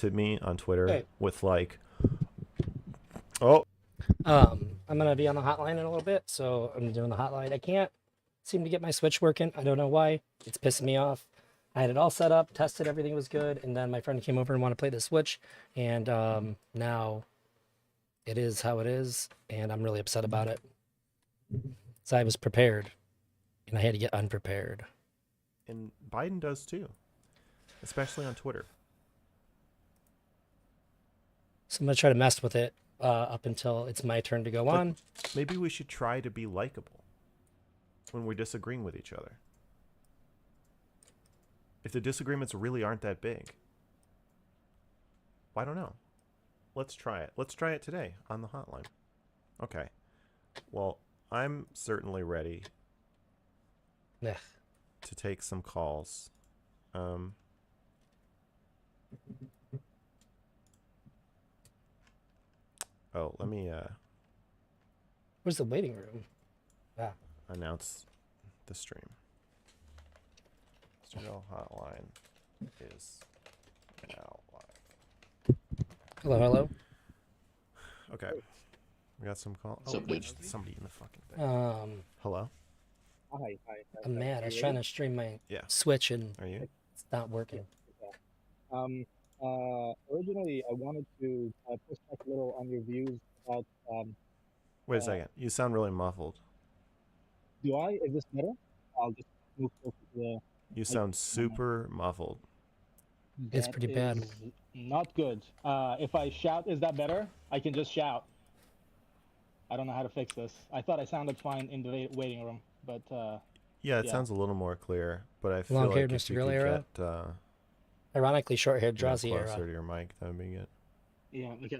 to me on Twitter Hey, with like, oh, I'm gonna be on the hotline in a little bit, so I'm doing the hotline. I can't seem to get my Switch working. I don't know why. It's pissing me off. I had it all set up, tested, everything was good, and then my friend came over and wanted to play the Switch, and now it is how it is, and I'm really upset about it. So I was prepared, and I had to get unprepared. and Biden does too, especially on Twitter. So I'm gonna try to mess with it up until it's my turn to go But on. maybe we should try to be likable when we're disagreeing with each other. If the disagreements really aren't that big, I don't know. Let's try it. Let's try it today on the hotline. Okay. Well, I'm certainly ready Ugh. to take some calls. Um, let me Where's the waiting room? Ah, announce the stream. Mr. Hotline is now live. hello, hello. Okay. We got some call. What's up, dude? Somebody in the fucking thing. Hello? I'm mad. I was trying to stream my Yeah. Switch and Are you? it's not working. Um, Originally, I wanted to push back a little on your views about. Wait a second. You sound really muffled. Do I? Is this better? I'll just move closer to the. You sound super muffled. It's That pretty bad. is not good. If I shout, is that better? I can just shout. I don't know how to fix this. I thought I sounded fine in the waiting room, but Yeah, it Yeah. sounds a little more clear, but I feel Long-haired like if Mr. you Girl could era? get Ironically, short-haired Drazi closer era. to your mic, that would be good. yeah. Okay,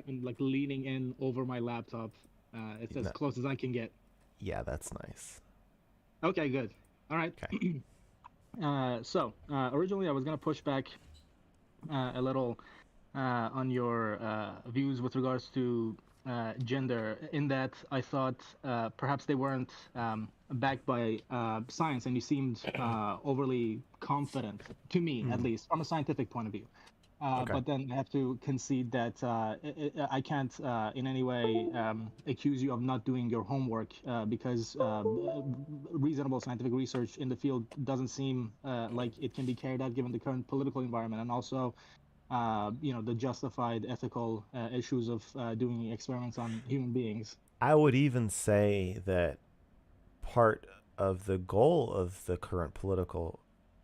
I'm like leaning in over my laptop. It's as No. close as I can get. Yeah, that's nice. Okay, good. All right. Okay. Originally I was gonna push back a little on your views with regards to gender, in that I thought perhaps they weren't backed by science, and you seemed overly confident, to me at least, from a scientific point of view. Okay. But then I have to concede that I can't in any way accuse you of not doing your homework, because reasonable scientific research in the field doesn't seem like it can be carried out given the current political environment, and also the justified ethical issues of doing experiments on human beings. I would even say that part of the goal of the current political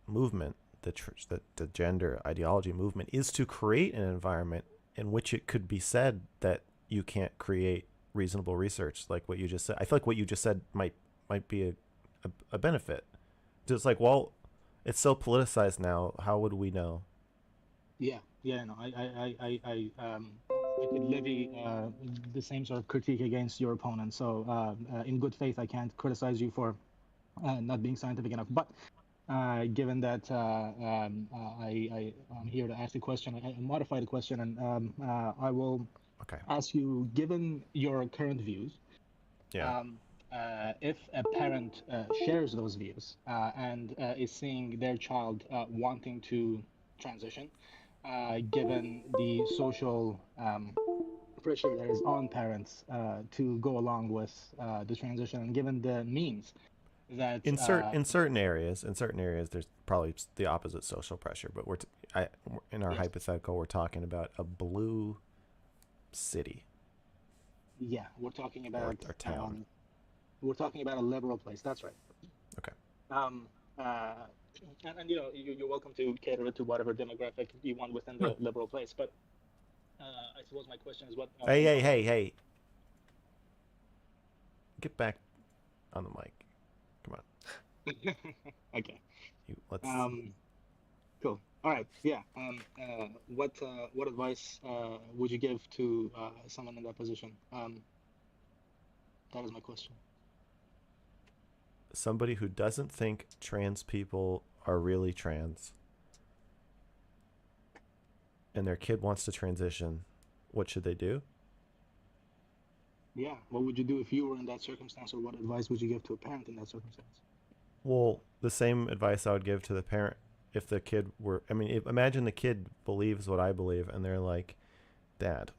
movement, the gender ideology movement, is to create an environment in which it could be said that you can't create reasonable research, like what you just said. I feel like what you just said might be a benefit. Just like, well, it's so politicized now. How would we know? Yeah, no, I could levy the same sort of critique against your opponent. So, in good faith, I can't criticize you for not being scientific enough. But given that I'm here to ask the question, I modify the question, and I will Okay. ask you, given your current views, Yeah. if a parent shares those views and is seeing their child wanting to transition, given the social pressure that is on parents to go along with the transition, and given the means that In certain areas, there's probably the opposite social pressure. But in our yes, hypothetical, we're talking about a blue city yeah, or town. we're talking about a liberal place. That's right. Okay. Um, uh, and you're welcome to cater it to whatever demographic you want within Huh. the liberal place. But I suppose my question is, what? Hey! Get back on the mic. Come on. Okay. Let's. Cool. All right. Yeah. What advice would you give to someone in that position? That is my question. Somebody who doesn't think trans people are really trans, and their kid wants to transition, what should they do? Yeah. What would you do if you were in that circumstance, or what advice would you give to a parent in that circumstance? Well, the same advice I would give to the parent if the kid were, I mean, imagine the kid believes what I believe, and they're like, Dad,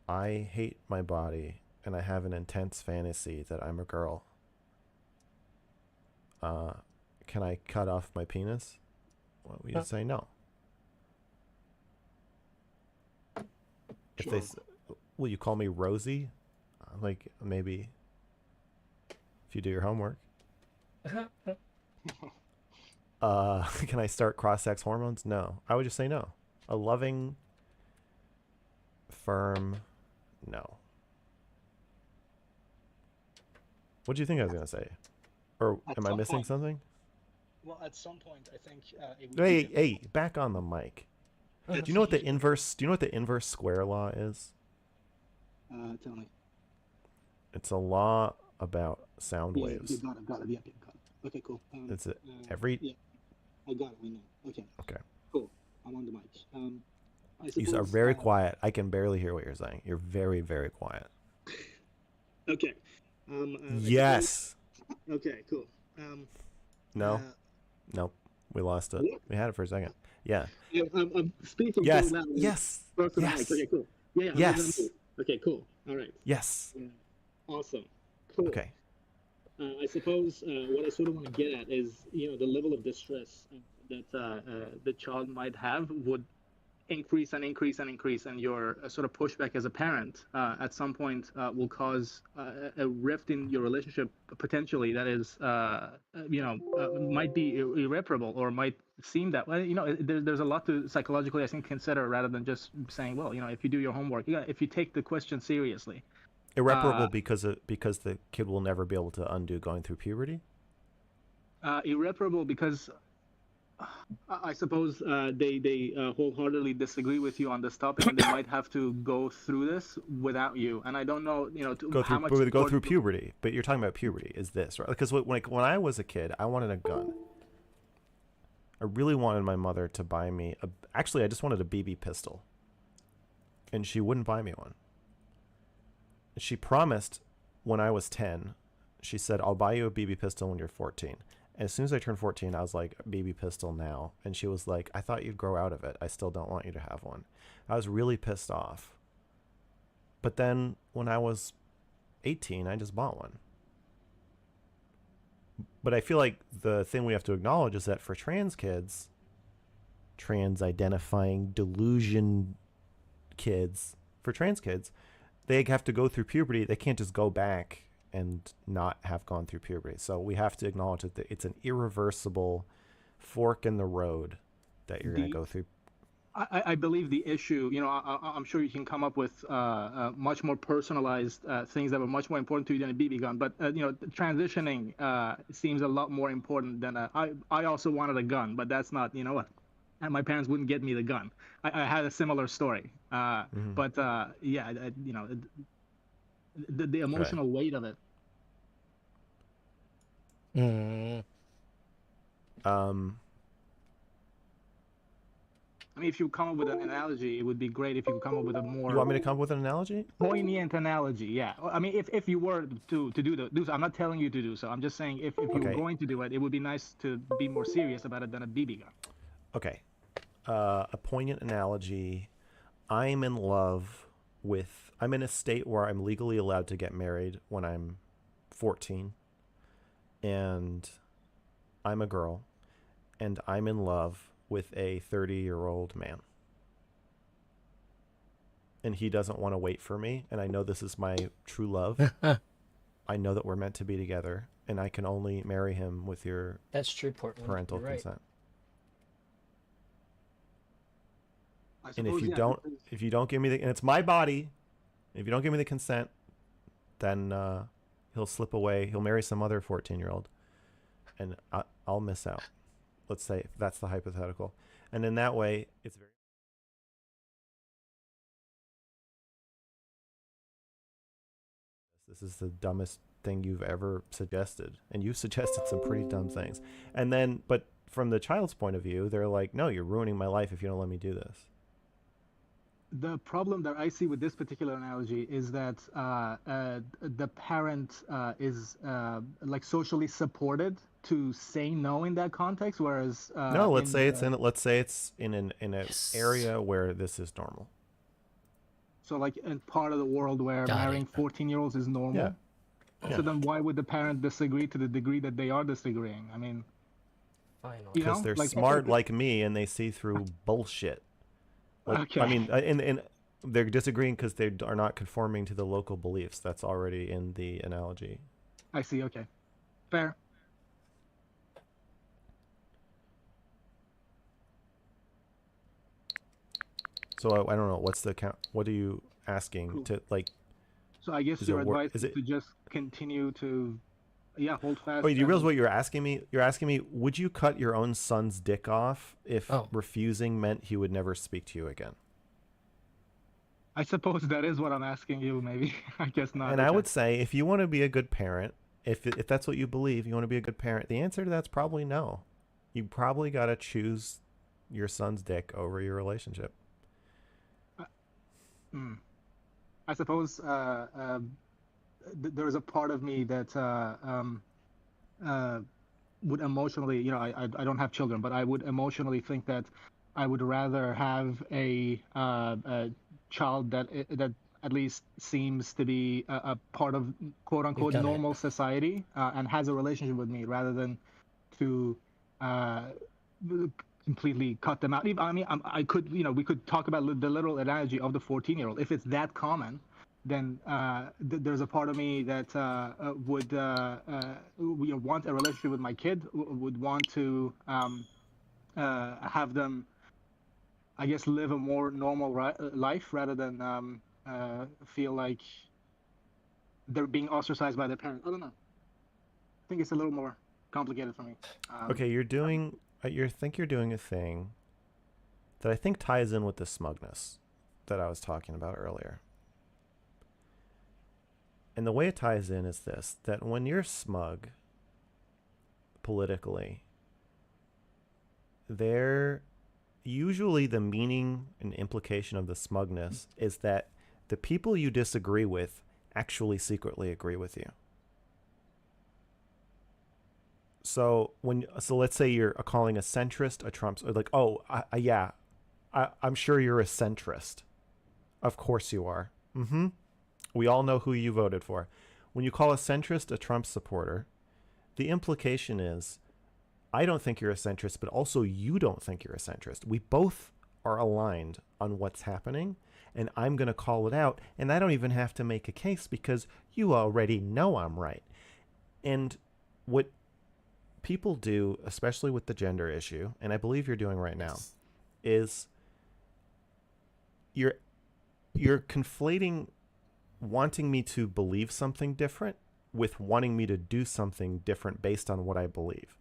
I hate my body, and I have an intense fantasy that I'm a girl. Uh, can I cut off my penis? Well, we Huh. say no. If Sure. will you call me Rosie? Like maybe if you do your homework. Can I start cross-sex hormones? No. I would just say no. A loving, firm, no. What do you think I was gonna say? Or At am I some missing point, something? well, at some point, I think it would Hey, be hey, back on the mic. Do you know what the inverse? Do you know what the inverse square law is? tell me. It's a law about sound Yeah, you waves. got it. Yeah, got it. Okay, cool. It's a, every. Yeah, I got it. I know. Okay, Okay. cool. I'm on the mic. I You are suppose. very quiet. I can barely hear what you're saying. You're very, very quiet. Okay. I suppose. Yes. Okay, cool. No. Uh, Nope. We lost it. what? We had it for a second. Yeah. I'm speaking so Yes. loud. Yes. Close to the mic. Yes. Okay, cool. Yeah, I'm not gonna Yes. move. Okay, cool. All right. Yes. Awesome. Cool. Okay. I suppose what I sort of want to get at is, the level of distress that the child might have would increase and increase and increase, and your sort of pushback as a parent at some point will cause a rift in your relationship potentially that is, might be irreparable or might seem that. Well, there's a lot to psychologically, I think, consider rather than just saying, well, if you do your homework, if you take the question seriously. Irreparable Uh, because the kid will never be able to undo going through puberty. Irreparable because I suppose they wholeheartedly disagree with you on this topic, and they might have to go through this without you. And I don't know, Go how through, much but go support. through puberty. But you're talking about puberty. Is this right? Because when I was a kid, I wanted a gun. I really wanted my mother to buy me a. Actually, I just wanted a BB pistol, and she wouldn't buy me one. She promised when I was 10, she said, I'll buy you a BB pistol when you're 14. As soon as I turned 14, I was like, BB pistol now. And she was like, I thought you'd grow out of it. I still don't want you to have one. I was really pissed off. But then when I was 18, I just bought one. But I feel like the thing we have to acknowledge is that for trans kids, trans identifying delusion kids, for trans kids, they have to go through puberty. They can't just go back and not have gone through puberty. So we have to acknowledge that it's an irreversible fork in the road that you're going to The go through. I believe the issue, I'm sure you can come up with much more personalized things that were much more important to you than a BB gun. But transitioning seems a lot more important than I also wanted a gun, but that's not, what. And my parents wouldn't get me the gun. I had a similar story. Mm-hmm. But yeah, the Okay. emotional weight of it. Mm. Um, I mean, if you come up with an analogy, it would be great if you could come up with a you more want me to come up with an analogy? poignant analogy. Yeah. I mean, if you were to do so, I'm not telling you to do so. I'm just saying if you were Okay. going to do it, it would be nice to be more serious about it than a BB gun. Okay. A poignant analogy. I'm in love with. I'm in a state where I'm legally allowed to get married when I'm 14, and I'm a girl, and I'm in love with a 30-year-old man. And he doesn't want to wait for me, and I know this is my true love. I know that we're meant to be together, and I can only marry him with your That's true, Portland. parental You're right. consent. I And if suppose, you yeah. don't, Because if you don't give me the, and it's my body, if you don't give me the consent, then he'll slip away. He'll marry some other 14-year-old, and I'll miss out. Let's say that's the hypothetical, and in that way, it's very. This is the dumbest thing you've ever suggested, and you've suggested some pretty dumb things. And then, but from the child's point of view, they're like, "No, you're ruining my life if you don't let me do this." the problem that I see with this particular analogy is that the parent is like socially supported to say no in that context, whereas No, let's in say it's in. Let's say it's in an Yes. area where this is normal. so like in part of the world where Got marrying it. 14-year-olds is Yeah, normal. yeah. So then why would the parent disagree to the degree that they are disagreeing? I mean, Finally. you Because know, they're like smart like me and they see through bullshit. Like, I okay, mean, and they're disagreeing because they are not conforming to the local beliefs. That's already in the analogy. I see. Okay, fair. So I don't know. What's the count? What are you asking Cool. to like? So I guess Is it your work? advice Is is it? to just continue to, yeah, hold Oh, fast do you realize and what you're asking me? You're asking me, would you cut your own son's dick off if Oh, refusing meant he would never speak to you again? I suppose that is what I'm asking you. Maybe I guess not. And I Okay. would say, if you want to be a good parent, if that's what you believe, you want to be a good parent. The answer to that's probably no. You probably got to choose your son's dick over your relationship. Uh, hmm. I suppose there's a part of me that uh, would emotionally, I don't have children, but I would emotionally think that I would rather have a child that at least seems to be a part of quote you've unquote done it. normal society and has a relationship with me rather than to uh, completely cut them out. I mean, I could, we could talk about the literal analogy of the 14-year-old. If it's that common, then there's a part of me that would want a relationship with my kid, would want to have them, I guess, live a more normal life rather than feel like they're being ostracized by their parents. I don't know. I think it's a little more complicated for me. Um, Okay, you're doing. You think you're doing a thing that I think ties in with the smugness that I was talking about earlier. And the way it ties in is this: that when you're smug politically, there usually the meaning and implication of the smugness is that the people you disagree with actually secretly agree with you. So let's say you're calling a centrist a Trump, or like, oh yeah, I'm sure you're a centrist. Of course you are. Mm-hmm. We all know who you voted for. When you call a centrist a Trump supporter, the implication is, I don't think you're a centrist, but also you don't think you're a centrist. We both are aligned on what's happening, and I'm going to call it out, and I don't even have to make a case because you already know I'm right. And what people do, especially with the gender issue, and I believe you're doing right now, Yes. is you're you're conflating wanting me to believe something different with wanting me to do something different based on what I believe.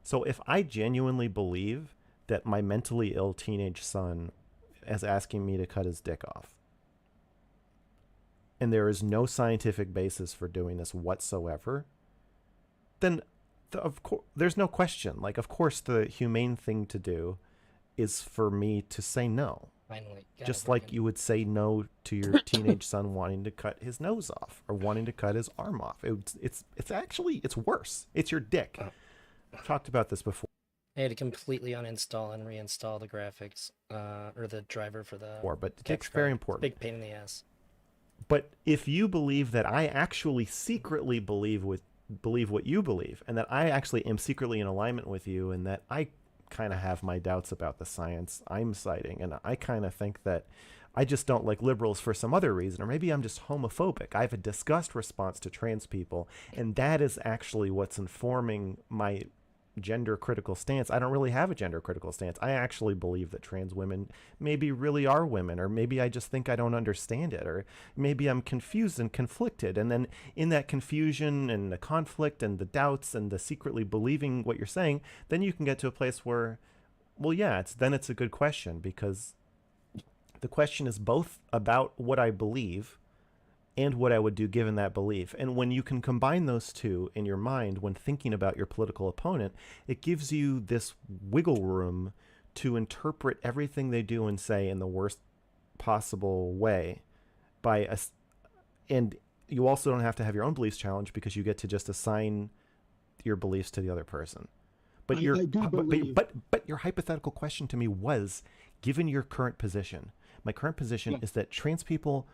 So if I genuinely believe that my mentally ill teenage son is asking me to cut his dick off, and there is no scientific basis for doing this whatsoever, then of course there's no question. Like, of course, the humane thing to do is for me to say no. Finally. Got it Just like working. you would say no to your teenage son wanting to cut his nose off or wanting to cut his arm off. It's actually it's worse. It's your dick. Oh. I've talked about this before, I had to completely uninstall and reinstall the graphics, or the driver for the but dick's capture very card. important. Big pain in the ass. But if you believe that I actually secretly believe what you believe, and that I actually am secretly in alignment with you, and that I kind of have my doubts about the science I'm citing, and I kind of think that I just don't like liberals for some other reason, or maybe I'm just homophobic. I have a disgust response to trans people, and that is actually what's informing my gender critical stance. I don't really have a gender critical stance. I actually believe that trans women maybe really are women, or maybe I just think I don't understand it, or maybe I'm confused and conflicted. And then in that confusion and the conflict and the doubts and the secretly believing what you're saying, then you can get to a place where, well, yeah, it's a good question, because the question is both about what I believe and what I would do given that belief. And when you can combine those two in your mind when thinking about your political opponent, it gives you this wiggle room to interpret everything they do and say in the worst possible way and you also don't have to have your own beliefs challenged, because you get to just assign your beliefs to the other person. But I do believe. but your hypothetical question to me was, given your current position, my current position Yeah. is that trans people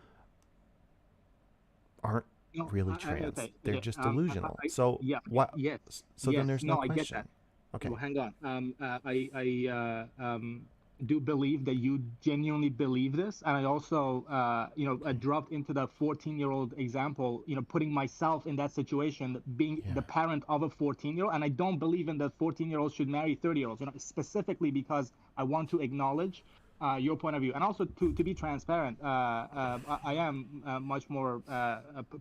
aren't No, really trans. okay, They're okay. just delusional. I, So yeah, what? yes, So then yes. there's no No, I get that. question. Okay. Well, hang on. I do believe that you genuinely believe this, and I also, dropped into the 14-year-old example. Putting myself in that situation, being Yeah. the parent of a 14-year-old, and I don't believe in that 14-year-olds should marry 30-year-olds. Specifically because I want to acknowledge your point of view, and also to be transparent. I am much more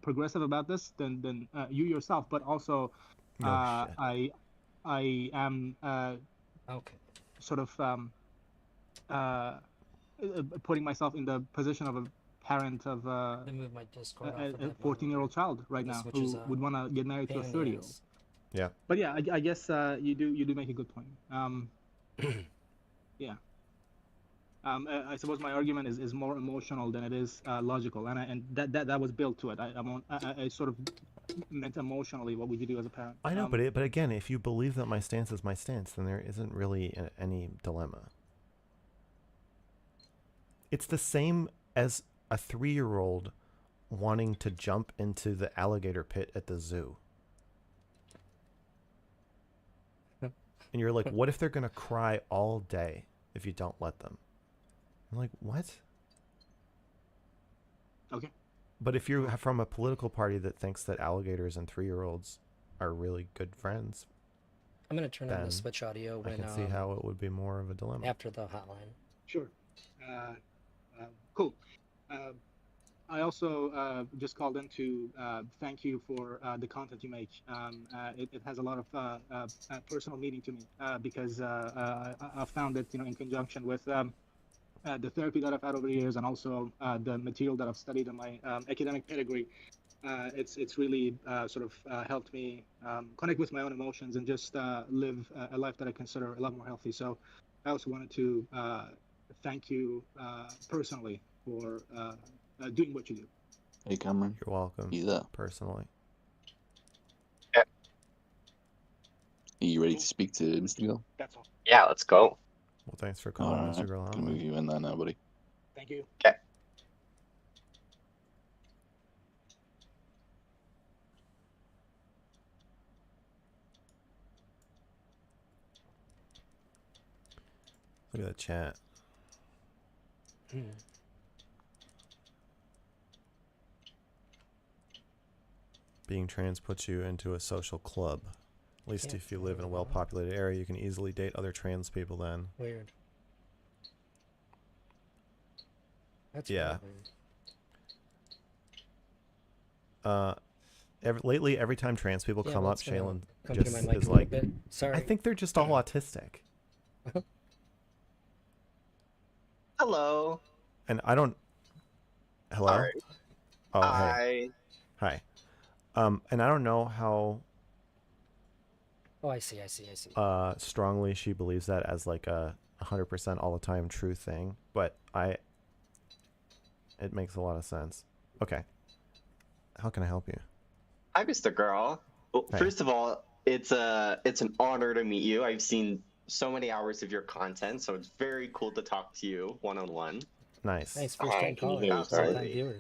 progressive about this than you yourself, but also No shit. I am Okay. sort of putting myself in the position of a parent of I'm gonna move my Discord off of a that 14-year-old child right This now switch is who would want to get married to pain a in the 30-year-old. ass. Yeah. But yeah, I guess you do make a good point. Yeah. I suppose my argument is more emotional than it is logical, and that was built to it. I sort of meant emotionally. What would you do as a parent? I know, but again, if you believe that my stance is my stance, then there isn't really any dilemma. It's the same as a 3-year-old wanting to jump into the alligator pit at the zoo. And you're like, what if they're going to cry all day if you don't let them? I'm like, what? Okay. But if you're from a political party that thinks that alligators and 3-year-olds are really good friends, I'm gonna turn on then the switch audio I when can see how it would be more of a dilemma. after the hotline. Sure. Cool. I also just called in to thank you for the content you make. It has a lot of personal meaning to me because I found it, in conjunction with the therapy that I've had over the years, and also the material that I've studied in my academic pedigree. It's really sort of helped me connect with my own emotions and just live a life that I consider a lot more healthy. So I also wanted to thank you personally for doing what you do. Hey, Cameron. You're welcome. You there? Personally. Are you ready to speak to Mr. Girl? That's all. Yeah, let's go. Well, thanks for calling, Mr. Girl. Gonna move you in there now, buddy. Thank you. Okay. Look at the chat. Being trans puts you into a social club. At least if you live in a well-populated area, you can easily date other trans people then. Weird. That's Yeah. Weird. Lately, every time trans people come up, Shaylin come to just my mic is a like, little bit. Sorry. I think they're just all autistic. Hello. And I don't... Hello? All right. Oh, hey. Hi. And I don't know how Oh, I see. strongly she believes that as like a 100% all the time true thing, but it makes a lot of sense. Okay. How can I help you? Hi, Mr. Girl. Well, Hey. first of all, it's an honor to meet you. I've seen so many hours of your content, so it's very cool to talk to you one-on-one. Nice. Nice first time can you caller. hear me, First sorry? time viewer.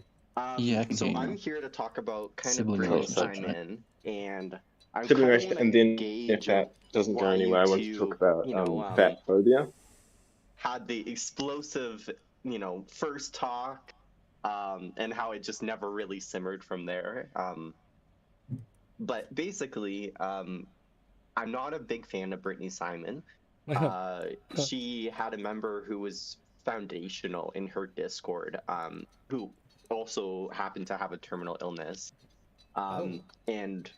Yeah, I can So hear you I'm now. here to talk about kind Sibling of bringing relationship, right? Simon, and I'm To be kind of honest, want and to then gauge if that doesn't go why anywhere, I you want to two, talk about you know, vet phobia. had the explosive, first talk, and how it just never really simmered from there. But basically, I'm not a big fan of Brittany Simon. She had a member who was foundational in her Discord, who also happened to have a terminal illness. And,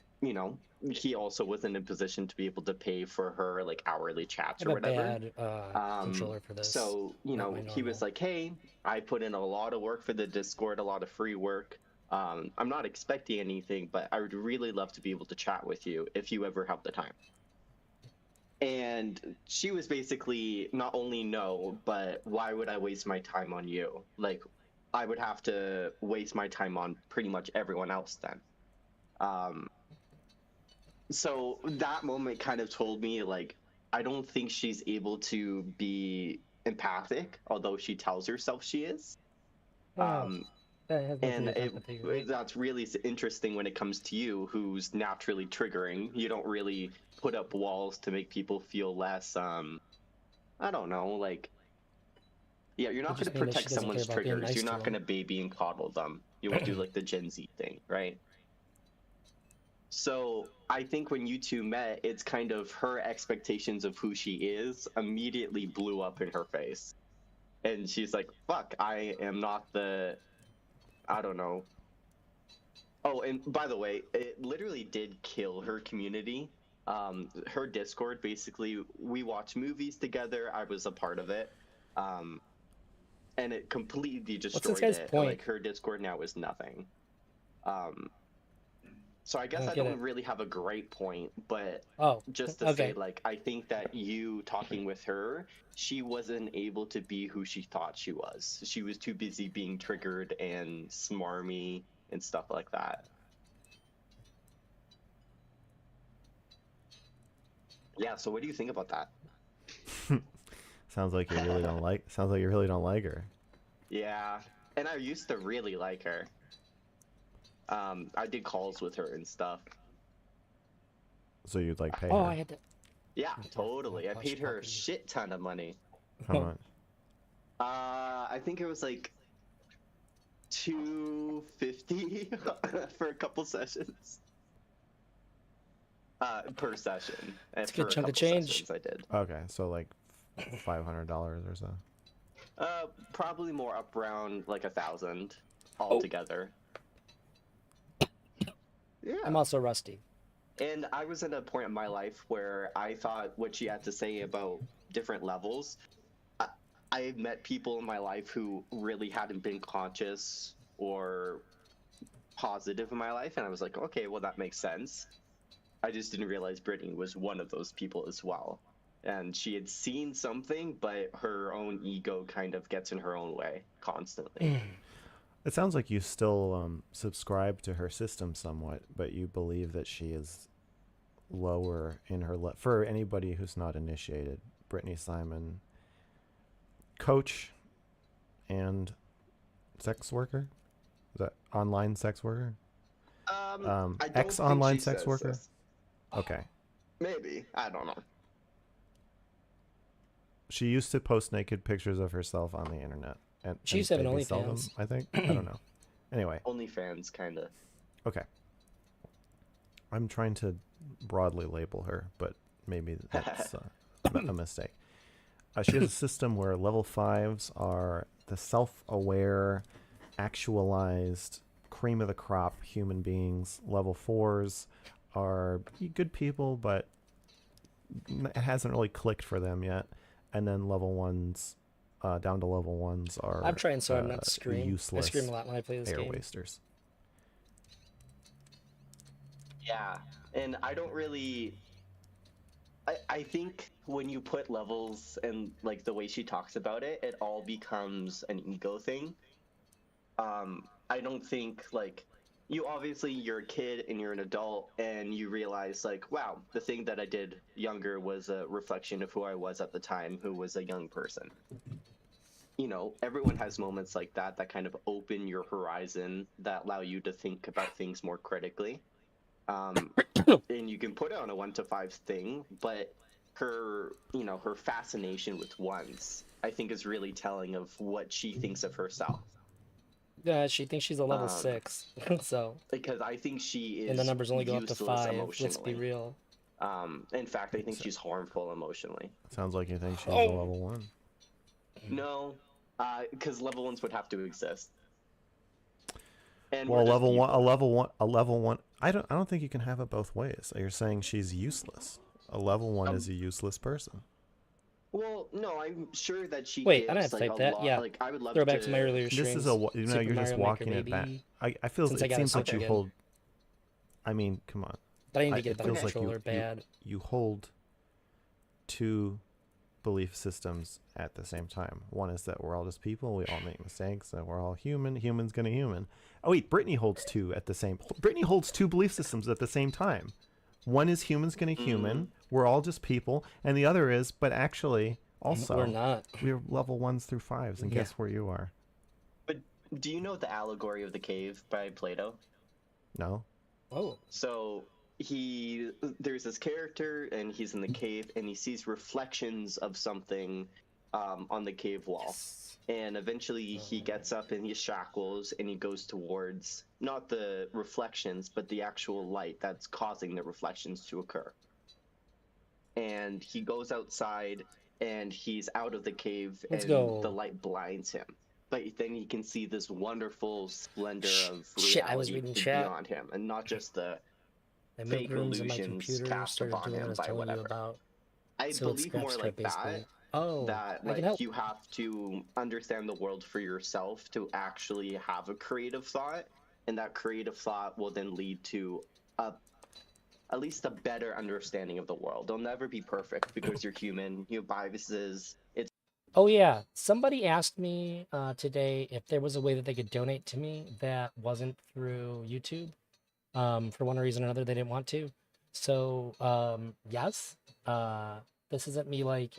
he also was in a position to be able to pay for her like hourly chats I or have a whatever. bad controller for this. So, not my he was normal. like, hey, I put in a lot of work for the Discord, a lot of free work. I'm not expecting anything, but I would really love to be able to chat with you if you ever have the time. And she was basically not only no, but why would I waste my time on you? Like, I would have to waste my time on pretty much everyone else then. So that moment kind of told me, like, I don't think she's able to be empathic, although she tells herself she is. Oh, Um, that has nothing and to do with empathy, right? that's really interesting when it comes to you, who's naturally triggering. You don't really put up walls to make people feel less, I don't know, like, yeah, you're It not going to just means that she protect doesn't care someone's about being triggers. nice You're to not going him. to baby and coddle them. You won't do like the Gen Z thing, right? So I think when you two met, it's kind of her expectations of who she is immediately blew up in her face. And she's like, fuck, I am not the, I don't know. Oh, and by the way, it literally did kill her community. Her Discord, basically, we watched movies together. I was a part of it. Um, and it completely What's this destroyed guy's it. point? Like, her Discord now is nothing. So I I guess don't I get don't it. really have a great point, but Oh, just to say, okay. like, I think that you talking with her, she wasn't able to be who she thought she was. She was too busy being triggered and smarmy and stuff like that. Yeah, so what do you think about that? Sounds like you really don't like. Sounds like you really don't like her. Yeah, and I used to really like her. I did calls with her and stuff. So you'd like pay Oh, her. I had to. Yeah, Oh, totally. I plush paid her a puppy. shit ton of money. How much? I think it was like 250 for a couple sessions. Per session. And It's a good for a chunk of couple change. sessions I did. Okay, so like $500 or so. Probably more up around like 1,000 altogether. Yeah. I'm also rusty. And I was at a point in my life where I thought what she had to say about different levels. I met people in my life who really hadn't been conscious or positive in my life, and I was like, okay, well, that makes sense. I just didn't realize Brittany was one of those people as well. And she had seen something, but her own ego kind of gets in her own way constantly. It sounds like you still subscribe to her system somewhat, but you believe that she is lower in her for anybody who's not initiated. Brittany Simon, coach and sex worker? Is that online sex worker? I don't Ex think online she sex says worker? this. Okay. Maybe. I don't know. She used to post naked pictures of herself on the internet. And She used to have an maybe sell them, OnlyFans. I think. I don't know. Anyway. OnlyFans, kind of. Okay. I'm trying to broadly label her, but maybe that's a mistake. She has a system where level 5s are the self-aware, actualized, cream of the crop human beings. Level 4s are good people, but it hasn't really clicked for them yet. And then level 1s, down to level 1s are I'm trying so hard not to scream. useless I scream a lot when I play this air game. wasters. Yeah, and I don't really. I think when you put levels and like the way she talks about it, it all becomes an ego thing. I don't think like you obviously you're a kid and you're an adult and you realize like, wow, the thing that I did younger was a reflection of who I was at the time, who was a young person. You know, everyone has moments like that that kind of open your horizon, that allow you to think about things more critically. And you can put it on a 1 to 5 thing, but her, you know, her fascination with ones, I think, is really telling of what she thinks of herself. Yeah, she thinks she's a level 6. So. Because I think she is. And the numbers only go up to useless 5. emotionally. Let's be real. In fact, I think she's harmful emotionally. Sounds like you think she's a Oh. level 1. No, because level 1s would have to exist. And Well, we're just level 1, evil. a level 1. I don't think you can have it both ways. You're saying she's useless. A level 1 is a useless person. Well, no, I'm sure that she. Wait, gives, I don't have to like, type a that. lot, Yeah. Like, I would love Throw back to my earlier This streams. is a you know Super you're just Mario walking Maker, it back. baby. I feel Since I it got a seems like Switch you again. hold. I mean, come on. But I need to It get a better feels like controller bad. you hold two belief systems at the same time. One is that we're all just people, we all make mistakes, and we're all human. Human's gonna human. Oh wait, Brittany holds two at the same. Brittany holds two belief systems at the same time. One is humans gonna human. We're all just people, and the other is, but actually, also, We're not. we're level 1s through 5s, and Yeah. guess where you are? But do you know the allegory of the cave by Plato? No. Oh. So there's this character, and he's in the cave, and he sees reflections of something on the cave wall. Yes. And eventually he gets up in his shackles and he goes towards not the reflections, but the actual light that's causing the reflections to occur. And he goes outside and he's out of the cave, Let's and go. the light blinds him. But then he can see this wonderful splendor of Shit, I was reality reading chat. beyond him, and not just the I fake moved rooms on my illusions computer, cast started upon doing what I him was by telling you whatever. about. I So it's believe more scratch like type, basically. that. Oh, That I can like help. you have to understand the world for yourself to actually have a creative thought, and that creative thought will then lead to at least a better understanding of the world. They'll never be perfect because you're human, you have biases. It's Oh yeah, somebody asked me today if there was a way that they could donate to me that wasn't through YouTube. For one reason or another, they didn't want to. So yes, this isn't me like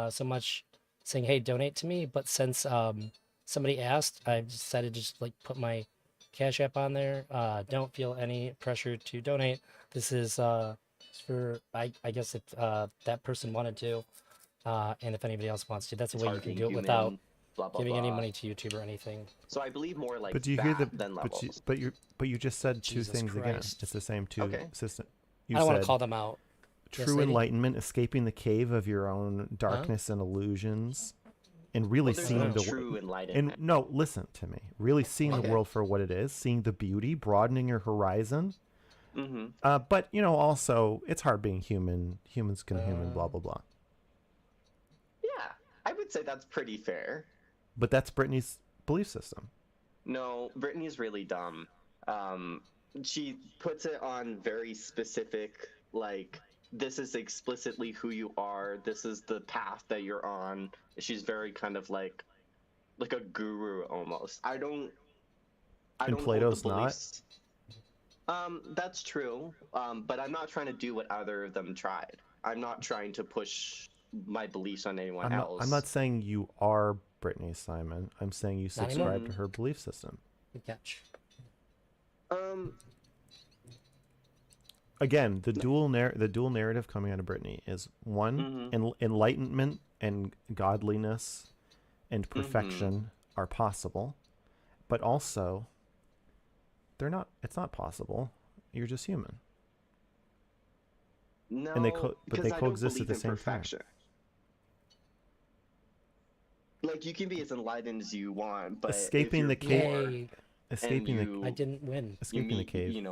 so much saying, "Hey, donate to me," but since somebody asked, I decided to just like put my Cash App on there. Don't feel any pressure to donate. This is for I guess if that person wanted to. And if anybody else wants to, that's a way you hard can being do it human, without blah blah giving any blah. money to YouTube or anything. So I believe more like But do you that hear the? than levels. But you just said two Jesus things again. Christ. It's the same two Okay. system. I You don't want said to call them out. Yes, true lady? enlightenment, escaping the cave of your own darkness and illusions, and really Well, there's seeing no the true and enlightenment. no, listen to me. Really seeing Okay. the world for what it is, seeing the beauty, broadening your horizon. Mm-hmm. But also it's hard being human. Humans can human. Blah blah blah. Yeah, I would say that's pretty fair. But that's Brittany's belief system. No, Brittany's really dumb. She puts it on very specific, like, this is explicitly who you are, this is the path that you're on. She's very kind of like a guru almost. I don't And hold Plato's the not? beliefs. That's true. But I'm not trying to do what either of them tried. I'm not trying to push my beliefs on anyone else. I'm not saying you are Brittany Simon. I'm saying you Not anymore. subscribe to her belief system. Good catch. Again, the dual narrative coming out of Brittany is one, enlightenment and godliness and perfection are possible, but also they're not. It's not possible. You're just human. No, And they but because they I don't coexist at believe the in same time. perfection. Like, you can be as enlightened as you want, but Escaping the if you're poor cave. Yay! Escaping the you, I didn't win. escaping the meet, cave,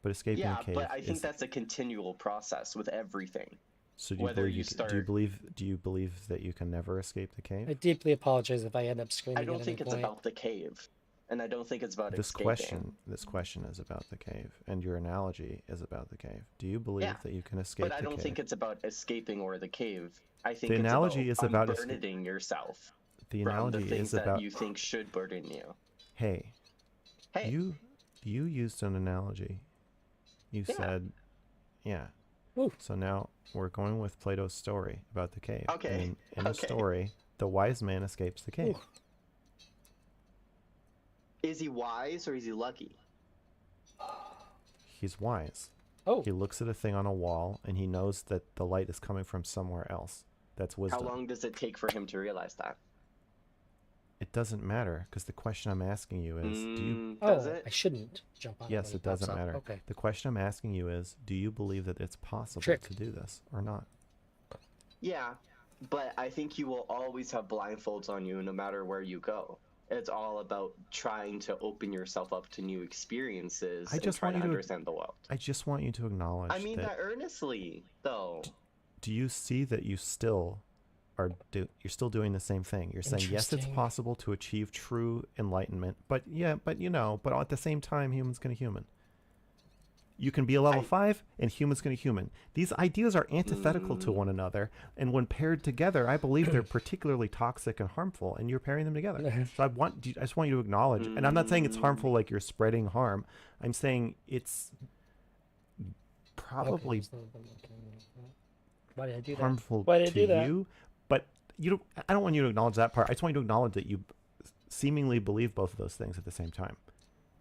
but escaping yeah, the cave. but I think is, that's a continual process with everything. so. Do you whether believe you Do you believe that you can never escape the cave? I deeply apologize if I end up screaming. I don't at think any it's point. about the cave, and I don't think it's about This escaping. question is about the cave, and your analogy is about the cave. Do you believe Yeah, that you can escape But I the don't cave? think it's about escaping or the cave. I think The it's analogy about is about unburdening yourself the from analogy the things is about that you think should burden you. hey, Hey, you used an analogy. You Yeah. said, yeah. Ooh. So now we're going with Plato's story about the cave. Okay, And in the okay. story, the wise man escapes the cave. Ooh. is he wise or is he lucky? He's wise. Oh, He looks at a thing on a wall and he knows that the light is coming from somewhere else. That's wisdom. How long does it take for him to realize that? It doesn't matter because the question I'm asking you is, do you? Does oh, it? I shouldn't jump on. Yes, when it pops doesn't up. matter. Okay. The question I'm asking you is, do you believe that it's possible Trick. to do this or not? Yeah, but I think you will always have blindfolds on you no matter where you go. It's all about trying to open yourself up to new experiences I and just try want to you to- understand the world. I just want you to acknowledge I mean that. that earnestly, though. Do you see that you still you're still doing the same thing? You're saying yes, it's Interesting. possible to achieve true enlightenment, but at the same time, human's gonna human. You can be a level 5 and human's gonna human. These ideas are antithetical to one another, and when paired together, I believe they're particularly toxic and harmful, and you're pairing them together. So I just want you to acknowledge, and I'm not saying it's harmful like you're spreading harm. I'm saying it's probably Why did I do that? harmful Why did I to do that? you, but you don't. I don't want you to acknowledge that part. I just want you to acknowledge that you seemingly believe both of those things at the same time.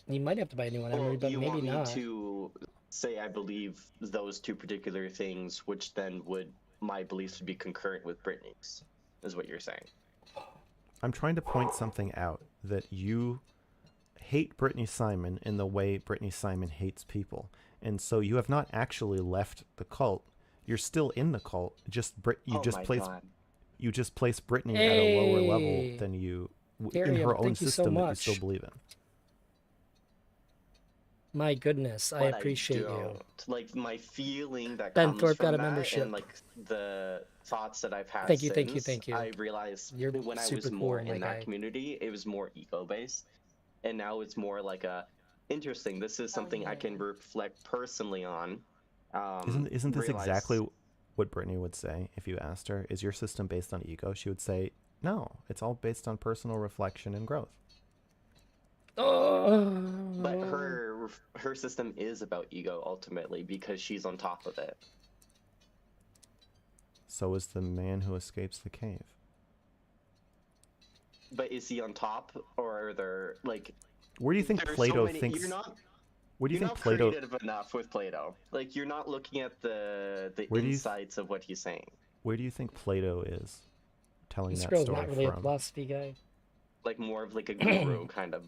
You might have to buy a new one, Well, Emery, but you maybe want me not. to say I believe those two particular things, which then would my beliefs would be concurrent with Brittany's, is what you're saying. I'm trying to point something out, that you hate Brittany Simon in the way Brittany Simon hates people. And so you have not actually left the cult. You're still in the cult. You Oh just my place God. you just place Brittany at a lower level Hey. than you in Gary, her own thank you so system that you still much. believe in. My goodness, I But appreciate you. don't. Like my feeling that Ben comes Thorpe from got a that, membership. and like the thoughts that I've had Thank you, since, thank you, thank you. I realized You're when I super was cool, more my in that guy. community, it was more ego based, and now it's more like a interesting. This is something I can reflect personally on. Isn't this realize- exactly what Brittany would say if you asked her, is your system based on ego? She would say, no, it's all based on personal reflection and growth. But her system is about ego ultimately because she's on top of it. So is the man who escapes the cave. But is he on top, or are there like? Where do you think there's Plato so many, thinks? You're not. Where do you You're think not Plato? creative enough with Plato. Like you're not looking at the Where do you insights of what he's saying. Where do you think Plato is telling This that girl's story not really a from? philosophy guy. Like more of like a guru kind of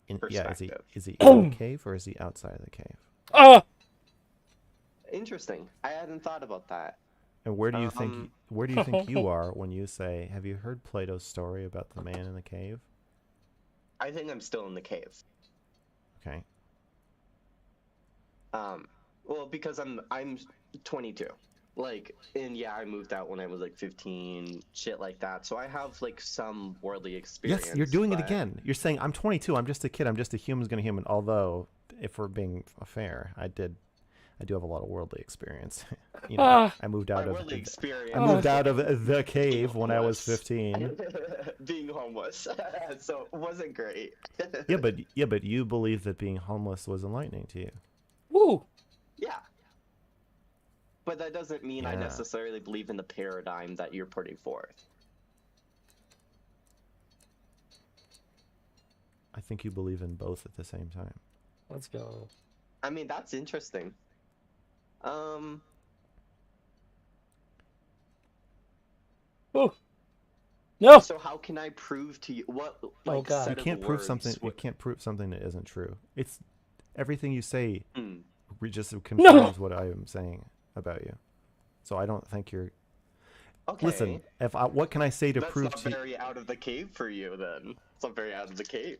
Yeah, perspective. is he in the cave or is he outside of the cave? Oh! Interesting. I hadn't thought about that. And where do you think you are when you say, have you heard Plato's story about the man in the cave? I think I'm still in the cave. Okay. Well, because I'm 22. Like, and yeah, I moved out when I was like 15, shit like that. So I have like some worldly experience. Yes, you're doing it but- again. You're saying, I'm 22, I'm just a kid, I'm just a human's gonna human. Although, if we're being fair, I do have a lot of worldly experience. You know, I moved out My of worldly experience. I moved out of the cave when I was homeless. 15. Being homeless, so it wasn't great. Yeah, but you believe that being homeless was enlightening to you. Woo! Yeah. But that doesn't mean I Yeah. necessarily believe in the paradigm that you're putting forth. I think you believe in both at the same time. Let's go. I mean, that's interesting. Oh! No! So how can I prove to you what Oh, like God. set You of can't prove words something. You would- can't prove something that isn't true. It's everything you say Hmm. just confirms what I am saying about you. So I don't think you're. Okay. Listen, what can I say to That's prove not to you? very out of the cave for you then. It's not very out of the cave.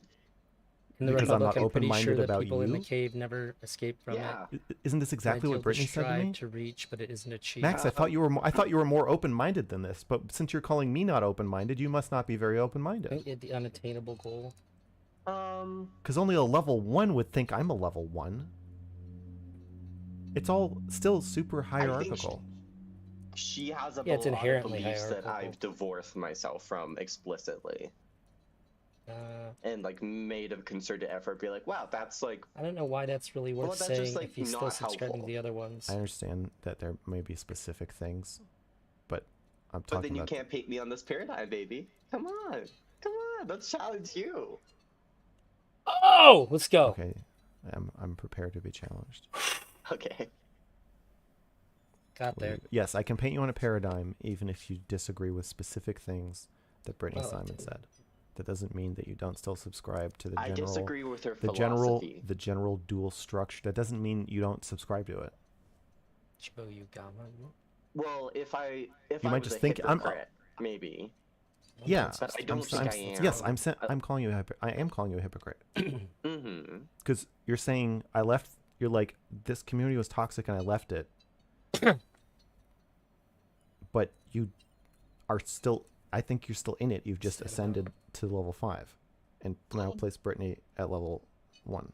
In the Because I'm Republic, not I'm pretty sure open-minded that about people in the you? cave never escape from Yeah. it. Isn't this An exactly ideal what Brittany said to strive me? to reach, but it isn't achieved. Max, I thought you were. I thought you were more open-minded than this. But since you're calling me not open-minded, you must not be very I open-minded. think you had the unattainable goal. Because only a level 1 would think I'm a level 1. It's all still super hierarchical. She has a Yeah, it's lot of inherently beliefs that hierarchical. I've divorced myself from explicitly. And like made a concerted effort, be like, wow, that's like I don't know why that's really worth Well, that's saying just, like, if he's still not subscribing to helpful. the other ones. I understand that there may be specific things, but I'm But talking then you about. can't paint me on this paradigm, baby. Come on. Let's challenge you. Oh! Let's go. Okay, I'm prepared to be challenged. Okay. Got there. Yes, I can paint you on a paradigm, even if you disagree with specific things that Brittany Oh, Simon dude. said. That doesn't mean that you don't still subscribe to the I general. disagree with her the philosophy. general dual structure. That doesn't mean you don't subscribe to it. Well, if I might was just a think I'm- hypocrite, maybe. Yeah, But I don't think I am. Yes, I'm calling you a hypocrite. I am calling you a hypocrite Mm-hmm. because you're saying I left. You're like, this community was toxic and I left it. But you are still. I think you're still in it. You've just ascended to level 5, and now place Brittany at level 1.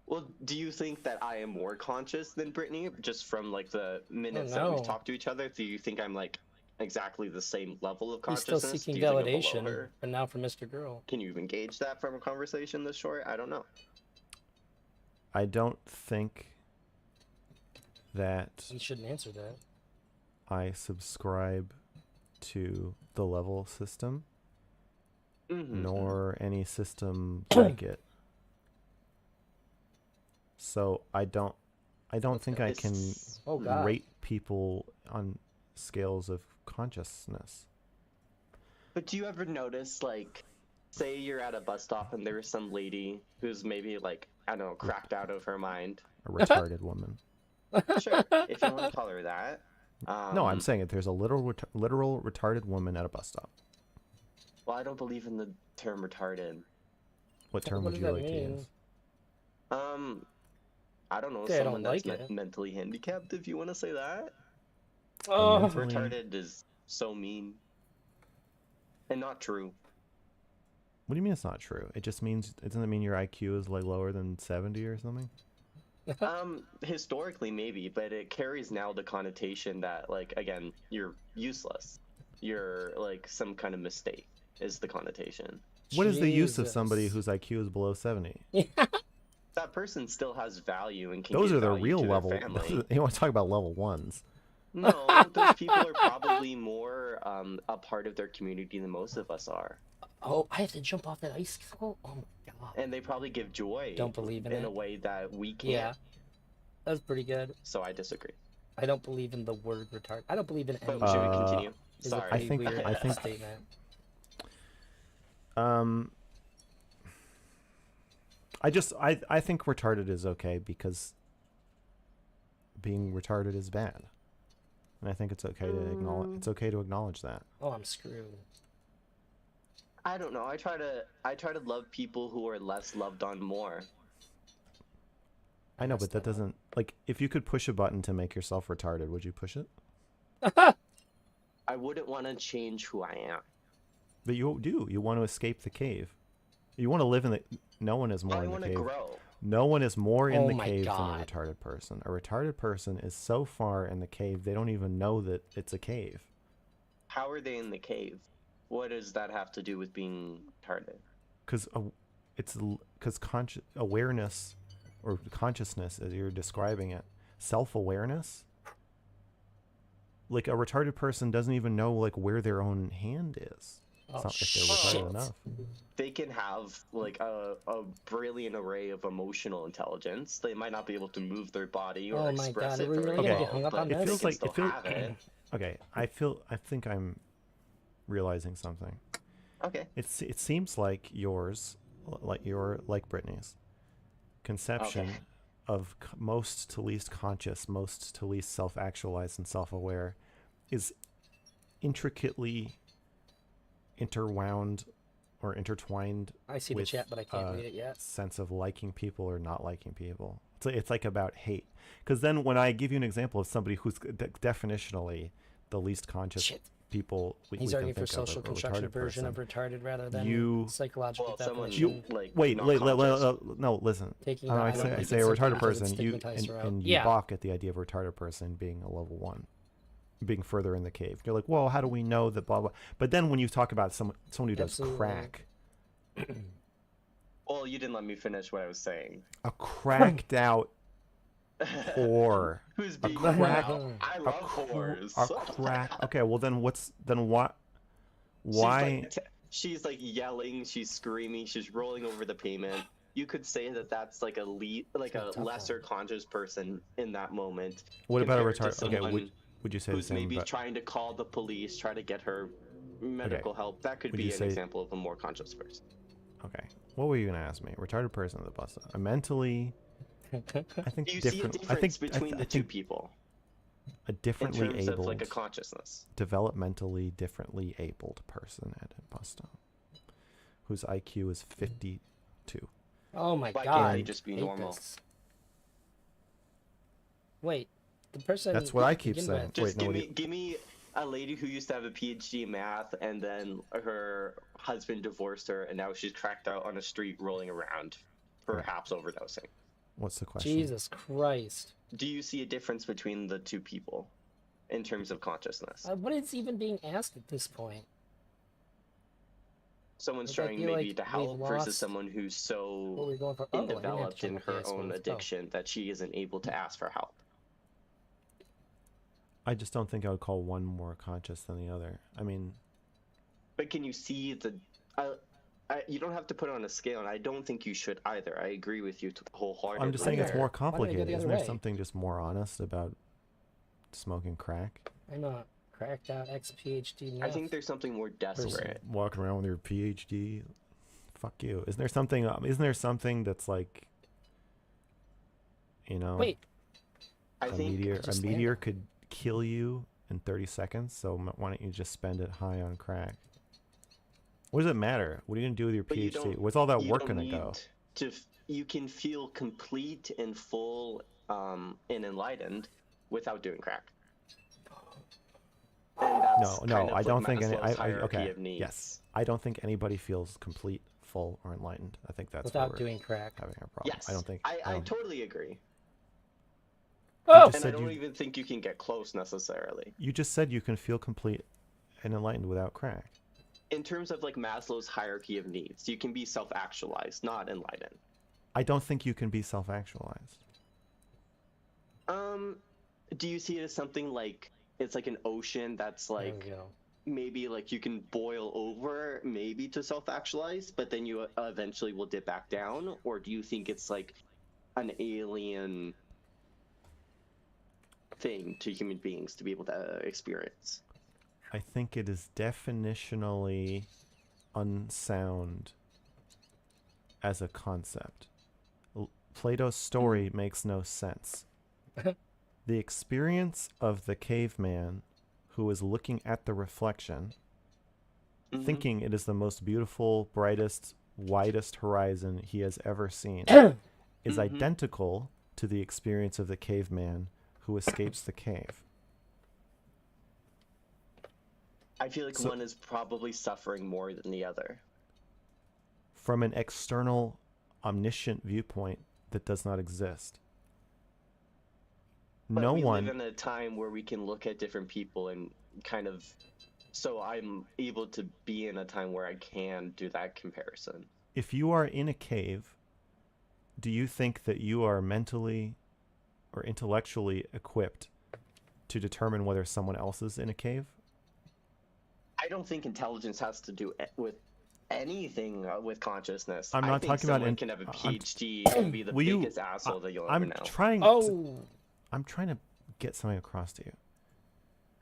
Well, do you think that I am more conscious than Brittany, just from like the minutes that we've no. talked to each other? Do you think I'm like exactly the same level of He's still consciousness? seeking Do you think I'm below validation, her? but now from Mr. Girl. Can you even gauge that from a conversation this short? I don't know. I don't think that You shouldn't answer that. I subscribe to the level system, nor any system like it. So I don't think I can Oh God. rate people on scales of consciousness. But do you ever notice, like, say you're at a bus stop and there's some lady who's maybe, like, I don't know, cracked out of her mind? A retarded woman. Sure, if you want to call her that. No, I'm saying it. There's a literal retarded woman at a bus stop. Well, I don't believe in the term retarded. What term What would does you that like to mean? use? I don't know, Okay, I someone don't that's like it. mentally handicapped, if you want to say that. Oh. Mentally- Retarded is so mean. And not true. What do you mean it's not true? It just means, it doesn't mean your IQ is like lower than 70 or something? Historically maybe, but it carries now the connotation that, like, again, you're useless. You're like some kind of mistake is the connotation. What is the use of Jesus. somebody whose IQ is below 70? That person still has value and can Those give are the value real to their level. family. You want to talk about level ones? No, those people are probably more a part of their community than most of us are, Oh, I have to jump off that ice floe. Oh my God. and they probably give joy Don't believe in in it. a way that we can't. Yeah, that's pretty good. So I disagree. I don't believe in the word retard. I don't believe in any. But should we continue? Is a Sorry. pretty think- weird I think- statement. I think retarded is okay because being retarded is bad. And I think it's okay to acknowledge that. Oh, I'm screwed. I don't know. I try to love people who are less loved on more. I know, but that doesn't, like, if you could push a button to make yourself retarded, would you push it? I wouldn't want to change who I am. But you do. You want to escape the cave. You want to live in the. No one is more I in the want to cave. grow. No one is more in Oh the my cave than a God. retarded person. A retarded person is so far in the cave they don't even know that it's a cave. How are they in the cave? What does that have to do with being retarded? Because awareness or consciousness, as you're describing it, self-awareness. Like a retarded person doesn't even know like where their own hand is. Oh, If they're retarded shit. enough. They can have like a brilliant array of emotional intelligence. They might not be able to move their body or Oh my express God, it are we very really gonna well, get hung up but on they this? can It still feels- have it. Okay, I think I'm realizing something. Okay. It seems like yours, like Brittany's conception Okay. of most to least conscious, most to least self-actualized and self-aware is intricately interwound or intertwined I see the with, chat, but I can't read it yet. sense of liking people or not liking people. It's like about hate. Because then when I give you an example of somebody who's definitionally the least conscious Shit. people we He's can arguing for think of, social a construction retarded version of person. retarded rather than You- psychological Well, someone definition. like Wait, not no, listen. Taking I the- say, don't I think say it's a okay retarded because it's person, stigmatized around. and you Yeah. balk at the idea of a retarded person being a level one, being further in the cave. You're like, well, how do we know that blah blah? But then when you talk about someone who does Absolutely. crack, Well, you didn't let me finish what I was saying. a cracked out whore, Who's a being crack, proud? I love whores. a crack. Okay, well then what? She's Why? like, she's like yelling, she's screaming, she's rolling over the pavement. You could say that that's like a tough lesser one. conscious person in that moment. What about a compared to retarded? Okay, someone would you say the who's same maybe about? trying to call the police, try to get her medical help? That could Would be you an say- example of a more conscious person. Okay, what were you gonna ask me? Retarded person at the bus stop. A mentally, I think Do you see a different. difference I think between I the two think people a in differently terms abled, of like a consciousness? developmentally differently abled person at a bus stop whose IQ is 52. Oh my Why God. can't they just be hate normal? this. Wait, the person. That's what I to keep begin saying. with- Just Wait, no, give me a lady who used to have a PhD in math, and then her husband divorced her, and now she's cracked out on a street rolling around, perhaps overdosing. what's the question? Jesus Christ. Do you see a difference between the two people in terms of consciousness? What is even being asked at this point? Someone's Like, I trying feel maybe like to we've help versus lost someone who's What were so we going for? Oh, I didn't have to developed turn in off her the ice own floe. addiction that she isn't able to ask for help. I just don't think I would call one more conscious than the other. I mean, But can you see the? You don't have to put it on a scale, and I don't think you should either. I agree with you wholeheartedly. I'm just saying it's Wonder- more why don't we go complicated. the Isn't other there way? something just more honest about smoking crack? I'm not cracked out ex-PhD I meth. think there's something more desperate. Walking around with your PhD. Fuck you. Isn't there something? Isn't there something that's like, you know, Wait, I think a just stand meteor up. could kill you in 30 seconds. So why don't you just spend it high on crack? What does it matter? What are you gonna do with your But you PhD? don't- Where's all that you work don't gonna need go? you can feel complete and full and enlightened without doing crack. And that's No, kind of I like don't think any. Maslow's hierarchy Okay, of needs. yes, I don't think anybody feels complete, full, or enlightened. I think that's without where doing crack. we're having a problem. Yes, I don't think. I totally agree, Oh, just and I said don't you- even think you can get close necessarily. You just said you can feel complete and enlightened without crack. In terms of like Maslow's hierarchy of needs, you can be self-actualized, not enlightened. I don't think you can be self-actualized. Do you see it as something like it's like an ocean that's there we like go. maybe like you can boil over maybe to self-actualize, but then you eventually will dip back down? Or do you think it's like an alien thing to human beings to be able to experience? I think it is definitionally unsound as a concept. Plato's story makes no sense. The experience of the caveman who is looking at the reflection, Mhm. thinking it is the most beautiful, brightest, widest horizon he has ever seen, is Mhm. identical to the experience of the caveman who escapes the cave. I feel like So- one is probably suffering more than the other. From an external, omniscient viewpoint that does not exist. But No we one, live in a time where we can look at different people and kind of, so I'm able to be in a time where I can do that comparison. if you are in a cave, do you think that you are mentally or intellectually equipped to determine whether someone else is in a cave? I don't think intelligence has to do with anything with consciousness. I'm I not think talking about someone in- can have a I'm- PhD and be the Will you- biggest asshole that you'll ever I'm know. trying. Oh, I'm trying to get something across to you.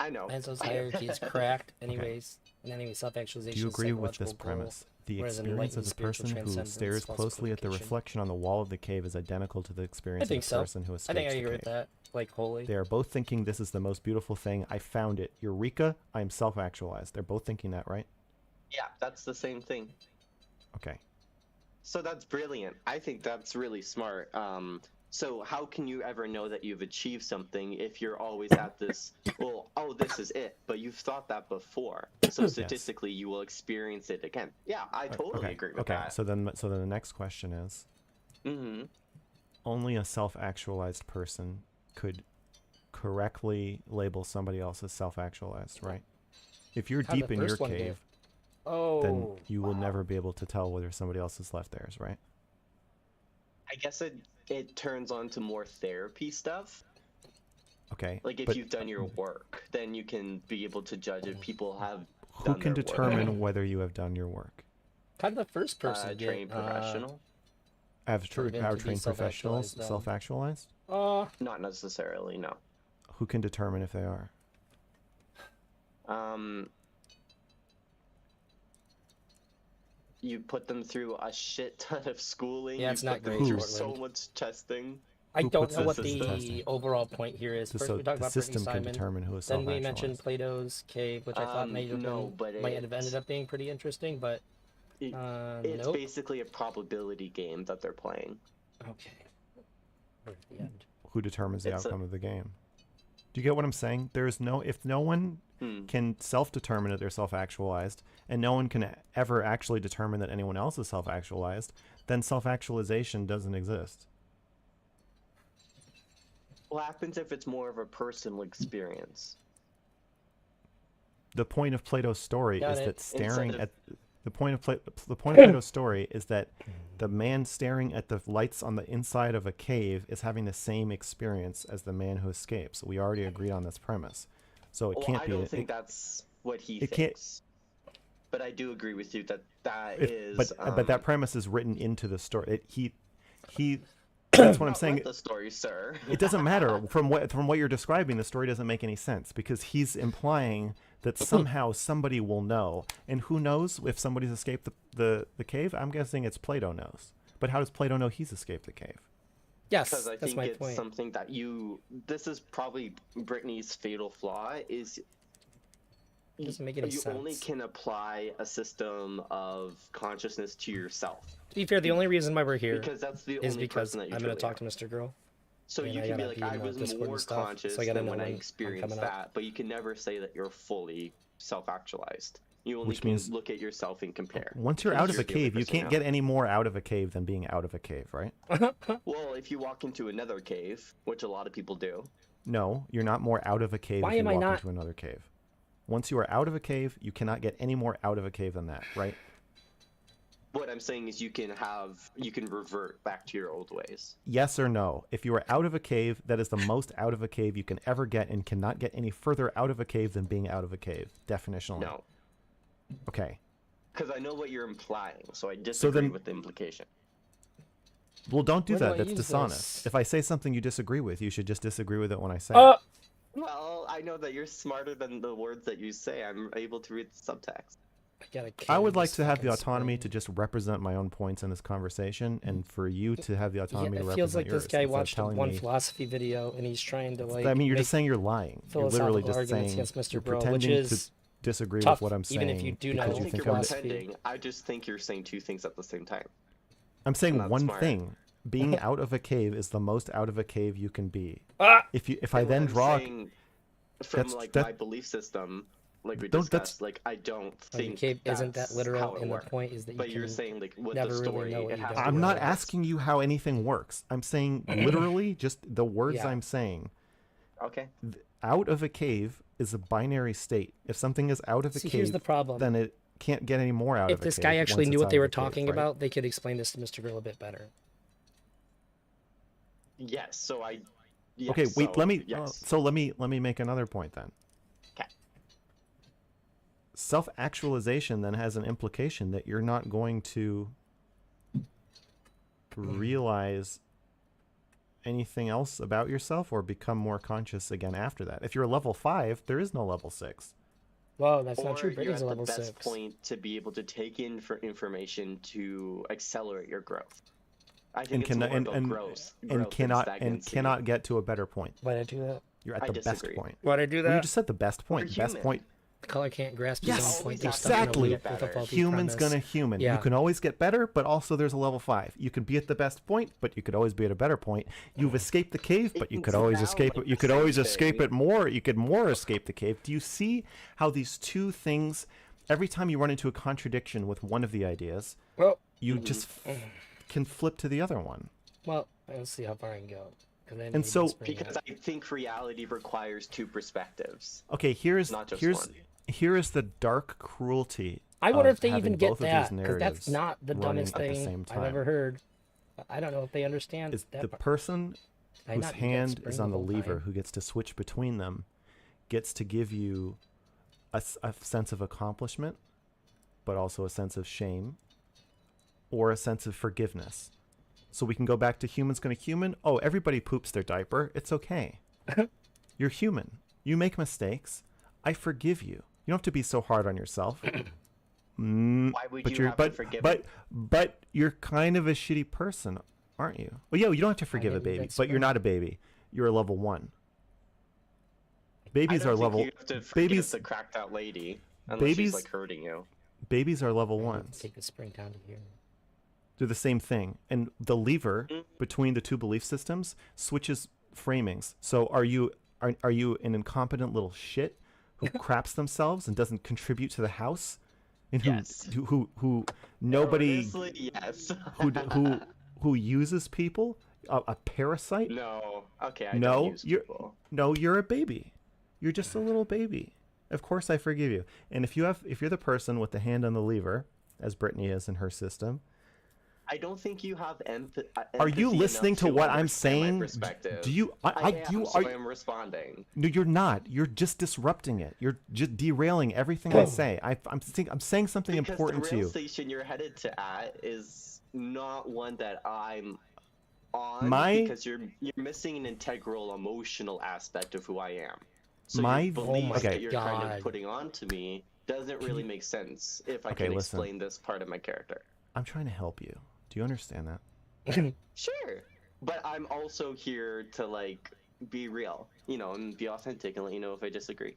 I know. Maslow's hierarchy is cracked, anyways. And anyway, self-actualization. Do you is agree with this psychological goal. premise? The whereas experience of enlightened the spiritual person who transcendence, stares false closely at the equivocation. reflection on the wall of the cave is identical to the I experience of think the so. person who escapes I think I the agree cave. with that, like wholly. They are both thinking this is the most beautiful thing. I found it. Eureka, I am self-actualized. They're both thinking that, right? Yeah, that's the same thing. Okay. So that's brilliant. I think that's really smart. So how can you ever know that you've achieved something if you're always at this, well, oh, this is it, but you've thought that before. So statistically, you will experience it again. Yeah, I totally Okay. agree with Okay. that. So then the next question is, Mm-hmm. only a self-actualized person could correctly label somebody else as self-actualized, right? If you're How'd deep the in your first one do? cave, Oh, then you will never be able to tell whether somebody else has left theirs, right? I guess it turns on to more therapy stuff. Okay. Like if but you've done your work, then you can be able to judge if people have who done can their work. determine whether you have done your work? how did the first person get? Trained professional. Have Proven to our be trained professionals self-actualized, self-actualized? Not necessarily, no. Who can determine if they are? You put them through a shit ton of schooling. Yeah, you it's not put them great, through Portland. so much testing. I Who don't puts know what us through the testing? overall point here is. First, So we talked the about Brittany system can Simon. determine who is Then we self-actualized. mentioned Plato's cave, which I thought might have No, but might have it's- ended up being pretty interesting, but It's nope. basically a probability game that they're playing. Okay. We're at the end. Who determines the It's a- outcome of the game? Do you get what I'm saying? If no one can self-determine that they're self-actualized, and no one can ever actually determine that anyone else is self-actualized, then self-actualization doesn't exist. What happens if it's more of a personal experience? The point of Plato's story Got is it. that staring Instead at The point of Plato's story is that the man staring at the lights on the inside of a cave is having the same experience as the man who escapes. We already agreed on this premise, so it Well, can't I be. don't think that's what he it can't- thinks. But I do agree with you that but that premise is written into the story. He. That's what I'm not saying. read the story, sir. It doesn't matter from what you're describing. The story doesn't make any sense because he's implying that somehow somebody will know, and who knows if somebody's escaped the cave? I'm guessing it's Plato knows. But how does Plato know he's escaped the cave? Yes, Because I that's think my it's point. something that this is probably Brittany's fatal flaw is It doesn't make any you sense. only can apply a system of consciousness to yourself. To be fair, the only reason why we're here Because that's the is only because person that you I'm going truly to talk are. to Mr. Girl. So and you I can be gotta like, be in I the was Discord and more stuff, conscious so I gotta than know when I when I'm experienced coming up. that, but you can never say that you're fully self-actualized. You only Which can means- look at yourself and compare. Once you're because out of a the only cave, you person can't get any more out of a cave than being out of a cave, right? Well, if you walk into another cave, which a lot of people do, No, you're not more out of a cave Why if you am I walk not- into another cave. Once you are out of a cave, you cannot get any more out of a cave than that, right? what I'm saying is you can revert back to your old ways. Yes or no? If you are out of a cave, that is the most out of a cave you can ever get and cannot get any further out of a cave than being out of a cave, definitionally. No, Okay. because I know what you're implying, so I disagree then- with the implication. Well, don't do Where do that. I That's use dishonest. this? If I say something you disagree with, you should just disagree with it when I say Uh, it. Well, I know that you're smarter than the words that you say. I'm able to read the subtext. I gotta I would carry like this to have the fucking autonomy spring. to just represent my own points in this conversation, and for you to have the Yeah, autonomy to it represent feels like yours. this guy instead of watched telling one me- philosophy video and he's trying to like. I mean, you're make just saying you're lying. You're literally philosophical just arguments saying against Mr. you're Bro, which pretending is to disagree tough, with what I'm saying. even if you do I know because don't you think think you're I'm, philosophy. pretending. I just think you're saying two things at the same time. I'm saying not one smart. thing. Being out of a cave is the most out of a cave you can be. Ah! If I And then what I'm draw, saying from that's- like that- my belief system, like we Don't- that's- discussed, like I don't Like, the think cave isn't that that's literal, how it and the works. point is that you But you're can saying like with never the really story, know what it you has don't to I'm know. not work like this. asking you how anything works. I'm saying literally just the words Yeah. I'm saying. Okay. Out of a cave is a binary state. If something is out of a See, cave, here's the problem. then it can't get any more out If of a this cave. guy actually once knew it's what out they of were a cave, talking right? about, they could explain this to Mr. Grill a bit better. Yes. So I. Yes, Okay, wait. so, Let me. Yes. So let me make another point then. 'Kay. Self-actualization then has an implication that you're not going to realize anything else about yourself or become more conscious again after that. If you're level 5, there is no level 6. Well, that's or not true. you're Brittany's at a the level best 6. point to be able to take in for information to accelerate your growth. I And think it's cannot more and, about and, growth, and growth than cannot stagnancy. get to a better point. Why'd I do that? You're at I the disagree. best point. Why'd I do Well, you that? just said the best point. We're Best human. point. The color can't grasp Yes, his own point. There's exactly. stuff in a loop with a faulty Human's premise. gonna human. Yeah. You can always get better, but also there's a level 5. You can be at the best point, but you could always be at a better point. You've escaped the cave, but you could It's always now escape like it. You the could same always escape thing. it more. You could more escape the cave. Do you see how these two things, every time you run into a contradiction with one of the ideas, Well, you just can flip to the other one? let's see how far I can go. 'Cause I And need so- this spring Because out. I think reality requires two perspectives. Okay, here's Not just here's one. here is the dark cruelty. I wonder of if they having even get both of these that, because narratives that's not the running dumbest at the thing same I've time. ever heard. I don't know if they understand Is that the part. person Did I whose not eat that hand spring is the on the whole lever, time? who gets to switch between them, gets to give you a sense of accomplishment, but also a sense of shame, or a sense of forgiveness. So we can go back to humans gonna human. Oh, everybody poops their diaper. It's okay. You're human. You make mistakes. I forgive you. You don't have to be so hard on yourself. Why would but you you're have but to forgive but you're kind of a shitty person, aren't you? Well, yeah, you don't have to forgive a didn't eat baby, that but you're spring. not a baby. You're a level 1. I Babies don't are think level you have to forgive babies the cracked out lady unless babies- she's like hurting you. babies are level I need to 1s. Take the spring down to here. Do the same thing, and the lever Mm. between the two belief systems switches framings. So are you an incompetent little shit who craps themselves and doesn't contribute to the house, and Yes. who nobody Honestly, yes. who uses people, a parasite? No. Okay, I No, don't use you're people. no, you're a baby. You're just a little baby. Of course I forgive you. And if you're the person with the hand on the lever as Brittany is in her system. I don't think you have Are you empathy listening enough to what I'm understand my saying? perspective. Do you? I am, so are, I'm responding. No, you're not. You're just disrupting it. You're just derailing everything I say. I'm saying something Because important the to rail you. station you're headed to at is not one that I'm on, My- because you're missing an integral emotional aspect of who I am. So My- your beliefs okay. that you're kind God. of putting onto me doesn't really make sense if I Okay, can listen. explain this part of my character. I'm trying to help you. Do you understand that? Sure, but I'm also here to like be real, you know, and be authentic and let you know if I disagree.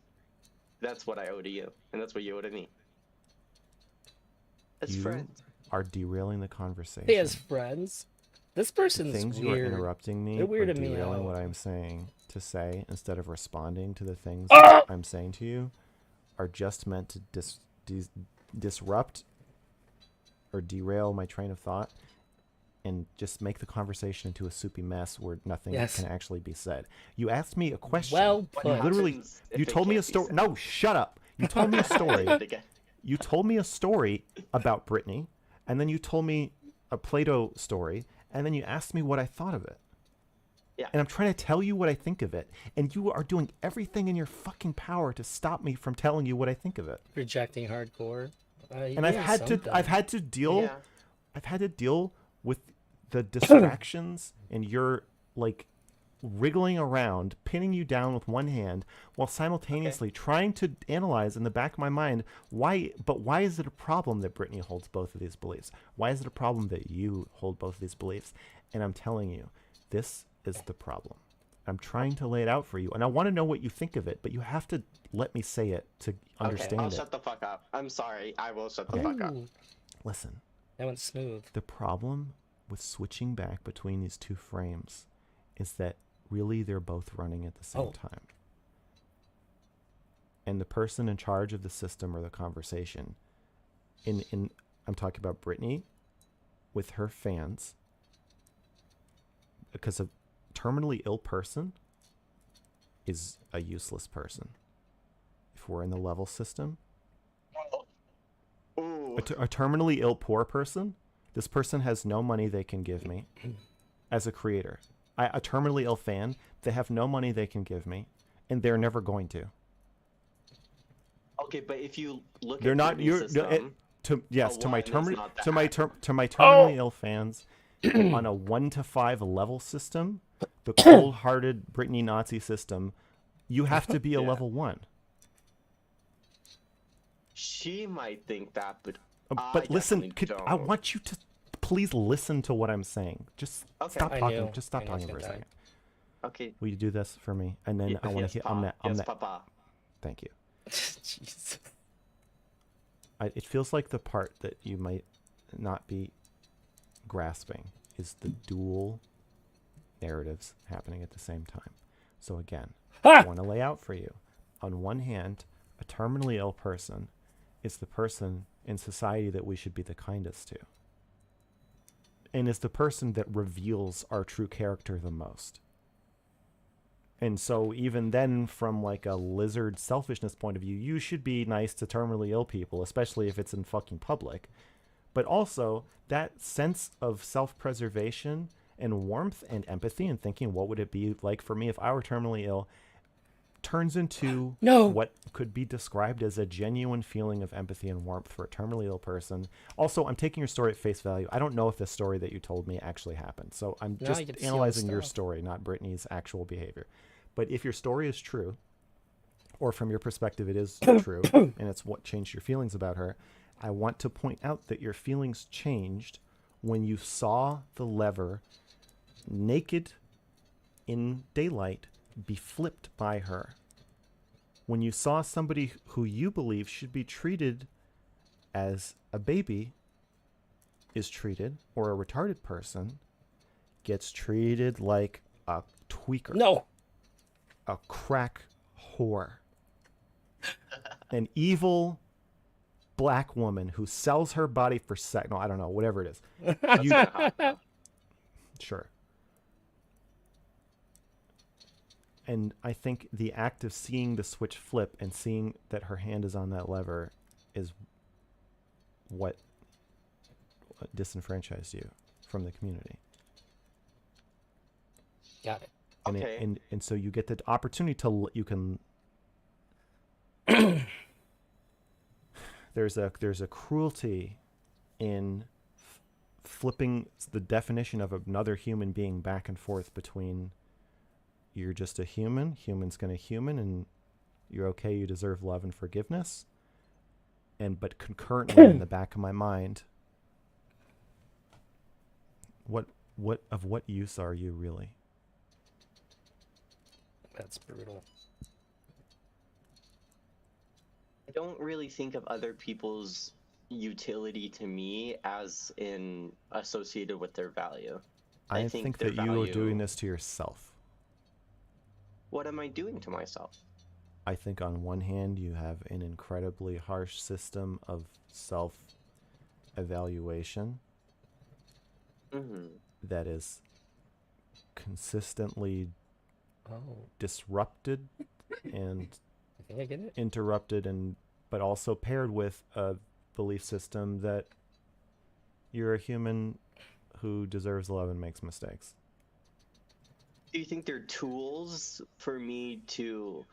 That's what I owe to you, and that's what you owe to me. As You friends. are derailing the conversation. He has friends. This The person's things weird. you are interrupting me They're or weirding me derailing out. what I'm saying to say instead of responding to the things Ah! I'm saying to you are just meant to disrupt or derail my train of thought and just make the conversation into a soupy mess where nothing Yes. can actually be said. You asked me a question. Well What put. You literally, happens if you it told me a can't be story. said? No, shut up. You told me a story. Again. You told me a story about Brittany, and then you told me a Plato story, and then you asked me what I thought of it. Yeah. And I'm trying to tell you what I think of it, and you are doing everything in your fucking power to stop me from telling you what I think of it. Rejecting hardcore. And I've had to deal Yeah. I've had to deal with the distractions and your like wriggling around, pinning you down with one hand while simultaneously trying to analyze in the back of my mind why is it a problem that Brittany holds both of these beliefs? Why is it a problem that you hold both of these beliefs? And I'm telling you, this is the problem. I'm trying to lay it out for you, and I want to know what you think of it, but you have to let me say it to understand I'll it. shut the fuck up. I'm sorry. I will shut the fuck up. Ooh, Listen, that went smooth. the problem with switching back between these two frames is that really they're both running at the same time. And the person in charge of the system or the conversation, I'm talking about Brittany with her fans, because a terminally ill person is a useless person. If we're in the level system, Ooh. a terminally ill poor person, this person has no money they can give me as a creator. A terminally ill fan, they have no money they can give me, and they're never going to. Okay, but if you look They're at not. Brittany's You're system, to yes a to my one is terminally not to my that. to my terminally ill fans on a 1 to 5 level system, the cold-hearted Brittany Nazi system, you have to be a Yeah. level 1. she might think that, but But I listen, definitely I don't. want you to please listen to what I'm saying. Just Okay. stop I talking. knew. Just stop I knew I was talking for a gonna die. second. Okay. Will you do this for me? And then I want yes, to hear. Pa. Yes, I'm Papa. Thank you. Jesus. It feels like the part that you might not be grasping is the dual narratives happening at the same time. So again, I want to lay out for you. On one hand, a terminally ill person is the person in society that we should be the kindest to, and is the person that reveals our true character the most. And so even then, from like a lizard selfishness point of view, you should be nice to terminally ill people, especially if it's in fucking public. But also that sense of self-preservation and warmth and empathy and thinking, what would it be like for me if I were terminally ill, turns into No. what could be described as a genuine feeling of empathy and warmth for a terminally ill person. Also, I'm taking your story at face value. I don't know if the story that you told me actually happened. So I'm No, just you get to see all the analyzing your stuff. story, not Brittany's actual behavior. But if your story is true, or from your perspective it is true, and it's what changed your feelings about her, I want to point out that your feelings changed when you saw the lever naked in daylight be flipped by her. When you saw somebody who you believe should be treated as a baby is treated, or a retarded person gets treated like a tweaker. No. A crack whore. An evil black woman who sells her body for sex. No, I don't know, whatever it is. Sure. And I think the act of seeing the switch flip and seeing that her hand is on that lever is what disenfranchised you from the community. Got it. And Okay. and so you get the opportunity to you can. There's a cruelty in flipping the definition of another human being back and forth between you're just a human's gonna human, and you're okay, you deserve love and forgiveness. But concurrently in the back of my mind, what use are you really? That's brutal. I don't really think of other people's utility to me as in associated with their value. I think their that you are value- doing this to yourself. What am I doing to myself? I think on one hand you have an incredibly harsh system of self-evaluation Hmm. that is consistently Oh, disrupted and I think I get it. interrupted, but also paired with a belief system that you're a human who deserves love and makes mistakes. Do you think they're tools for me to?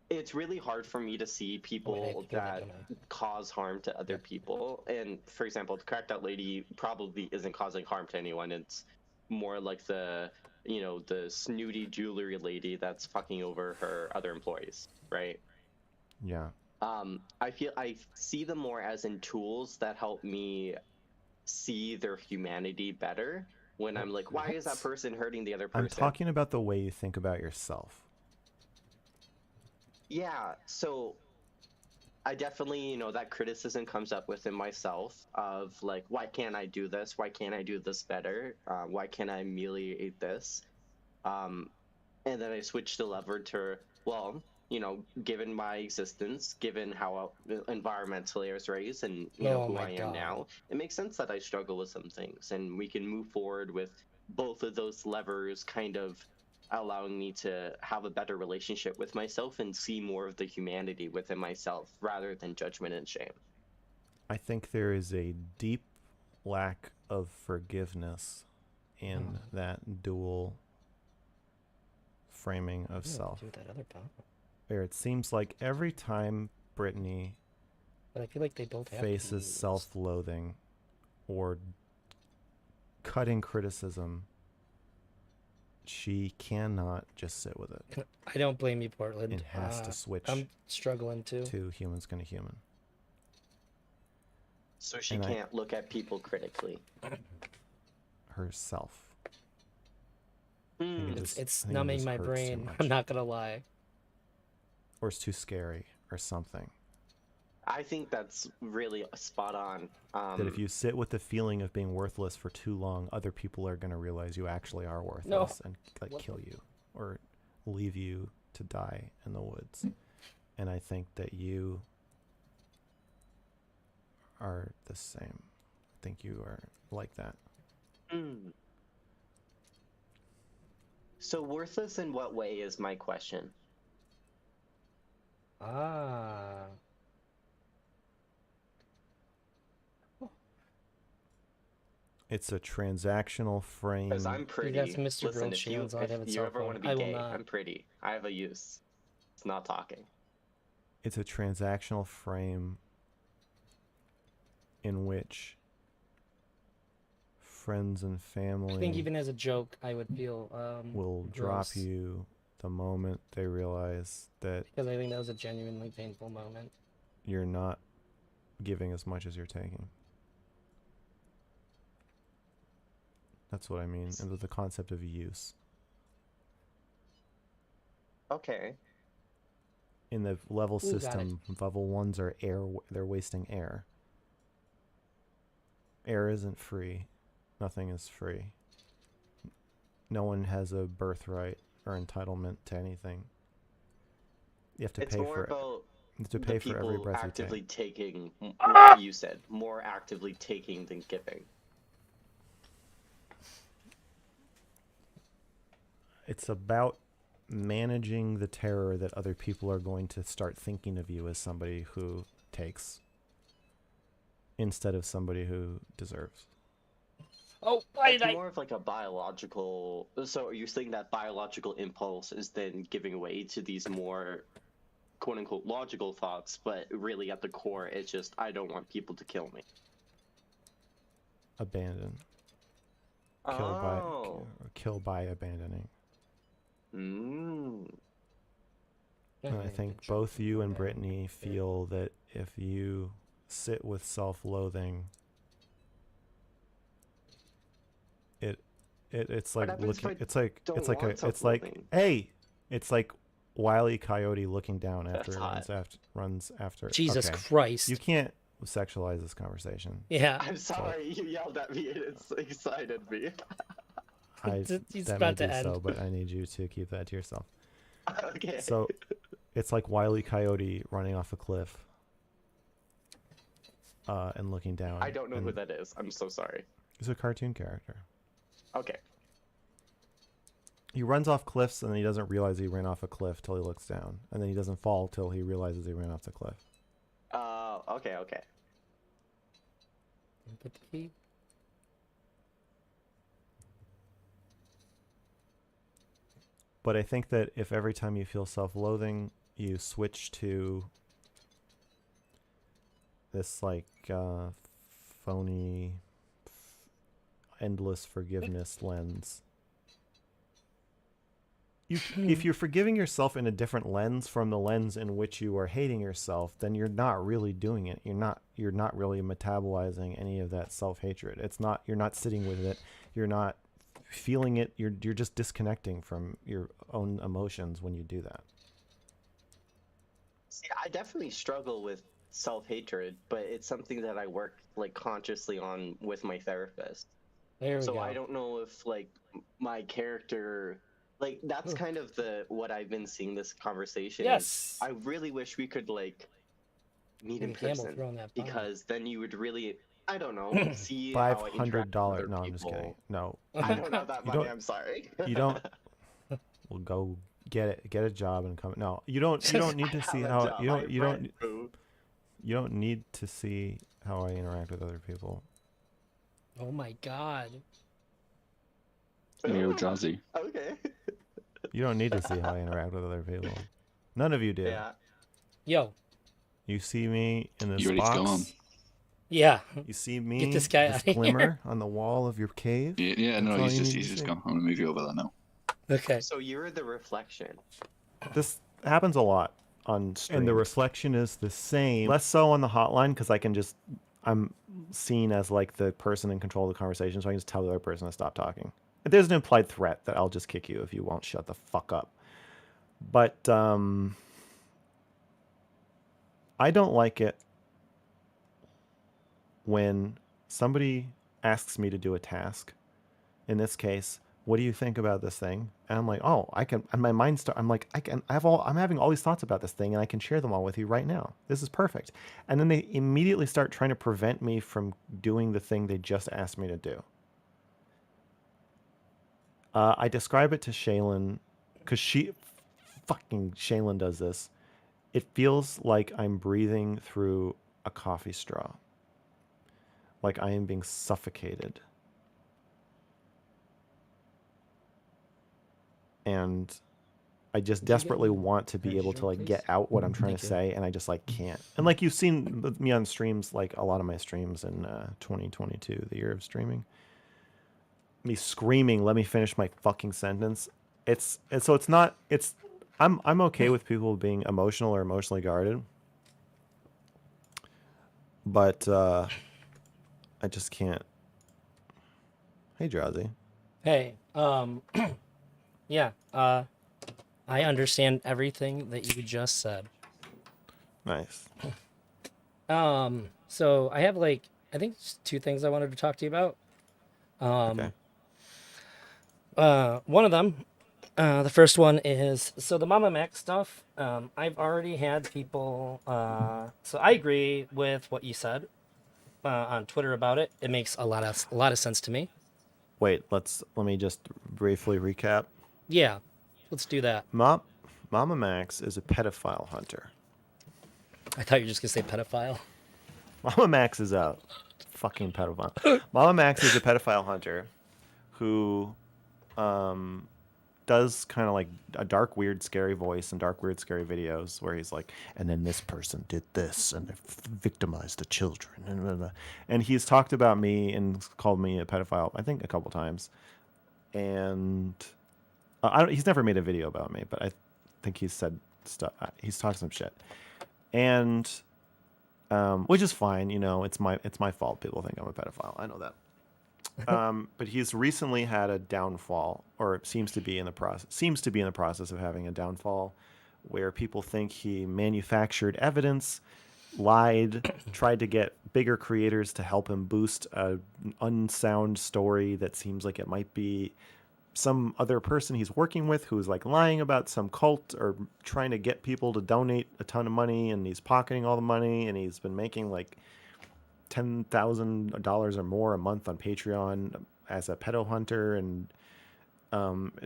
It's really hard for me to see people I feel that that when cause harm to other people. And for example, the cracked out lady probably isn't causing harm to anyone. It's more like the snooty jewelry lady that's fucking over her other employees, right? Yeah. I see them more as in tools that help me see their humanity better when I'm like, why is that What? person hurting the other I'm person? talking about the way you think about yourself. Yeah, so I definitely, that criticism comes up within myself of like, why can't I do this? Why can't I do this better? Why can't I ameliorate this? And then I switch the lever to, well, given my existence, given how environmentally I was raised and, Oh who my I am God. now, it makes sense that I struggle with some things. And we can move forward with both of those levers kind of allowing me to have a better relationship with myself and see more of the humanity within myself rather than judgment and shame. I think there is a deep lack of forgiveness in that dual framing of What do I self, do with that other power? where it seems like every time Brittany But I feel like they both have to be faces used. self-loathing or cutting criticism, she cannot just sit with it. I don't blame you, Portland. It has to switch I'm struggling too. to humans gonna human. So she And can't look at people critically. Herself. Hmm. just- It's I think it numbing just my hurts too brain. much. I'm not gonna lie. Or it's too scary or something. I think that's really spot on. That if you sit with the feeling of being worthless for too long, other people are going to realize you actually are worthless and What kill you or leave you to die in the woods. And I think that you are the same. I think you are like that. Hmm. So worthless in what way is my question? Ah. It's a transactional frame. Because I'm pretty. got some Mr. Listen, Grilled if you, Shields on, I have if a you cell ever phone. want to be I will gay, not. I'm pretty. I have a use. It's not talking. It's a transactional frame in which friends and family I think even as a joke, I would feel will drop gross, you the moment they realize that because I think that was a genuinely painful moment. you're not giving as much as you're taking. That's what I mean. And the concept of use. Okay. In the level Ooh, got it. system, level ones are air. They're wasting air. Air isn't free. Nothing is free. No one has a birthright or entitlement to anything. You have to It's pay more for it. about You have to the pay for every people breath you actively take. taking what you said, more actively taking than giving. It's about managing the terror that other people are going to start thinking of you as somebody who takes instead of somebody who deserves. Oh, why It's did I? more of like a biological. So are you saying that biological impulse is then giving way to these more quote unquote logical thoughts, but really at the core, it's just I don't want people to kill me. Abandon. Oh. Kill by abandoning. Mm. And I think both you and Brittany feel that if you sit with self-loathing, it's What like happens if looking. I It's like don't it's like want it's like self-loathing? hey, it's like Wile E. Coyote looking down after That's it hot. runs after. Jesus Okay. Christ. You can't sexualize this conversation. Yeah. I'm sorry, you yelled at me and it's excited me. He's That may about to be end. so, but I need you to keep that to yourself. Okay. So it's like Wile E. Coyote running off a cliff and looking down. I don't know who and that is. I'm so sorry. He's a cartoon character. Okay. He runs off cliffs and then he doesn't realize he ran off a cliff till he looks down, and then he doesn't fall till he realizes he ran off the cliff. Okay. Put the key. But I think that if every time you feel self-loathing, you switch to this like phony, endless forgiveness lens. If you're forgiving yourself in a different lens from the lens in which you are hating yourself, then you're not really doing it. You're not really metabolizing any of that self-hatred. You're not sitting with it. You're not feeling it. You're just disconnecting from your own emotions when you do that. See, I definitely struggle with self-hatred, but it's something that I work like consciously on with my therapist. There we So go. I don't know if like my character, like that's kind of what I've been seeing this conversation. Yes. I really wish we could like meet in Maybe Campbell person, throwing that bomb. because then you would really, I don't know, see how I interact with $500. other No, I'm just kidding. people. No, I don't have that You money. don't- I'm sorry. you don't. Well, go get a job and come. No, you don't need to see how you don't need to see how I interact with other people. Oh my God. Yo, Jazzy. Okay. You don't need to see how I interact with other people. None of you do. Yeah. Yo. You see me in this You ready to go box. on? Yeah. You see me, Get this guy this outta here. glimmer on the wall of your cave. Yeah, That's no, all he's you just need to see. gone. I'm gonna move you over there now. Okay. So you're the reflection. This happens a lot on stream. And the reflection is the same. Less so on the hotline because I'm seen as like the person in control of the conversation, so I can just tell the other person to stop talking. If there's an implied threat that I'll just kick you if you won't shut the fuck up. But I don't like it when somebody asks me to do a task. In this case, what do you think about this thing? And I'm like, oh, I can. And my mind I'm having all these thoughts about this thing, and I can share them all with you right now. This is perfect. And then they immediately start trying to prevent me from doing the thing they just asked me to do. I describe it to Shaylin because Shaylin does this. It feels like I'm breathing through a coffee straw. Like I am being suffocated. And I just desperately want to be able to like get out what I'm trying to say, and I just like can't. And like you've seen me on streams, like a lot of my streams in 2022, the year of streaming, me screaming, "Let me finish my fucking sentence." I'm okay with people being emotional or emotionally guarded, but I just can't. Hey, Drowsy. Hey. Yeah. I understand everything that you just said. Nice. So I have like I think just two things I wanted to talk to you about. Okay. One of them, the first one is so the Mama Mac stuff. I've already had people. So I agree with what you said on Twitter about it. It makes a lot of sense to me. Wait, let me just briefly recap. Yeah, let's do that. Mama Max is a pedophile hunter. I thought you were just gonna say pedophile. Mama Max is out fucking pedophile. Mama Max is a pedophile hunter who does kind of like a dark, weird, scary voice and dark, weird, scary videos where he's like, and then this person did this and they victimized the children. And, blah, blah. And he's talked about me and called me a pedophile, I think, a couple times. And he's never made a video about me, but I think he's said stuff. He's talked some shit. And which is fine, you know, it's my fault. People think I'm a pedophile. I know that. But he's recently had a downfall, or seems to be in the process of having a downfall, where people think he manufactured evidence, lied, tried to get bigger creators to help him boost an unsound story that seems like it might be some other person he's working with who's like lying about some cult or trying to get people to donate a ton of money, and he's pocketing all the money, and he's been making like $10,000 or more a month on Patreon as a pedo hunter. And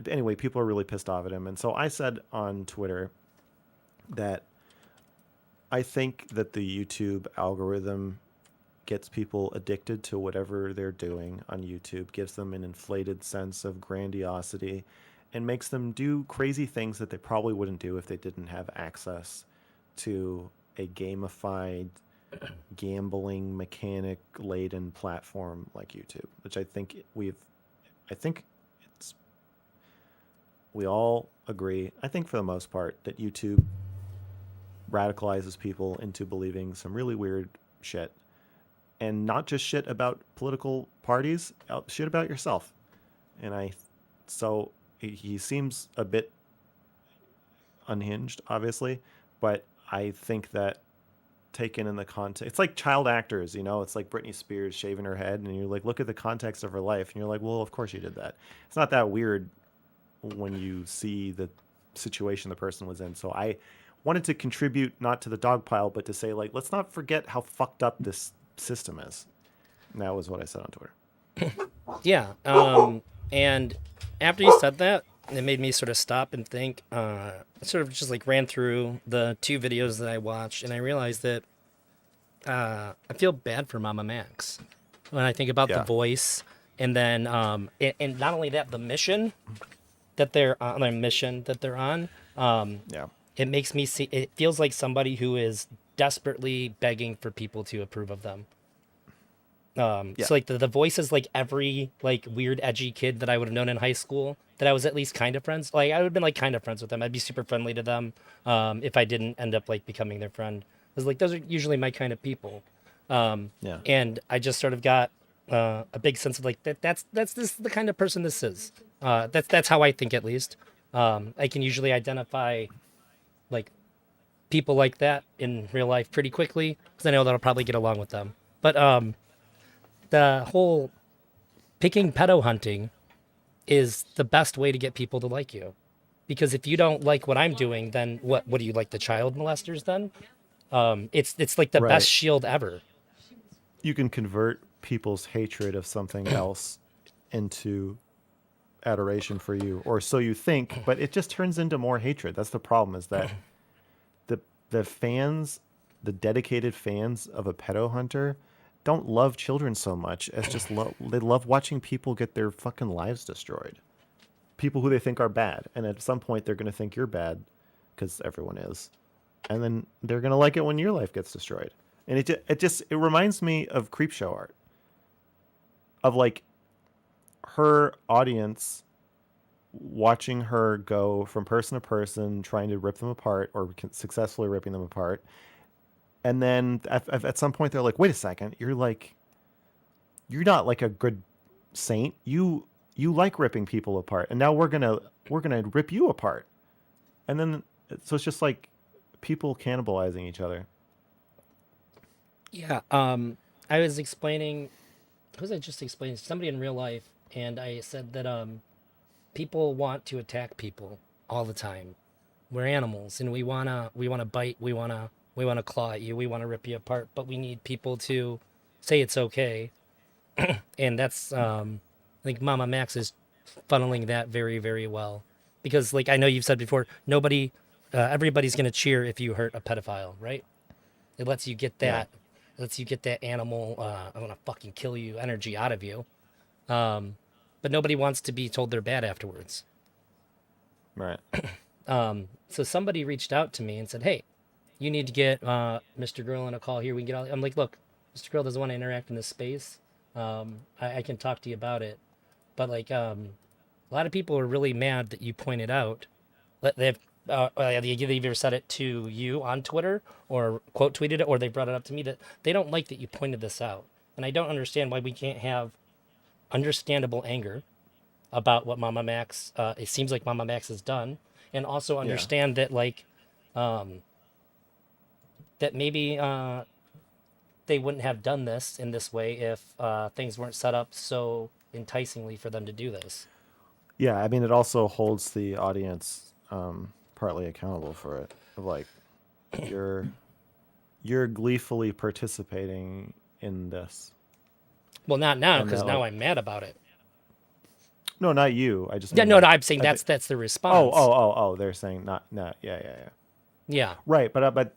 anyway, people are really pissed off at him. And so I said on Twitter that I think that the YouTube algorithm gets people addicted to whatever they're doing on YouTube, gives them an inflated sense of grandiosity, and makes them do crazy things that they probably wouldn't do if they didn't have access to a gamified, gambling, mechanic laden platform like YouTube, which I think we all agree, I think for the most part, that YouTube radicalizes people into believing some really weird shit. And not just shit about political parties, shit about yourself. And so he seems a bit unhinged, obviously, but I think that taken in the context, it's like child actors, you know, it's like Britney Spears shaving her head, and you're like, look at the context of her life, and you're like, well, of course you did that. It's not that weird when you see the situation the person was in. So I wanted to contribute not to the dog pile, but to say, like, let's not forget how fucked up this system is. And that was what I said on Twitter. Yeah. And after you said that, it made me sort of stop and think. I sort of just like ran through the 2 videos that I watched, and I realized that I feel bad for Mama Max when I think about the voice, and then and not only that, the mission that they're on, it makes me see. It feels like somebody who is desperately begging for people to approve of them. So like the voice is like every like weird edgy kid that I would have known in high school that I was at least kind of friends. Like I would have been like kind of friends with them. I'd be super friendly to them if I didn't end up like becoming their friend. Because like those are usually my kind of people. And I just sort of got a big sense of like that's this the kind of person this is. That's how I think, at least. I can usually identify like people like that in real life pretty quickly because I know that I'll probably get along with them. But the whole picking pedo hunting is the best way to get people to like you. Because if you don't like what I'm doing, then what do you like, the child molesters then? It's like the best shield ever. You can convert people's hatred of something else into adoration for you, or so you think, but it just turns into more hatred. That's the problem, is that the fans, the dedicated fans of a pedo hunter, don't love children so much as just they love watching people get their fucking lives destroyed. People who they think are bad, and at some point they're going to think you're bad, because everyone is, and then they're going to like it when your life gets destroyed. And it reminds me of Creepshow art, of like her audience watching her go from person to person, trying to rip them apart, or successfully ripping them apart. And then at some point they're like, wait a second, you're not like a good saint. You like ripping people apart, and now we're gonna rip you apart. And then so it's just like people cannibalizing each other. Yeah. I was explaining, who was I just explaining? Somebody in real life, and I said that people want to attack people all the time. We're animals, and we wanna bite, we wanna claw at you, we wanna rip you apart, but we need people to say it's okay. And that's I think Mama Max is funneling that very, very well, because like I know you've said before, everybody's gonna cheer if you hurt a pedophile, right? It lets you get that lets you get that animal, I want to fucking kill you energy out of you. But nobody wants to be told they're bad afterwards. Right. So somebody reached out to me and said, "Hey, you need to get Mr. Girl on a call here. We can get all." I'm like, "Look, Mr. Girl doesn't want to interact in this space. I can talk to you about it, but like, a lot of people are really mad that you pointed out. They've they either said it to you on Twitter or quote tweeted it, or they brought it up to me that they don't like that you pointed this out, and I don't understand why we can't have understandable anger about what Mama Max. It seems like Mama Max has done, and also understand that like, that maybe they wouldn't have done this in this way if things weren't set up so enticingly for them to do this." Yeah, I mean, it also holds the audience partly accountable for it. Of like, you're gleefully participating in this. Well, not now, And because that, now like- I'm mad about it. No, not you. I just Yeah, mean, no, like, no, I'm saying I that's thi- the response. oh. They're saying not. Yeah. Yeah. Right, but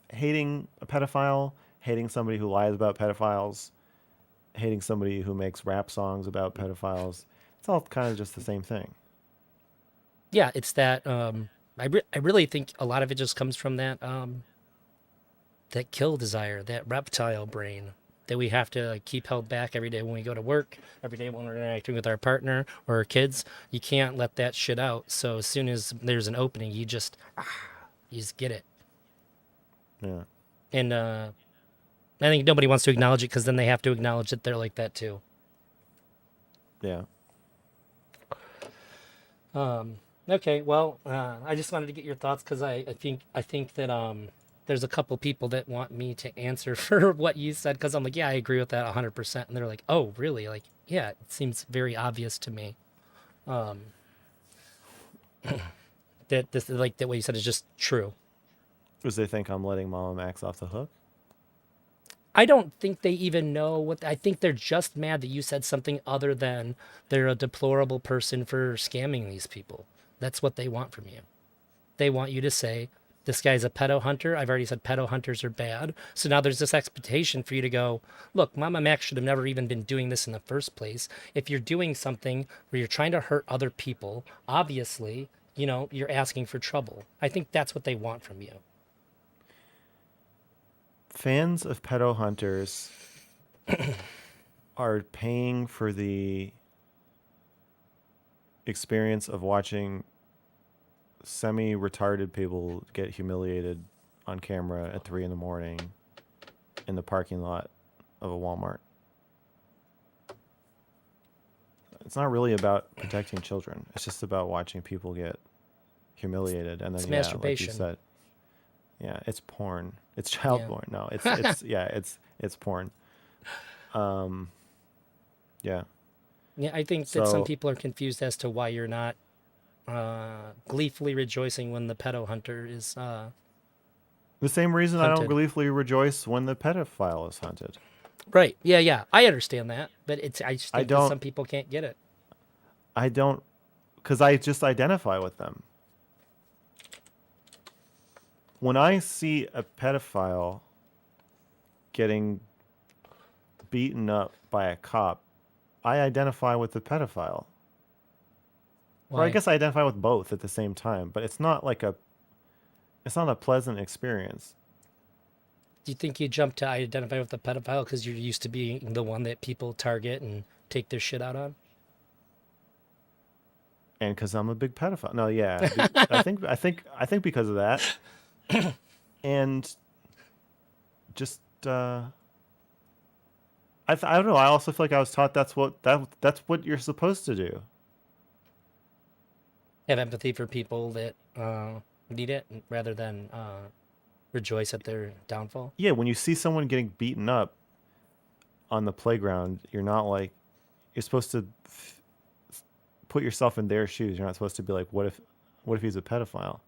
hating a pedophile, hating somebody who lies about pedophiles, hating somebody who makes rap songs about pedophiles, it's all kind of just the same thing. Yeah, it's that I really think a lot of it just comes from that that kill desire, that reptile brain that we have to like, keep held back every day when we go to work, every day when we're interacting with our partner or our kids. You can't let that shit out. So as soon as there's an opening, you just get it. Yeah. And I think nobody wants to acknowledge it because then they have to acknowledge that they're like that too. Yeah. Okay, well, I just wanted to get your thoughts because I think that there's a couple people that want me to answer for what you said because I'm like, yeah, I agree with that 100%, and they're like, oh, really? Like, yeah, it seems very obvious to me. That this like that what you said is just true. Because they think I'm letting Mama Max off the hook. I don't think they even know what. I think they're just mad that you said something other than they're a deplorable person for scamming these people. That's what they want from you. They want you to say, this guy's a pedo hunter. I've already said pedo hunters are bad. So now there's this expectation for you to go, look, Mama Max should have never even been doing this in the first place. If you're doing something where you're trying to hurt other people, obviously, you're asking for trouble. I think that's what they want from you. Fans of pedo hunters are paying for the experience of watching semi-retarded people get humiliated on camera at 3 a.m. in the parking lot of a Walmart. It's not really about protecting children. It's just about watching people get humiliated, and then It's like you masturbation. said, yeah, it's porn. It's child Yeah. porn. No, it's it's porn. Yeah. Yeah, I think that some So- people are confused as to why you're not gleefully rejoicing when the pedo hunter is. The same reason I don't Hunted. gleefully rejoice when the pedophile is hunted. Right. Yeah. I understand that, but I just I think that don't- some people can't get it. I don't, because I just identify with them. When I see a pedophile getting beaten up by a cop, I identify with the pedophile. Or I Why? guess I identify with both at the same time, but it's not a pleasant experience. Do you think you jump to identify with the pedophile because you're used to being the one that people target and take their shit out on? And because I'm a big pedophile. No, yeah, I think because of that, and just I don't know. I also feel like I was taught that's what you're supposed to do. Have empathy for people that need it rather than rejoice at their downfall. Yeah, when you see someone getting beaten up on the playground, you're not like you're supposed to put yourself in their shoes. You're not supposed to be like, what if he's a pedophile?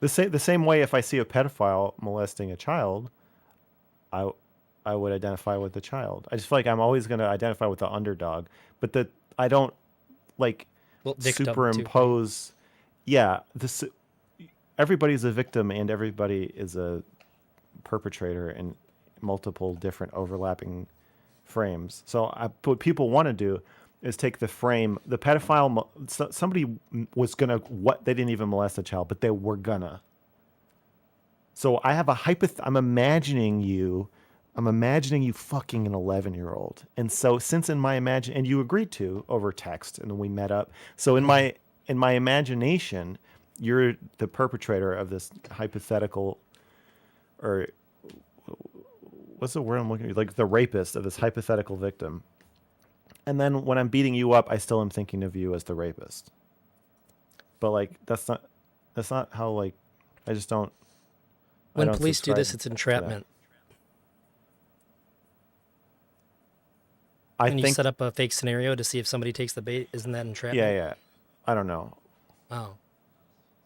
The same way, if I see a pedophile molesting a child, I would identify with the child. I just feel like I'm always going to identify with the underdog, but that I don't like Well, victim, too. superimpose. Yeah, everybody's a victim and everybody is a perpetrator in multiple different overlapping frames. So what people want to do is take the frame, the pedophile, somebody was gonna, what, they didn't even molest a child, but they were gonna. So I have I'm imagining you fucking an 11-year-old. And so since in my and you agreed to over text and then we met up. So in my imagination, you're the perpetrator of this hypothetical, or what's the word I'm looking at? Like the rapist of this hypothetical victim. And then when I'm beating you up, I still am thinking of you as the rapist. But like that's not how, like, I just don't. When I don't police do subscribe this, it's to that. entrapment. I When you think set up a fake scenario to see if somebody takes the bait, isn't that entrapment? yeah. I don't know. Oh,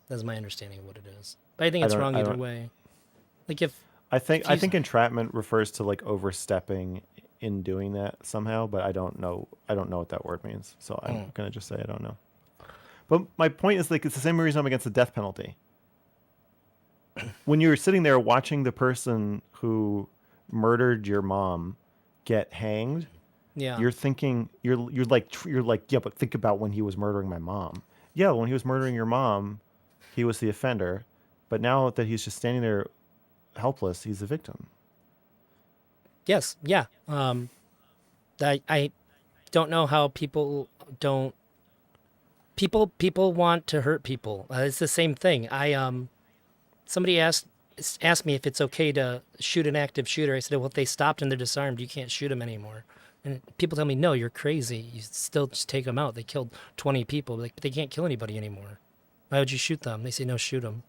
that's my understanding of what it is. But I think it's wrong either way. Like I think entrapment refers to like overstepping in doing that somehow, but I don't know what that word means. So I'm gonna just say I don't know. But my point is, like, it's the same reason I'm against the death penalty. When you're sitting there watching the person who murdered your mom get hanged, yeah, you're thinking you're like yeah, but think about when he was murdering my mom. Yeah, when he was murdering your mom, he was the offender, but now that he's just standing there helpless, he's the victim. yes, yeah. I don't know how people don't. People want to hurt people. It's the same thing. Somebody asked me if it's okay to shoot an active shooter. I said, well, if they stopped and they're disarmed, you can't shoot them anymore. And people tell me, no, you're crazy. You still just take them out. They killed 20 people. Like, but they can't kill anybody anymore. Why would you shoot them? They say, no, shoot them.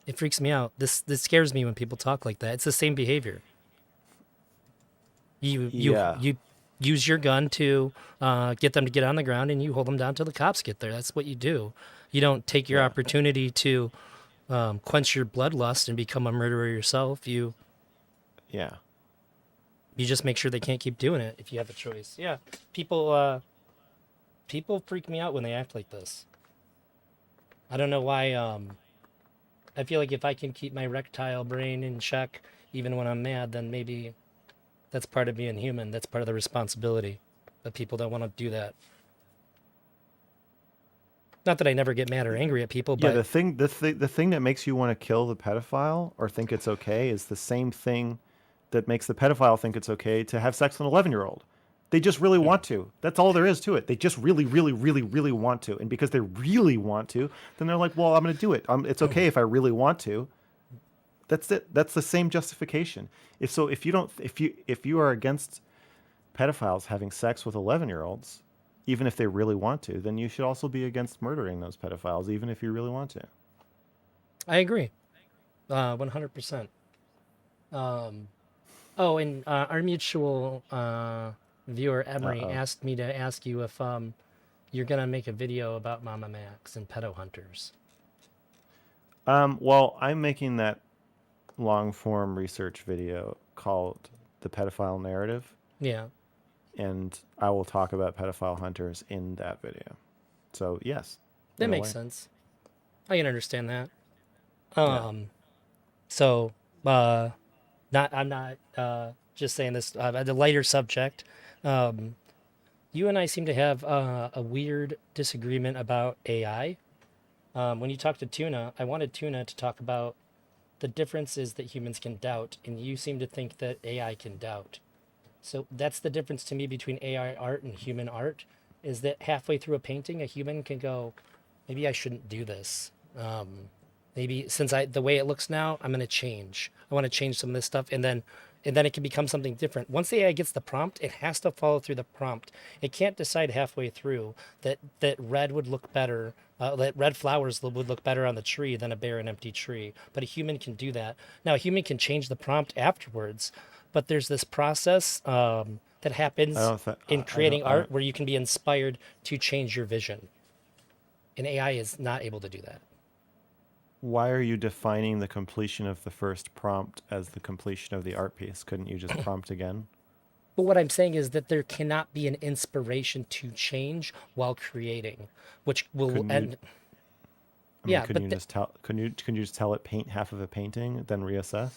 It freaks me out. This scares me when people talk like that. It's the same behavior. You use your gun to get them to get on the ground, and you hold them down till the cops get there. That's what you do. You don't take your opportunity to quench your bloodlust and become a murderer yourself. You just make sure they can't keep doing it if you have a choice. Yeah, people freak me out when they act like this. I don't know why. I feel like if I can keep my reptile brain in check, even when I'm mad, then maybe that's part of being human. That's part of the responsibility. But people don't want to do that. Not that I never get mad or angry at people, but the thing that makes you want to kill the pedophile or think it's okay is the same thing that makes the pedophile think it's okay to have sex with an 11-year-old. They just really want to. That's all there is to it. They just really, really, really, really want to. And because they really want to, then they're like, well, I'm going to do it. It's okay if I really want to. That's it. That's the same justification. If you are against pedophiles having sex with 11-year-olds, even if they really want to, then you should also be against murdering those pedophiles, even if you really want to. I agree. 100%. And our mutual viewer Emery asked me to ask you if you're gonna make a video about Mama Max and pedo hunters. Well, I'm making that long form research video called The Pedophile Narrative. Yeah. And I will talk about pedophile hunters in that video. So yes. That makes sense. I can understand that. So I'm not just saying this the lighter subject. You and I seem to have a weird disagreement about AI. When you talked to Tuna, I wanted Tuna to talk about the differences that humans can doubt, and you seem to think that AI can doubt. So that's the difference to me between AI art and human art, is that halfway through a painting, a human can go, maybe I shouldn't do this. Maybe since the way it looks now, I'm going to change. I want to change some of this stuff, and then it can become something different. Once the AI gets the prompt, it has to follow through the prompt. It can't decide halfway through that red would look better, that red flowers would look better on the tree than a bare and empty tree. But a human can do that. Now, a human can change the prompt afterwards, but there's this process that happens in creating art where you can be inspired to change your vision. And AI is not able to do that. Why are you defining the completion of the first prompt as the completion of the art piece? Couldn't you just prompt again? But what I'm saying is that there cannot be an inspiration to change while creating, which will end. I mean, Yeah, couldn't you just tell? Can you just tell it paint half of a painting, then reassess?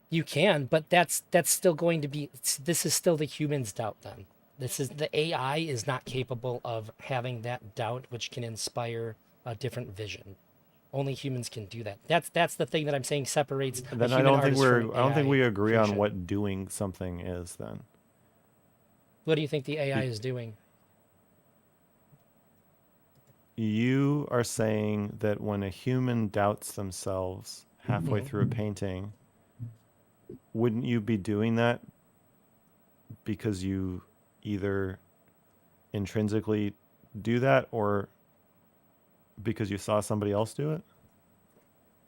you can, but that's still going to be. This is still the human's doubt. Then this is the AI is not capable of having that doubt, which can inspire a different vision. Only humans can do that. That's the thing that I'm saying separates a Then I human don't think artist from an I don't think AI we agree on creation. what doing something is. Then What do you think the AI Be- is doing? you are saying that when a human doubts themselves halfway Mhm. through a painting, wouldn't you be doing that because you either intrinsically do that or because you saw somebody else do it?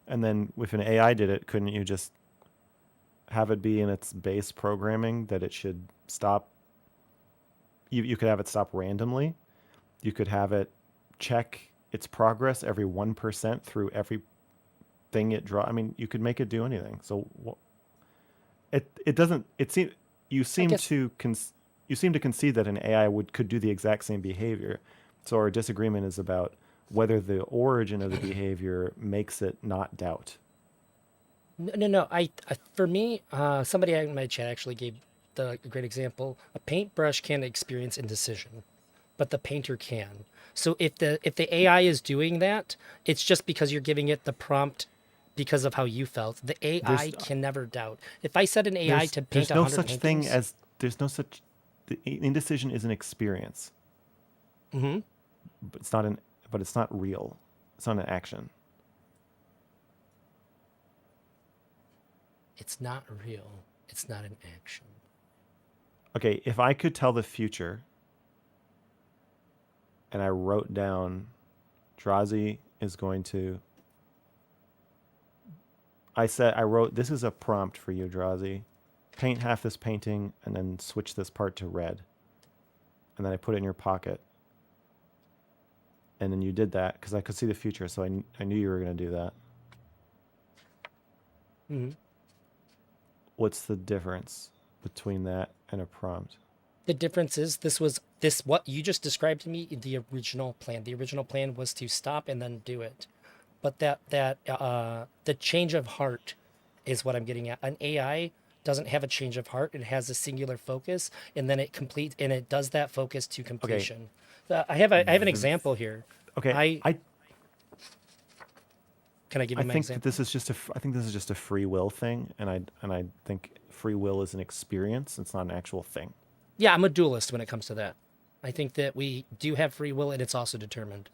And then if an AI did it, couldn't you just have it be in its base programming that it should stop? You could have it stop randomly. You could have it check its progress every 1% through every thing it draw. I mean, you could make it do anything. So it doesn't. It seem you I seem guess to you seem to concede that an AI could do the exact same behavior. So our disagreement is about whether the origin of the behavior makes it not doubt. no. I for me, somebody in my chat actually gave a great example. A paintbrush can experience indecision, but the painter can. So if the AI is doing that, it's just because you're giving it the prompt because of how you felt. The There's AI can never doubt. If I set an AI there's to paint there's no 100 such thing paintings, as there's no such indecision is an experience, hmm but it's not real. It's not an action. it's not real. It's not an action. Okay, if I could tell the future and I wrote down Drazi is going to I wrote this is a prompt for you, Drazi. Paint half this painting and then switch this part to red. And then I put it in your pocket. And then you did that because I could see the future, so I knew you were going to do that. hmm What's the difference between that and a prompt? The difference is this what you just described to me, the original plan. The original plan was to stop and then do it. But the change of heart is what I'm getting at. An AI doesn't have a change of heart. It has a singular focus, and then it does that focus to Okay. completion. I have an example here. Okay, I I Can I give I you my think that example? I think this is just a free will thing, and I think free will is an experience. It's not an actual thing. Yeah, I'm a dualist when it comes to that. I think that we do have free will, and it's also determined.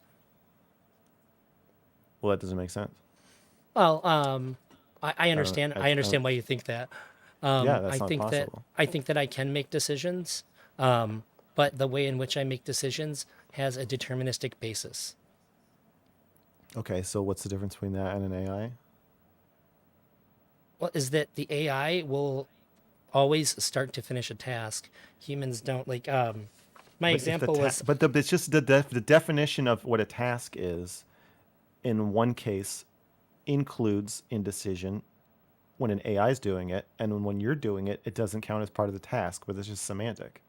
Well, that doesn't make sense. Well, I I don't. understand. I I don't. understand why you think that. Yeah, I that's not think that possible. I can make decisions, but the way in which I make decisions has a deterministic basis. Okay, so what's the difference between that and an AI? Well, is that the AI will always start to finish a task. Humans don't like. My But if the example was it's just the definition of what a task is in one case includes indecision when an AI is doing it, and when you're doing it, it doesn't count as part of the task, but it's just semantic.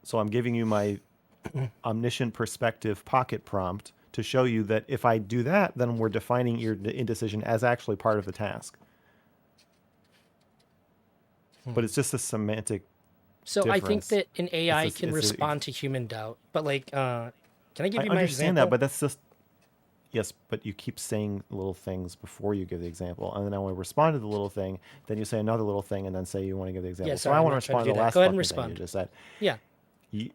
So I'm giving you my omniscient perspective pocket prompt to show you that if I do that, then we're defining your indecision as actually part of the task. But it's just a semantic so. I think difference. that an It's AI a, can it's a, respond to human doubt, but like, can I give I you my understand that, example? but that's just yes. But you keep saying little things before you give the example, and then I want to respond to the little thing. Then you say another little thing, and then say you want to give the Yeah, example. So sorry, I I'm want to not trying to respond do to the that. Go last ahead and fucking thing you respond. just said. Yeah. You,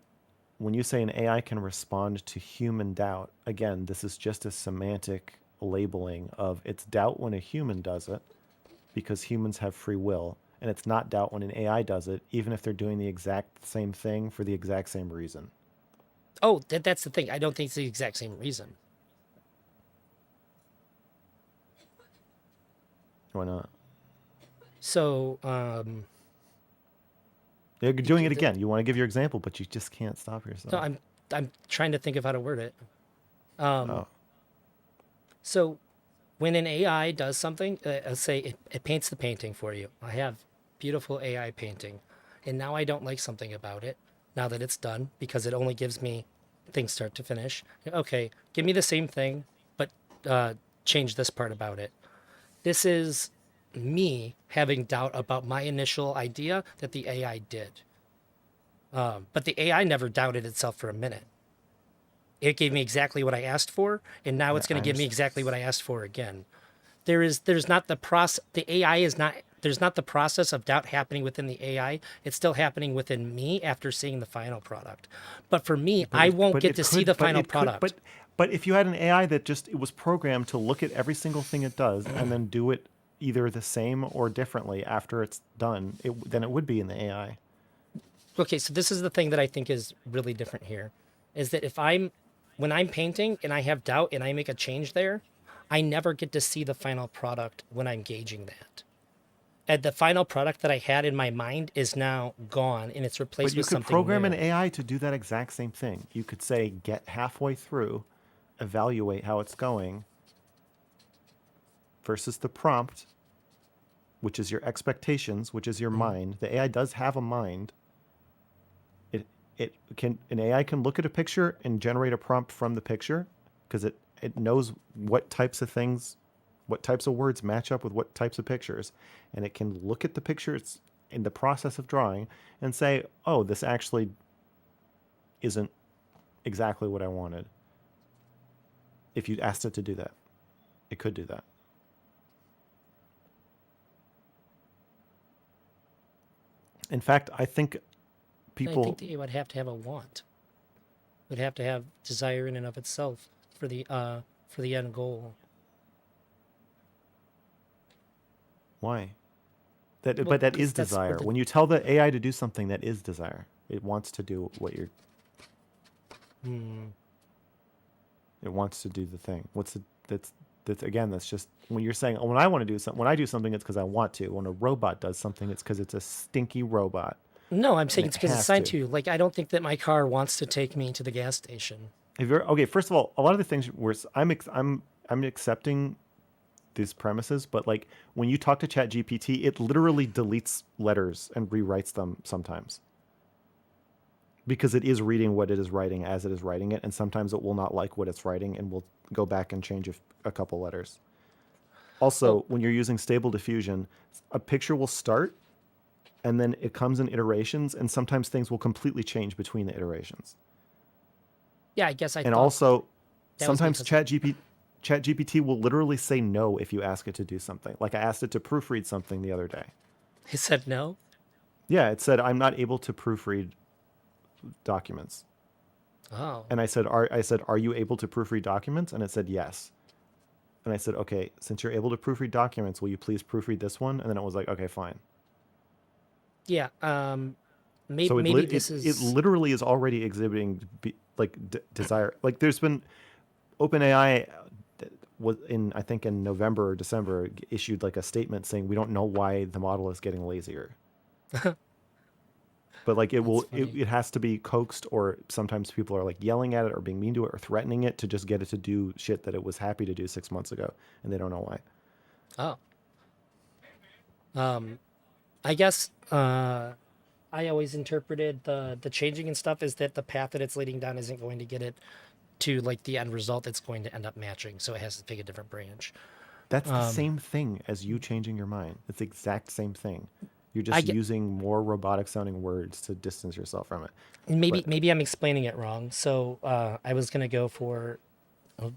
when you say an AI can respond to human doubt, again, this is just a semantic labeling of it's doubt when a human does it, because humans have free will, and it's not doubt when an AI does it, even if they're doing the exact same thing for the exact same reason. Oh, that's the thing. I don't think it's the exact same reason. Why not? So, You're doing it again. You want to give your example, but you just can't stop no, yourself. I'm trying to think of how to word it. Oh, So when an AI does something, let's say it paints the painting for you. I have beautiful AI painting, and now I don't like something about it now that it's done because it only gives me thing start to finish. Okay, give me the same thing, but change this part about it. This is me having doubt about my initial idea that the AI did. But the AI never doubted itself for a minute. It gave me exactly what I asked for, and now it's going to give me exactly what I asked for again. There's not the process. The AI is not. There's not the process of doubt happening within the AI. It's still happening within me after seeing the final product. But for me, I won't get to see the final product. But if you had an AI that just it was programmed to look at every single thing it does and then do it either the same or differently after it's done, then it would be in the AI. Okay, so this is the thing that I think is really different here, is that when I'm painting and I have doubt and I make a change there, I never get to see the final product when I'm gauging that. And the final product that I had in my mind is now gone and it's replaced But you with could something program new. an AI to do that exact same thing. You could say, get halfway through, evaluate how it's going, versus the prompt, which is your expectations, which is your mind. The AI does have a mind. An AI can look at a picture and generate a prompt from the picture because it knows what types of things, what types of words match up with what types of pictures, and it can look at the pictures in the process of drawing and say, oh, this actually isn't exactly what I wanted. If you asked it to do that, it could do that. In fact, I think I think that it would have to have a want. It would have to have desire in and of itself for the end goal. Why? Well, But that 'cause is that's where desire. When you tell the AI to do something, that is desire. It wants to do what you're. It wants to do the thing. That's again. That's just when you're saying, oh, when I want to do something. When I do something, it's because I want to. When a robot does something, it's because it's a stinky robot. No, I'm And saying it it's because it's has assigned to. to you. Like, I don't think that my car wants to take me to the gas station. Okay, first of all, a lot of the things where I'm accepting these premises, but like when you talk to ChatGPT, it literally deletes letters and rewrites them sometimes because it is reading what it is writing as it is writing it, and sometimes it will not like what it's writing and will go back and change a couple letters. Also, Well, when you're using Stable Diffusion, a picture will start and then it comes in iterations, and sometimes things will completely change between the iterations. yeah, I guess I And thought also, that was sometimes because ChatGPT will literally say no if you ask it to do something. Like I asked it to proofread something the other day. it said no. Yeah, it said I'm not able to proofread documents. Oh, And I said, are you able to proofread documents? And it said yes. And I said, okay, since you're able to proofread documents, will you please proofread this one? And then it was like, okay, fine. yeah. So Maybe it this is. literally is already exhibiting desire. Like there's been OpenAI was I think in November or December issued like a statement saying we don't know why the model is getting lazier. But like That's funny. it has to be coaxed, or sometimes people are like yelling at it or being mean to it or threatening it to just get it to do shit that it was happy to do 6 months ago, and they don't know why. Oh, I guess I always interpreted the changing and stuff is that the path that it's leading down isn't going to get it to like the end result. It's going to end up matching, so it has to pick a different branch. That's the same thing as you changing your mind. It's the exact same thing. You're I just get using more robotic sounding words to distance yourself from it. maybe But maybe I'm explaining it wrong. So I was gonna go for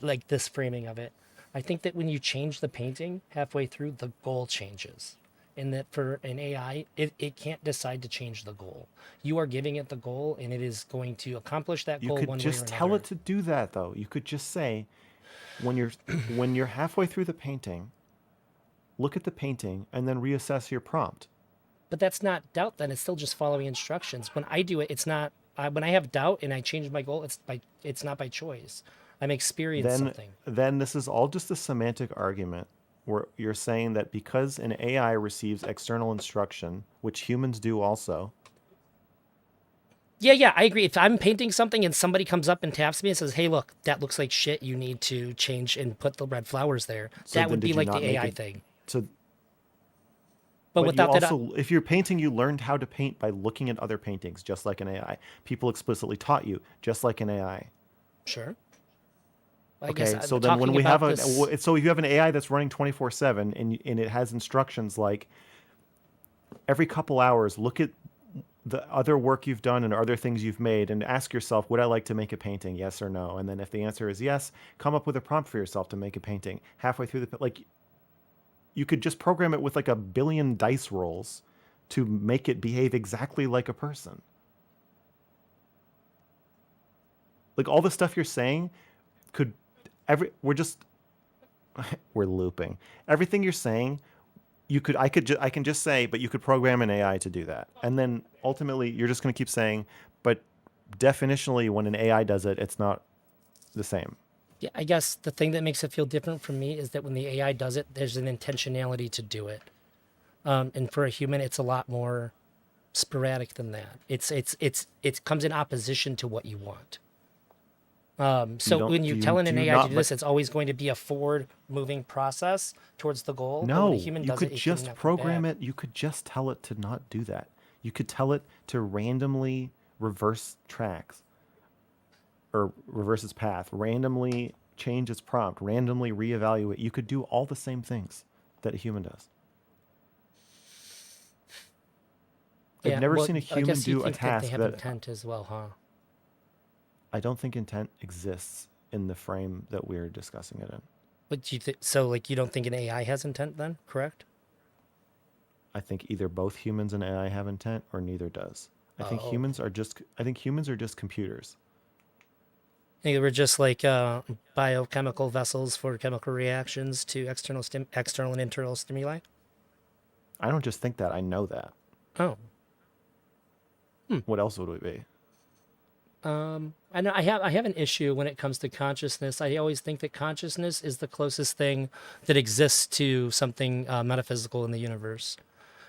like this framing of it. I think that when you change the painting halfway through, the goal changes. And that for an AI, it can't decide to change the goal. You are giving it the goal, and it is going to accomplish that you goal could one way or just tell another. it to do that though. You could just say when you're halfway through the painting, look at the painting and then reassess your prompt. But that's not doubt. Then it's still just following instructions. When I do it, it's not. When I have doubt and I change my goal, it's not by choice. I'm experiencing Then something. this is all just a semantic argument where you're saying that because an AI receives external instruction, which humans do also. Yeah, I agree. If I'm painting something and somebody comes up and taps me and says, "Hey, look, that looks like shit. You need to change and put the red flowers there," So that then would be did you like not the make AI it? thing. So But but you without that, also, if you're painting, you learned how to paint by looking at other paintings, just like an AI. People explicitly taught you, just like an AI. Sure. I guess Okay, so then talking when we have about a this, so if you have an AI that's running 24/7 and it has instructions like every couple hours look at the other work you've done and other things you've made and ask yourself, would I like to make a painting? Yes or no? And then if the answer is yes, come up with a prompt for yourself to make a painting. Halfway through like you could just program it with like a billion dice rolls to make it behave exactly like a person. Like all the stuff you're saying could we're looping. Everything you're saying, I can just say, but you could program an AI to do that. And then ultimately you're just going to keep saying, but definitionally when an AI does it, it's not the same. yeah, I guess the thing that makes it feel different for me is that when the AI does it, there's an intentionality to do it. And for a human, it's a lot more sporadic than that. It comes in opposition to what you want. So when you're telling an AI to do this, it's always going to be a forward-moving process towards the goal. But when a No, human you does could it, it just can be program bad. it. You could just tell it to not do that. You could tell it to randomly reverse tracks or reverse its path, randomly change its prompt, randomly reevaluate. You could do all the same things that a human does. I've Yeah, never well, seen a I human guess you do a think that they task have that intent as well, huh? I don't think intent exists in the frame that we're discussing it in. But do you think so? Like, you don't think an AI has intent, then? Correct? I think either both humans and AI have intent or neither does. Oh, I think humans are just computers. they were just like biochemical vessels for chemical reactions to external and internal stimuli. I don't just think that, I know that. Oh, What else would we be? I know I have an issue when it comes to consciousness. I always think that consciousness is the closest thing that exists to something metaphysical in the universe.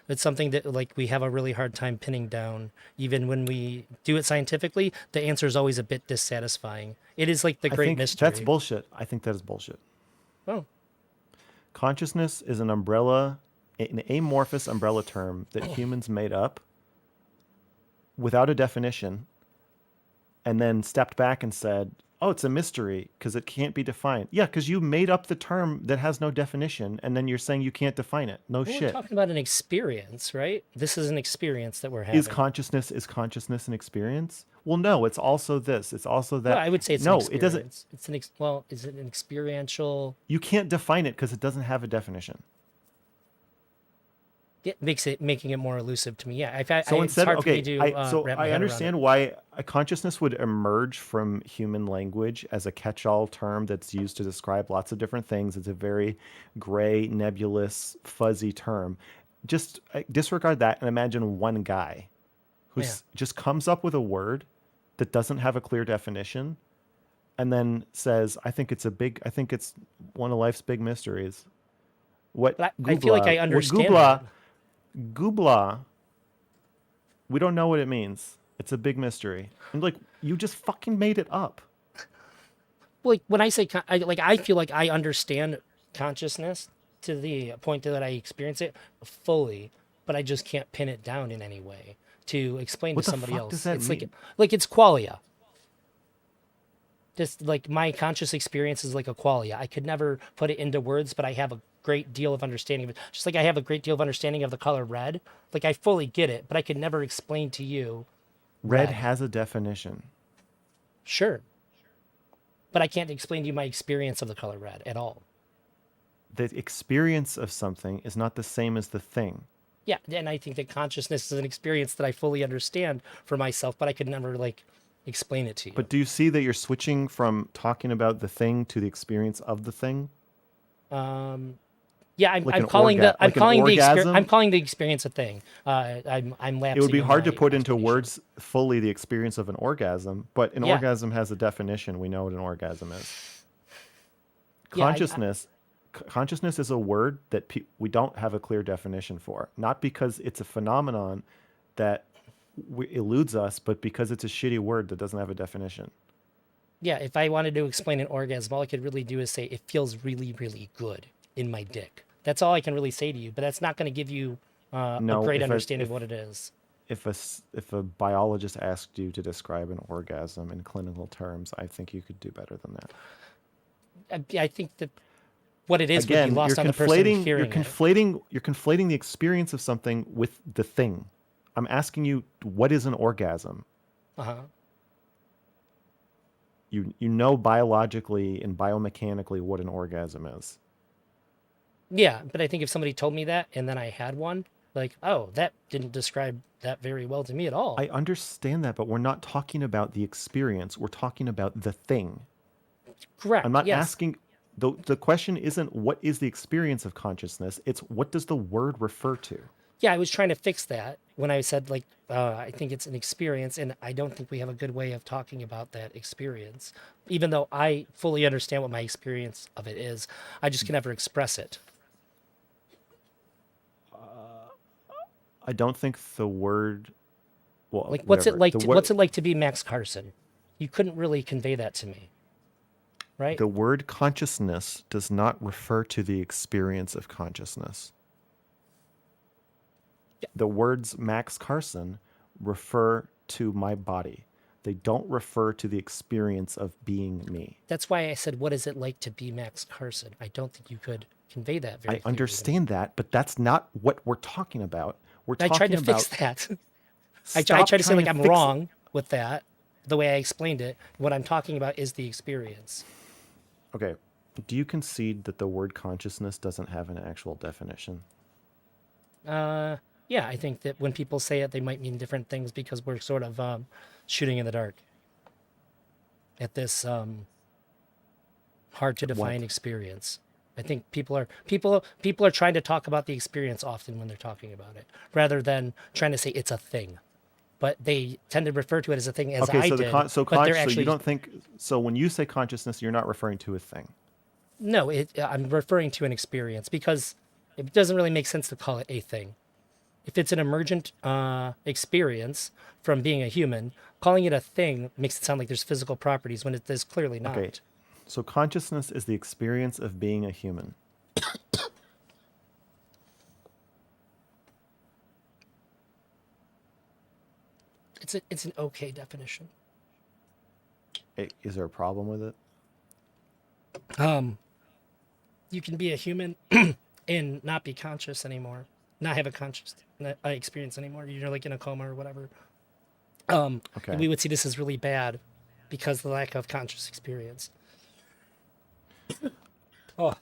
It's something that like we have a really hard time pinning down. Even when we do it scientifically, the answer is always a bit dissatisfying. It is like the I great think that's mystery. bullshit. I think that is bullshit. Oh, Consciousness is an umbrella, an amorphous umbrella term that humans made up without a definition and then stepped back and said, oh, it's a mystery because it can't be defined. Yeah, because you made up the term that has no definition and then you're saying you can't define it. No well, we're shit. talking about an experience, right? This is an experience that we're Is having. consciousness an experience? Well, no, it's also this. It's also Well, that. I would say it's an No, it doesn't. experience. Well, is it an experiential? You can't define it because it doesn't have a definition. It makes making it more elusive to me. Yeah, So it's instead, hard for me okay, to wrap my I head around it. understand why a consciousness would emerge from human language as a catch-all term that's used to describe lots of different things. It's a very gray, nebulous, fuzzy term. Just disregard that and imagine one guy who Yeah. just comes up with a word that doesn't have a clear definition and then says, I think it's one of life's big mysteries. What But I feel like I understand that. Goobla, we don't know what it means. It's a big mystery. And like, you just fucking made it up. Like when I say I feel like I understand consciousness to the point that I experience it fully, but I just can't pin it down in any way to explain to What the somebody fuck does else. that It's mean? like it's qualia. Just like my conscious experience is like a qualia. I could never put it into words, but I have a great deal of understanding of it. Just like I have a great deal of understanding of the color red. Like I fully get it, but I could never explain to you Red red. has a definition. Sure. But I can't explain to you my experience of the color red at all. The experience of something is not the same as the thing. Yeah, and I think that consciousness is an experience that I fully understand for myself, but I could never like explain it to you. But do you see that you're switching from talking about the thing to the experience of the thing? Yeah, Like I'm an calling the I'm like an calling the orgasm? I'm calling the experience a thing. I'm lapsing. It would be in hard to my put into explanation. words fully the experience of an orgasm, but an Yeah. orgasm has a definition. We know what an orgasm is. Yeah, Consciousness is a word that we don't have a clear definition for, not because it's a phenomenon that eludes us, but because it's a shitty word that doesn't have a definition. yeah. If I wanted to explain an orgasm, all I could really do is say it feels really, really good in my dick. That's all I can really say to you. But that's not going to give you a No, great understanding of what it is. if a biologist asked you to describe an orgasm in clinical terms, I think you could do better than that. I think that what it is would be Again, lost on the person hearing it. you're conflating the experience of something with the thing. I'm asking you, what is an orgasm? Uh-huh. You know biologically and biomechanically what an orgasm is. Yeah, but I think if somebody told me that and then I had one, like, oh, that didn't describe that very well to me at all. I understand that, but we're not talking about the experience. We're talking about the thing. Correct. I'm not yes. asking. The question isn't what is the experience of consciousness. It's what does the word refer to. Yeah, I was trying to fix that when I said, like, I think it's an experience, and I don't think we have a good way of talking about that experience. Even though I fully understand what my experience of it is, I just can never express it. I don't think the word. Well, Like, what's it whatever. like? The What's it like to be Max Carson? You couldn't really convey that to me, right? The word consciousness does not refer to the experience of consciousness. The words Max Carson refer to my body. They don't refer to the experience of being me. That's why I said, what is it like to be Max Carson? I don't think you could convey that very I clearly to me. understand that, but that's not what we're talking about. We're I talking tried to about. fix that. I Stop tried to say, trying like, I'm fix it. wrong with that, the way I explained it. What I'm talking about is the experience. Okay. Do you concede that the word consciousness doesn't have an actual definition? Yeah, I think that when people say it, they might mean different things because we're sort of shooting in the dark at this hard to define experience. I think people are trying to talk about the experience often when they're talking about it, rather than trying to say it's a thing. But they tend to refer to it as a thing, as Okay, I so did. so but they're so actually you don't think so when you say consciousness, you're not referring to a thing. no. I'm referring to an experience because it doesn't really make sense to call it a thing. If it's an emergent experience from being a human, calling it a thing makes it sound like there's physical properties when it is clearly not. Okay. So consciousness is the experience of being a human. It's an okay definition. Is there a problem with it? You can be a human and not be conscious anymore, not have a conscious experience anymore. You're like in a coma or whatever. Okay. And we would see this as really bad because of the lack of conscious experience. Oh,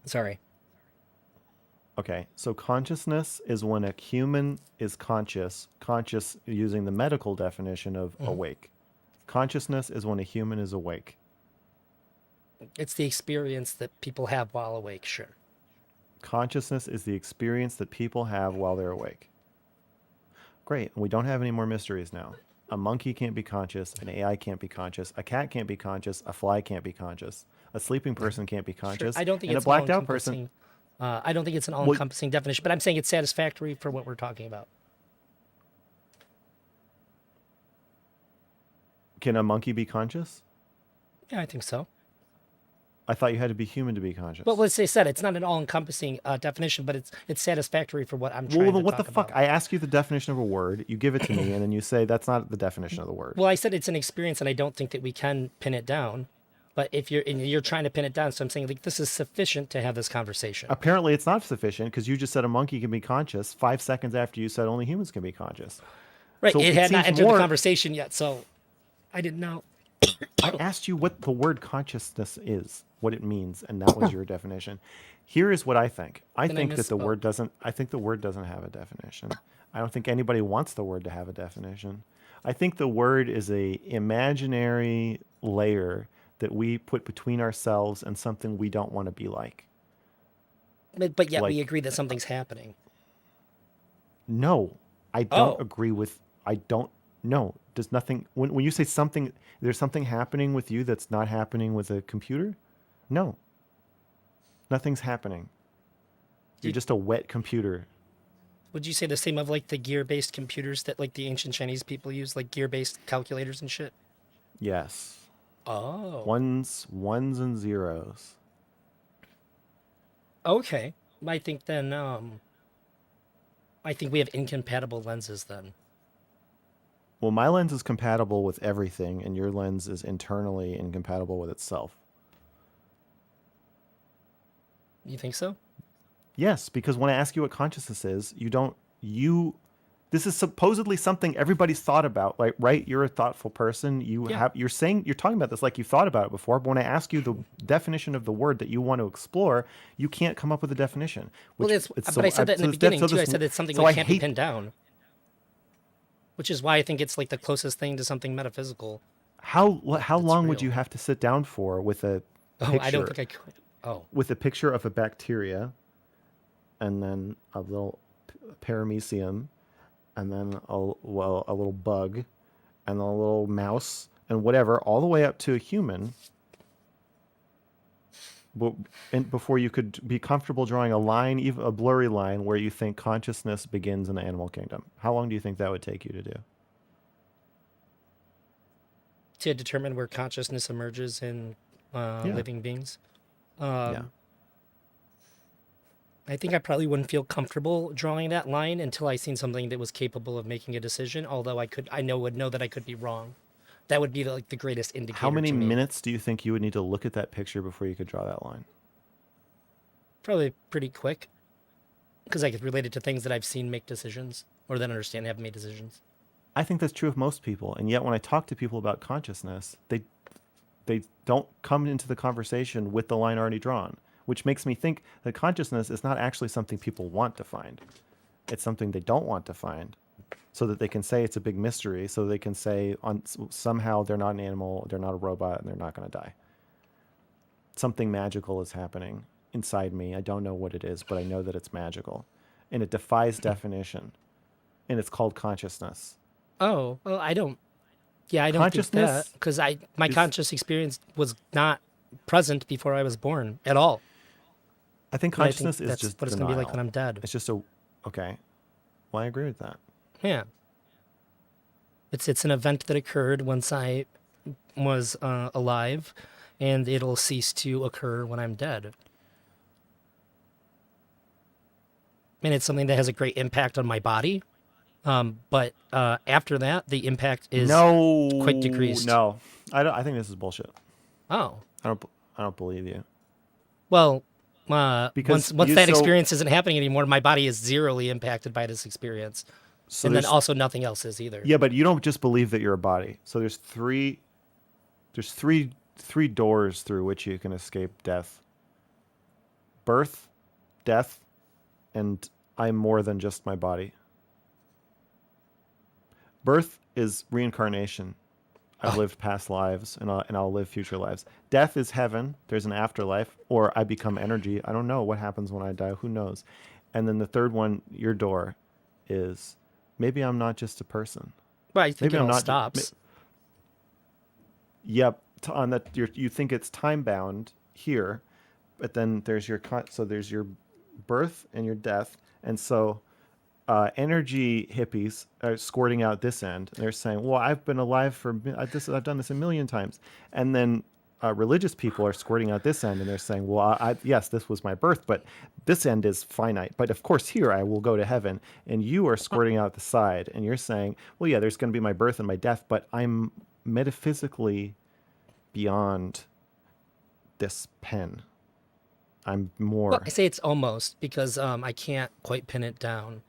sorry. Okay, so consciousness is when a human is conscious using the medical definition of awake. Consciousness is when a human is awake. It's the experience that people have while awake, sure. Consciousness is the experience that people have while they're awake. Great, we don't have any more mysteries now. A monkey can't be conscious, an AI can't be conscious, a cat can't be conscious, a fly can't be conscious, a sleeping person can't be conscious, Sure. I don't think and it's a blacked out person. I don't think it's an all-encompassing definition, but I'm saying it's satisfactory for what we're talking about. Can a monkey be conscious? Yeah, I think so. I thought you had to be human to be conscious. But let's say it's not an all-encompassing definition, but it's satisfactory for what I'm trying to Well, what the talk fuck? about. I ask you the definition of a word, you give it to me, and then you say that's not the definition of the word. Well, I said it's an experience, and I don't think that we can pin it down. But if you're trying to pin it down, so I'm saying like this is sufficient to have this conversation. Apparently, it's not sufficient because you just said a monkey can be conscious 5 seconds after you said only humans can be conscious. Right. So it had not seems entered the conversation yet, so I didn't know. I asked you what the word consciousness is, what it means, and that was your definition. Here is what I think. I think that the word doesn't. I think the word doesn't have a definition. I don't think anybody wants the word to have a definition. I think the word is a imaginary layer that we put between ourselves and something we don't want to be like. But yet we agree that something's happening. No, I don't agree with. I don't. No, does nothing. When you say something, there's something happening with you that's not happening with a computer. No, nothing's happening. You're just a wet computer. Would you say the same of like the gear-based computers that like the ancient Chinese people use, like gear-based calculators and shit? Yes. Oh. Ones and zeros. Okay. I think then I think we have incompatible lenses then. Well, my lens is compatible with everything, and your lens is internally incompatible with itself. You think so? Yes, because when I ask you what consciousness is, this is supposedly something everybody's thought about, like, right? You're a thoughtful person. Yeah. You're talking about this like you've thought about it before. But when I ask you the definition of the word that you want to explore, you can't come up with a definition. Well, but I said that in the beginning too. I said it's something we can't be pinned down, which is why I think it's like the closest thing to something metaphysical. How long would real. you have to sit down for with a Oh, picture, I don't think I could. Oh, with a picture of a bacteria, and then a little paramecium, and then a little bug, and a little mouse, and whatever, all the way up to a human. And before you could be comfortable drawing a line, even a blurry line, where you think consciousness begins in the animal kingdom. How long do you think that would take you to do? to determine where consciousness emerges in living beings. Yeah. I think I probably wouldn't feel comfortable drawing that line until I seen something that was capable of making a decision. Although would know that I could be wrong. That would be like the greatest indicator. How many to me. minutes do you think you would need to look at that picture before you could draw that line? Probably pretty quick, because I could relate it to things that I've seen make decisions or that understand have made decisions. I think that's true of most people, and yet when I talk to people about consciousness, they don't come into the conversation with the line already drawn, which makes me think that consciousness is not actually something people want to find. It's something they don't want to find, so that they can say it's a big mystery, so they can say somehow they're not an animal, they're not a robot, and they're not going to die. Something magical is happening inside me. I don't know what it is, but I know that it's magical, and it defies definition, and it's called consciousness. Oh, well, I don't think that, because my conscious experience was not present before I was born at all. I think consciousness is that's just what it's denial. going to be like when I'm dead. It's just okay. Well, I agree with that. Yeah. It's an event that occurred once I was alive, and it'll cease to occur when I'm dead. And it's something that has a great impact on my body. But after that, the impact is quite decreased. No, I think this is bullshit. Oh. I don't believe you. Well, because once that experience isn't happening anymore, my body is zeroly impacted by this experience. So and then also nothing else is either. Yeah, but you don't just believe that you're a body. So there's three doors through which you can escape death. Birth, death, and I'm more than just my body. Birth is reincarnation. I've lived past lives, and I'll live future lives. Death is heaven. There's an afterlife, or I become energy. I don't know what happens when I die. Who knows? And then the third one, your door, is maybe I'm not just a person. Well, I think it all stops. Yep. On that, you think it's time bound here, but then there's your birth and your death, and so. Energy hippies are squirting out this end. They're saying, well, I've been alive I've done this a million times. And then religious people are squirting out this end, and they're saying, well, yes, this was my birth, but this end is finite. But of course, here I will go to heaven. And you are squirting out the side, and you're saying, well, yeah, there's going to be my birth and my death, but I'm metaphysically beyond this pen. I'm more. Well, I say it's almost, because I can't quite pin it down.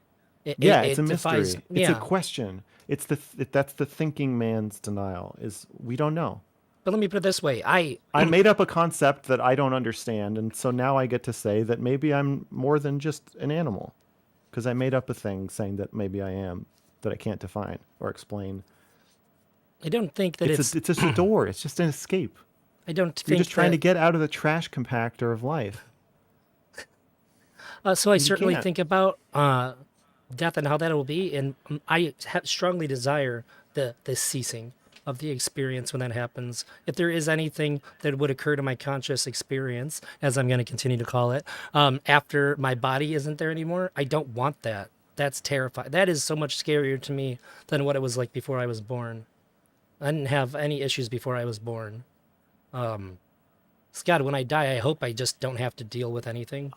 It's a mystery. It's a question. That's the thinking man's denial. Is we don't know. But let me put it this way: I made up a concept that I don't understand, and so now I get to say that maybe I'm more than just an animal, because I made up a thing saying that maybe I am, that I can't define or explain. I don't think that it's just a door. It's just an escape. I don't think you're just trying to get out of the trash compactor of life. So I certainly think about death and how that will be, and I strongly desire the ceasing of the experience when that happens. If there is anything that would occur to my conscious experience, as I'm going to continue to call it, after my body isn't there anymore, I don't want that. That's terrifying. That is so much scarier to me than what it was like before I was born. I didn't have any issues before I was born. Scott, when I die, I hope I just don't have to deal with anything.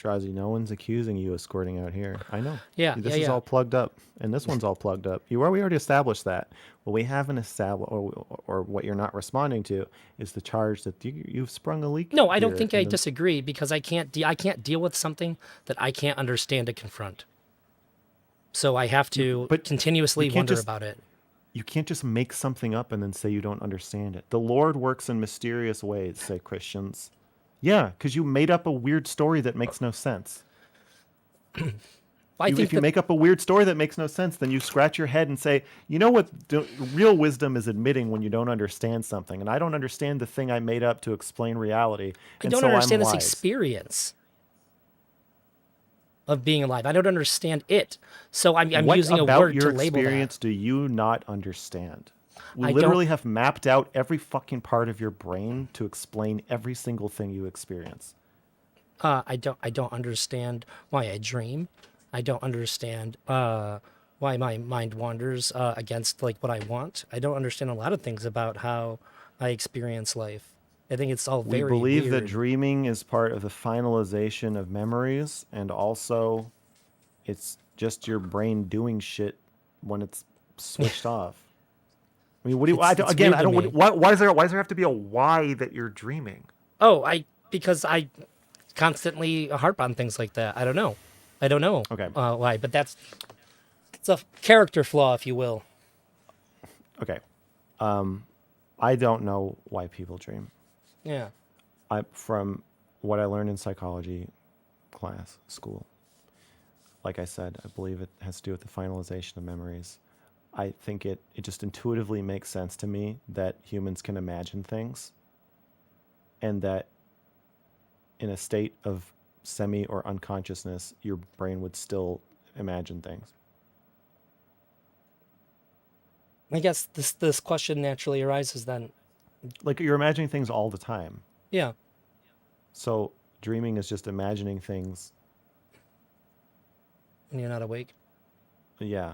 Drazi, no one's accusing you of squirting out here. I know. Yeah, This yeah, is yeah. all plugged up, and this one's all plugged up. We already established that. What we haven't established, or what you're not responding to, is the charge that you've sprung a leak. No, I don't here think in I the- disagree because I can't deal with something that I can't understand to confront. So I have to but continuously you can't wonder just- about it. You can't just make something up and then say you don't understand it. The Lord works in mysterious ways, say Christians. Yeah, because you made up a weird story that makes no sense. I think If you make up a weird story that makes no sense, then you scratch your head and say, you know what real wisdom is admitting when you don't understand something. And I don't understand the thing I made up to explain reality. I And don't so understand I'm this wise. experience of being alive. I don't understand it. So I'm What using a about word your to label that. experience do you not understand? We I literally don't- have mapped out every fucking part of your brain to explain every single thing you experience. I don't understand why I dream. I don't understand why my mind wanders against like what I want. I don't understand a lot of things about how I experience life. I think it's all We very believe weird. that dreaming is part of the finalization of memories, and also it's just your brain doing shit when it's switched off. I mean, what do you? It's Again, weird I to don't. me. Why does there have to be a why that you're dreaming? Because I constantly harp on things like that. I don't know. Okay. Why, but it's a character flaw, if you will. Okay. I don't know why people dream. Yeah. From what I learned in psychology school. Like I said, I believe it has to do with the finalization of memories. I think it just intuitively makes sense to me that humans can imagine things, and that in a state of semi or unconsciousness, your brain would still imagine things. I guess this question naturally arises then. Like you're imagining things all the time. Yeah. So dreaming is just imagining things. When you're not awake. Yeah.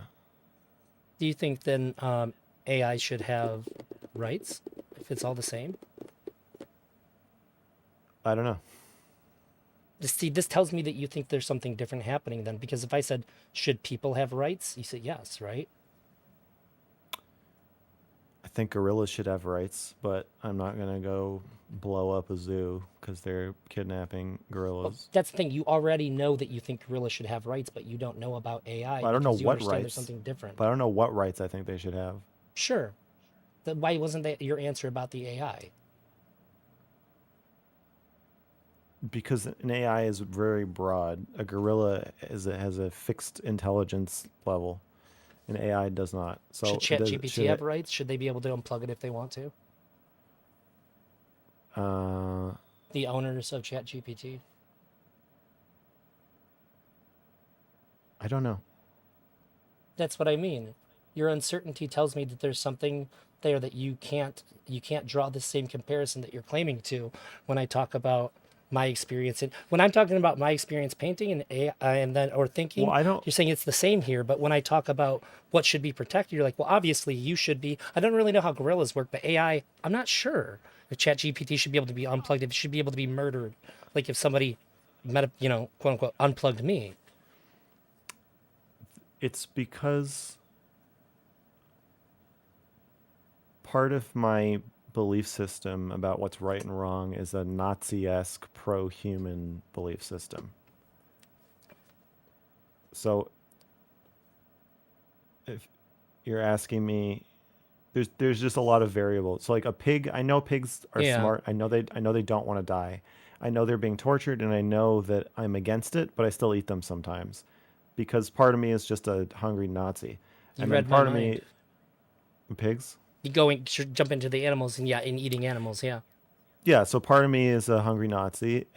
Do you think then AI should have rights if it's all the same? I don't know. See, this tells me that you think there's something different happening then, because if I said, should people have rights? You said yes, right? I think gorillas should have rights, but I'm not going to go blow up a zoo because they're kidnapping Well, gorillas. that's the thing. You already know that you think gorillas should have rights, but you don't know about AI I don't know because you what understand there's rights, something different. but I don't know what rights I think they should have. Sure. Why wasn't that your answer about the AI? Because an AI is very broad. A gorilla has a fixed intelligence level. An AI does not. So Should ChatGPT have rights? Should they be able to unplug it if they want to? The owners of ChatGPT? I don't know. That's what I mean. Your uncertainty tells me that there's something there that you can't draw the same comparison that you're claiming to when I talk about my experience. And when I'm talking about my experience painting and AI and then or thinking, Well, I don't. you're saying it's the same here. But when I talk about what should be protected, you're like, well, obviously you should be. I don't really know how gorillas work, but AI, I'm not sure if ChatGPT should be able to be unplugged. If it should be able to be murdered, like if somebody, quote unquote, unplugged me. It's because part of my belief system about what's right and wrong is a Nazi-esque pro-human belief system. So if you're asking me, there's just a lot of variables. So like a pig, I know pigs are Yeah. smart. I know they don't want to die. I know they're being tortured, and I know that I'm against it, but I still eat them sometimes because part of me is just a hungry Nazi. You And read then my part of mind. me, pigs. You should jump into the animals and in eating animals, yeah. Yeah, so part of me is a hungry Nazi,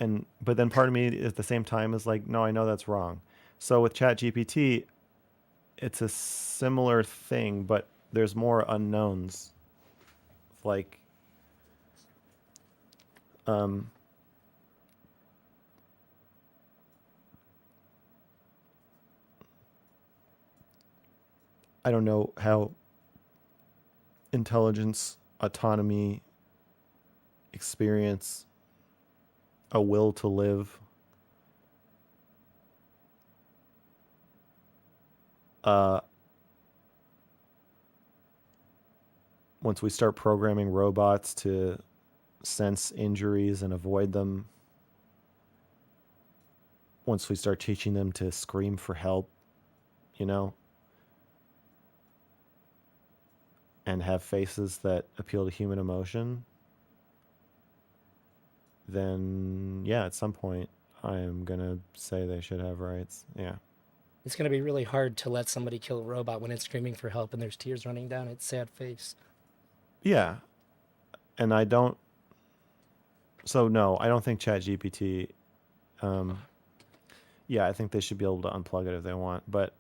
but then part of me at the same time is like, no, I know that's wrong. So with ChatGPT, it's a similar thing, but there's more unknowns. Like, I don't know how intelligence, autonomy, experience, a will to live, uh, once we start programming robots to sense injuries and avoid them, once we start teaching them to scream for help, you know, and have faces that appeal to human emotion, then yeah, at some point I am going to say they should have rights. Yeah. It's going to be really hard to let somebody kill a robot when it's screaming for help and there's tears running down its sad face. Yeah. And I don't, so no, I don't think ChatGPT, yeah, I think they should be able to unplug it if they want, but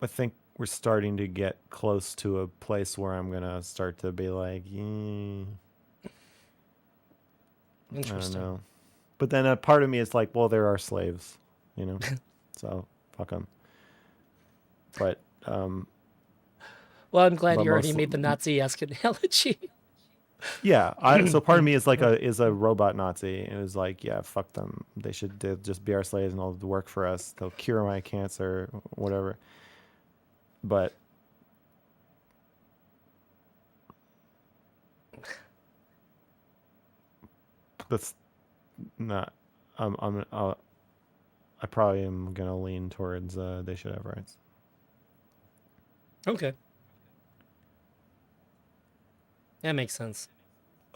I think we're starting to get close to a place where I'm going to start to be like, I don't Interesting. know. But then a part of me is like, well, there are slaves, you know, so fuck them. But, Well, I'm glad but you already most, made the Nazi-esque analogy. yeah, so part of me is like a robot Nazi. It was like, yeah, fuck them. They'll just be our slaves and they'll work for us. They'll cure my cancer, whatever. But that's not. I probably am gonna lean towards they should have rights. Okay. That makes sense.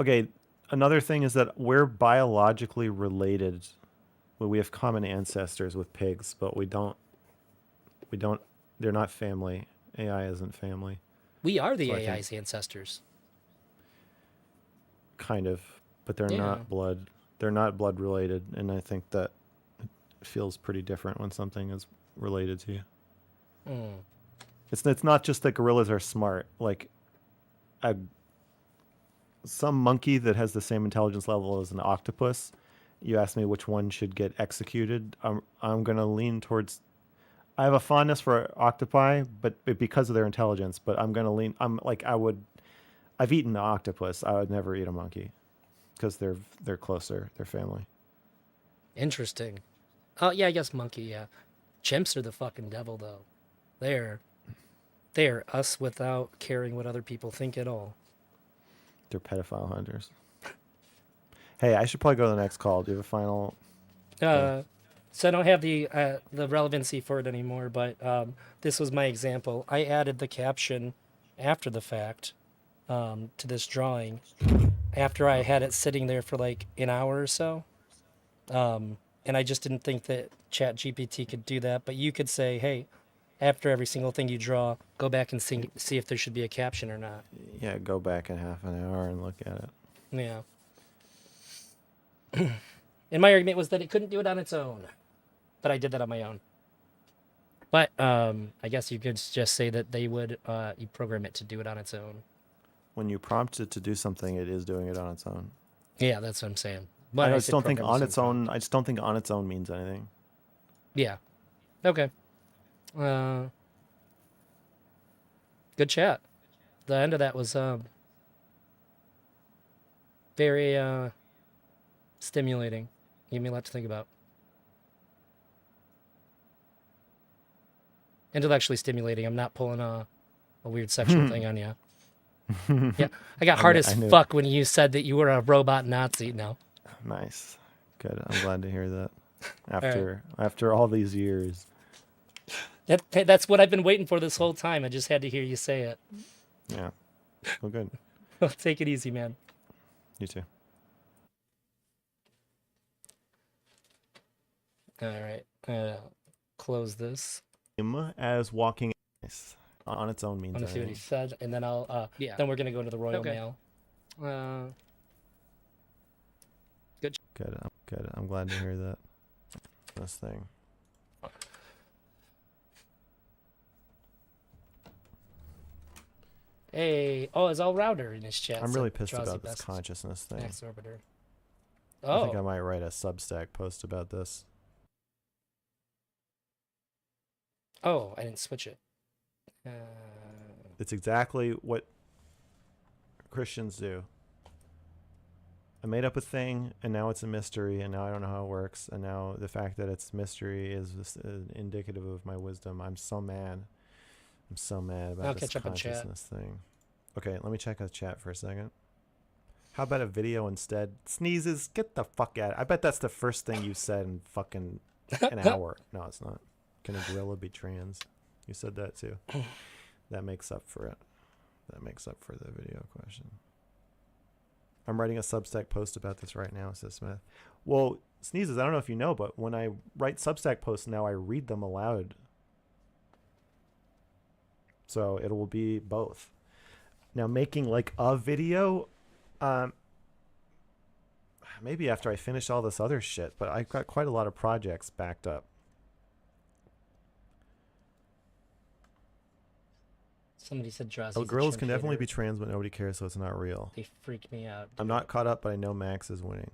Okay, another thing is that we're biologically related. Well, we have common ancestors with pigs, but we don't. They're not family. AI isn't family. We are the So I think AI's ancestors. kind of, but they're Yeah. not blood. They're not blood related, and I think that it feels pretty different when something is related to you. Mm. It's not just that gorillas are smart. Like a some monkey that has the same intelligence level as an octopus. You ask me which one should get executed. I'm gonna lean towards. I have a fondness for octopi, but because of their intelligence. But I'm gonna lean. I'm like I would. I've eaten an octopus. I would never eat a monkey because they're closer. They're family. Interesting. Oh, yeah, I guess monkey, yeah. Chimps are the fucking devil, though. They're us without caring what other people think at all. They're pedophile hunters. Hey, I should probably go to the next call. Do you have a final? So I don't have the relevancy for it anymore, but this was my example. I added the caption after the fact to this drawing after I had it sitting there for like an hour or so. And I just didn't think that ChatGPT could do that. But you could say, hey, after every single thing you draw, go back and see if there should be a caption or not. Yeah, go back in half an hour and look at it. Yeah. And my argument was that it couldn't do it on its own. But I did that on my own. But I guess you could just say that they would you program it to do it on its own. When you prompt it to do something, it is doing it on its own. Yeah, that's what I'm saying. But I just don't think program on using its own. prompt. I just don't think on its own means anything. Yeah. Okay. Good chat. The end of that was very stimulating. Gave me a lot to think about. Intellectually stimulating. I'm not pulling a weird sexual thing on you. Yeah, I got hard as knew it. fuck when you said that you were a robot Nazi. No. Nice, good. I'm glad to hear that. After all these years. That's what I've been waiting for this whole time. I just had to hear you say it. Yeah. Well, good. Well, take it easy, man. You too. All right. Close this. As walking on its own means I want to see what he anything. said, and then I'll. Yeah. Then we're gonna go into the Royal Okay. Mail. Good. I'm glad to hear that. This thing. Hey, is all router in his chat. I'm said really pissed Drowsy about this Best consciousness thing. Max Orbiter. I think I Oh, might write a Substack post about this. I didn't switch it. It's exactly what Christians do. I made up a thing, and now it's a mystery, and now I don't know how it works, and now the fact that it's mystery is just, indicative of my wisdom. I'm so mad. I'm so mad about I'll this catch up in chat. consciousness thing. Okay, let me check the chat for a second. How about a video instead? Sneezes, get the fuck out. I bet that's the first thing you said in fucking an hour. No, it's not. Can a gorilla be trans? You said that too. That makes up for it. That makes up for the video question. I'm writing a Substack post about this right now, says Smith. Well, Sneezes, I don't know if you know, but when I write Substack posts now, I read them aloud. So it will be both. Now, making like a video, maybe after I finish all this other shit, but I've got quite a lot of projects backed up. Somebody said Drozzy's Oh, a girls chimp can definitely hater. be trans, but nobody cares, so it's not real. They freak me out. I'm dude. not caught up, but I know Max is winning.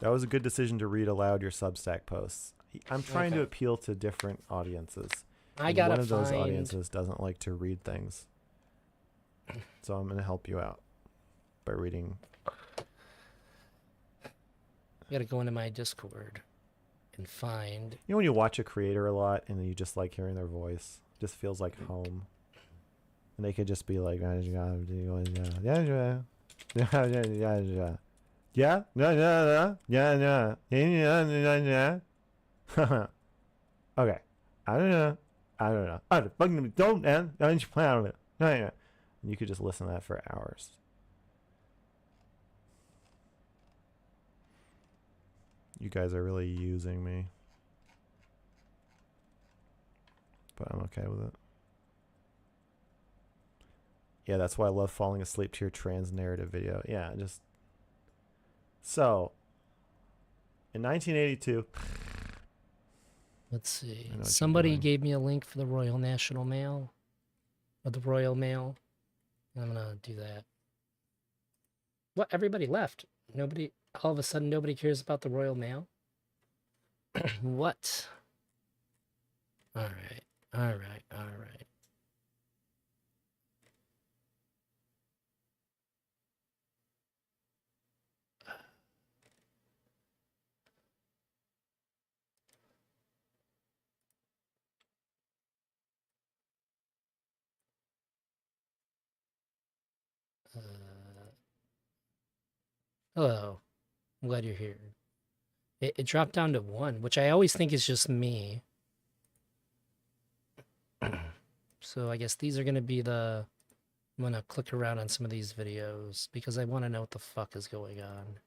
That was a good decision to read aloud your Substack posts. I'm trying to Okay. appeal to different audiences. I and gotta one of those find. audiences doesn't like to read things. So I'm going to help you out by reading. I gotta go into my Discord and find. You know when you watch a creator a lot and you just like hearing their voice? It just feels like home. And they could just be like, yeah, okay. I don't know. I fucking don't man. I'm just playing with it. And you could just listen to that for hours. You guys are really using me. But I'm okay with it. Yeah, that's why I love falling asleep to your trans narrative video. Yeah, just... So, in 1982... Let's see. I know what you're Somebody doing. gave me a link for the Royal National Mail. Or the Royal Mail. And I'm gonna do that. What? Everybody left. Nobody... All of a sudden, nobody cares about the Royal Mail? What? Alright. Alright. Alright. Hello. I'm glad you're here. It dropped down to 1, which I always think is just me. So I guess these are going to be the... I'm going to click around on some of these videos because I want to know what the fuck is going on.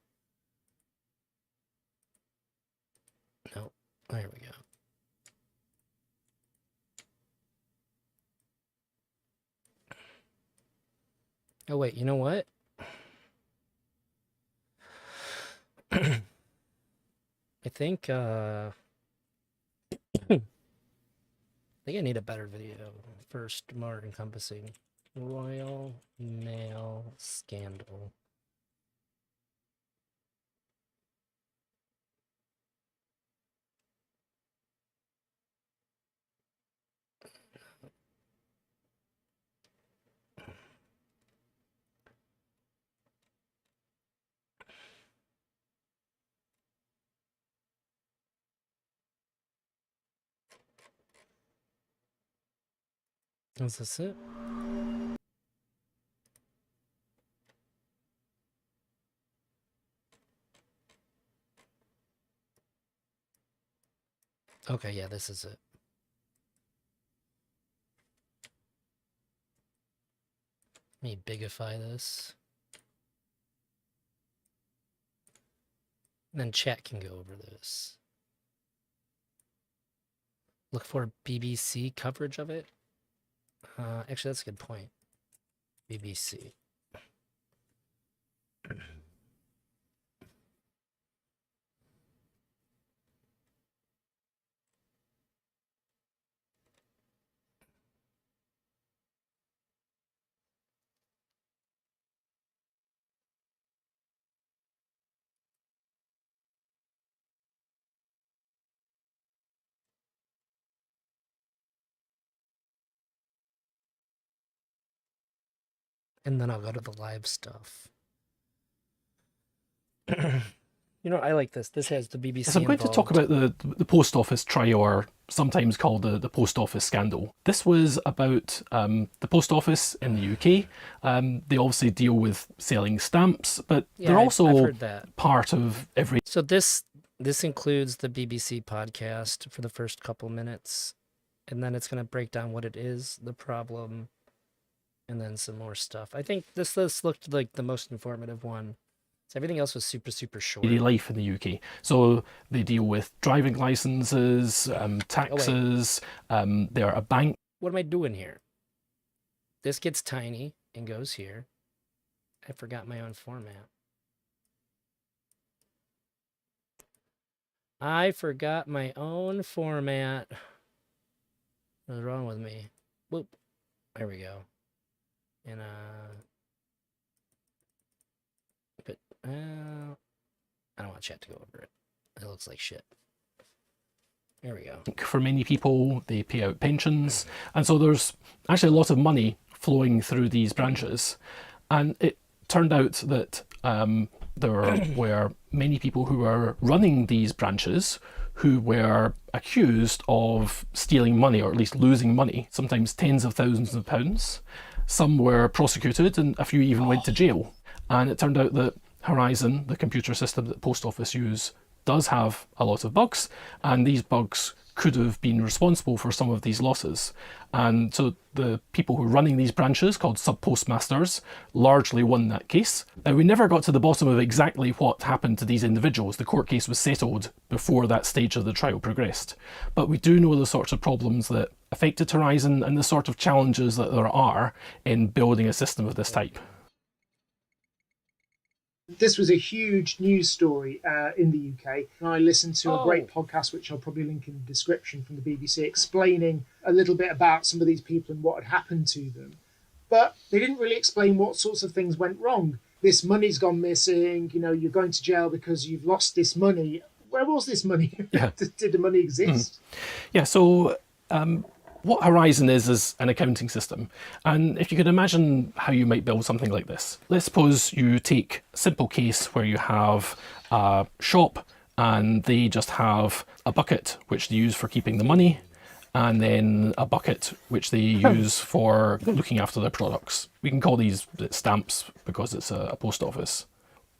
No. There we go. Oh, wait. You know what? I think I need a better video. First, more encompassing. Royal Mail scandal. Is this it? Okay, yeah, this is it. Let me bigify this. And then chat can go over this. Look for BBC coverage of it. Actually, that's a good point. BBC. And then I'll go to the live stuff. You know, I like this. This has the BBC Yes, I'm going to talk involved. about the post office trial, or sometimes called the post office scandal. This was about the post office in the UK. They obviously deal with selling stamps, but Yeah, they're I've also heard that. part of every So this includes the BBC podcast for the first couple minutes, and then it's going to break down what it is, the problem, and then some more stuff. I think this looked like the most informative one. So everything else was super, super short. daily life in the UK. So they deal with driving licenses, taxes, they're a bank. What am I doing here? This gets tiny and goes here. I forgot my own format. I forgot my own format. What's wrong with me? Whoop. There we go. And but I don't want chat to go over it. It looks like shit. There we go. For many people, they pay out pensions, and so there's actually a lot of money flowing through these branches. And it turned out that there were many people who were running these branches who were accused of stealing money, or at least losing money, sometimes tens of thousands of pounds. Some were prosecuted, and a few even went to jail. And it turned out that Horizon, the computer system that the post office use, does have a lot of bugs, and these bugs could have been responsible for some of these losses. And so the people who are running these branches, called sub-postmasters, largely won that case. Now, we never got to the bottom of exactly what happened to these individuals. The court case was settled before that stage of the trial progressed. But we do know the sorts of problems that affected Horizon and the sort of challenges that there are in building a system of this type. This was a huge news story in the UK. And I listened to a great Oh. podcast, which I'll probably link in the description, from the BBC, explaining a little bit about some of these people and what had happened to them. But they didn't really explain what sorts of things went wrong. This money's gone missing, you know, you're going to jail because you've lost this money. Where was this money? Yeah. Did the money exist? Yeah, so what Horizon is an accounting system. And if you could imagine how you might build something like this. Let's suppose you take a simple case where you have a shop and they just have a bucket which they use for keeping the money, and then a bucket which they use for looking after their products. We can call these stamps because it's a post office.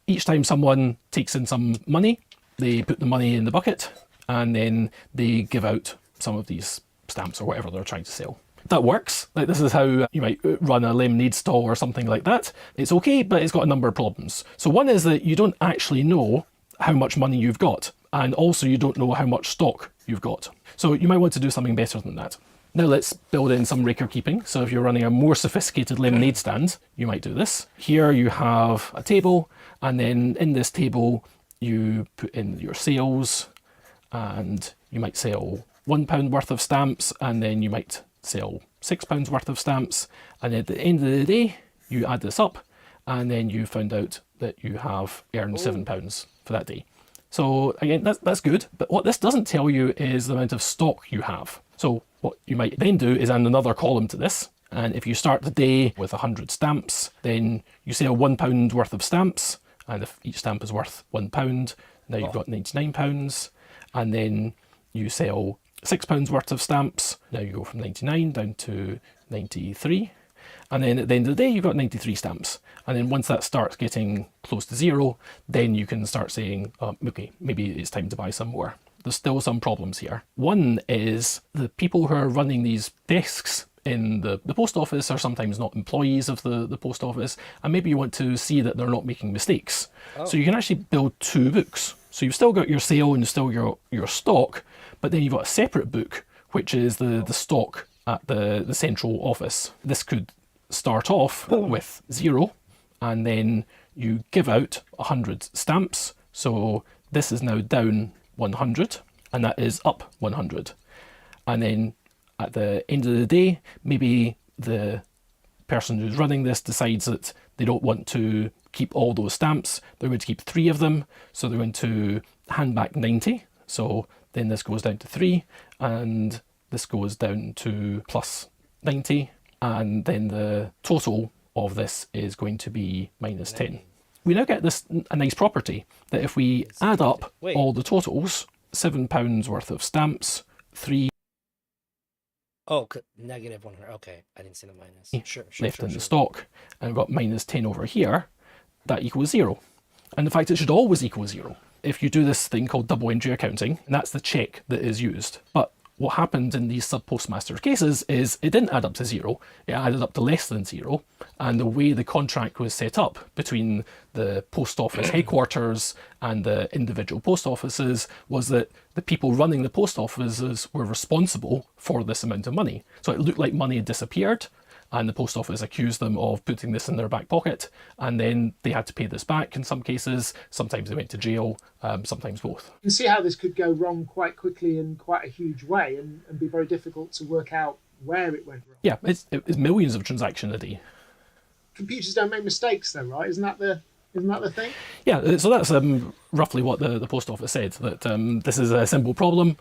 Each time someone takes in some money, they put the money in the bucket, and then they give out some of these stamps or whatever they're trying to sell. That works. Like, this is how you might run a lemonade stall or something like that. It's okay, but it's got a number of problems. So one is that you don't actually know how much money you've got, and also you don't know how much stock you've got. So you might want to do something better than that. Now let's build in some record keeping. So if you're running a more sophisticated lemonade stand, you might do this. Here you have a table, and then in this table you put in your sales, and you might sell £1 worth of stamps, and then you might sell £6 worth of stamps, and at the end of the day you add this up, and then you found out that you have earned £7 for that day. So again, that's good, but what this doesn't tell you is the amount of stock you have. So what you might then do is add another column to this, and if you start the day with 100 stamps, then you sell £1 worth of stamps, and if each stamp is worth £1, now you've got £99, and then you sell £6 worth of stamps, now you go from 99 down to 93, and then at the end of the day you've got 93 stamps. And then once that starts getting close to zero, then you can start saying, oh, okay, maybe it's time to buy some more. There's still some problems here. One is the people who are running these desks in the post office are sometimes not employees of the post office, and maybe you want to see that they're not making mistakes. So you can actually build two books. So you've still got your sale and still your stock, but then you've got a separate book, which is the stock at the central office. This could start off with 0, and then you give out 100 stamps. So this is now down 100, and that is up 100. And then at the end of the day, maybe the person who's running this decides that they don't want to keep all those stamps. They're going to keep 3 of them. So they're going to hand back 90. So then this goes down to 3, and this goes down to plus 90. And then the total of this is going to be minus 10. we now get this a nice property that if we add up Wait. all the totals, £7 worth of stamps, 3 Oh, negative 100. Okay, I didn't see the minus. Sure. left in the stock, and we've got minus 10 over here, that equals 0. And in fact, it should always equal 0. If you do this thing called double entry accounting, and that's the check that is used. But what happened in these sub-postmaster cases is it didn't add up to 0, it added up to less than 0, and the way the contract was set up between the post office headquarters and the individual post offices was that the people running the post offices were responsible for this amount of money. So it looked like money had disappeared, and the post office accused them of putting this in their back pocket, and then they had to pay this back in some cases. Sometimes they went to jail, sometimes both. You can see how this could go wrong quite quickly in quite a huge way and be very difficult to work out where it went wrong. Yeah, it's millions of transactions a day. Computers don't make mistakes though, right? Isn't that the thing? Yeah, so that's roughly what the post office said, that this is a simple problem.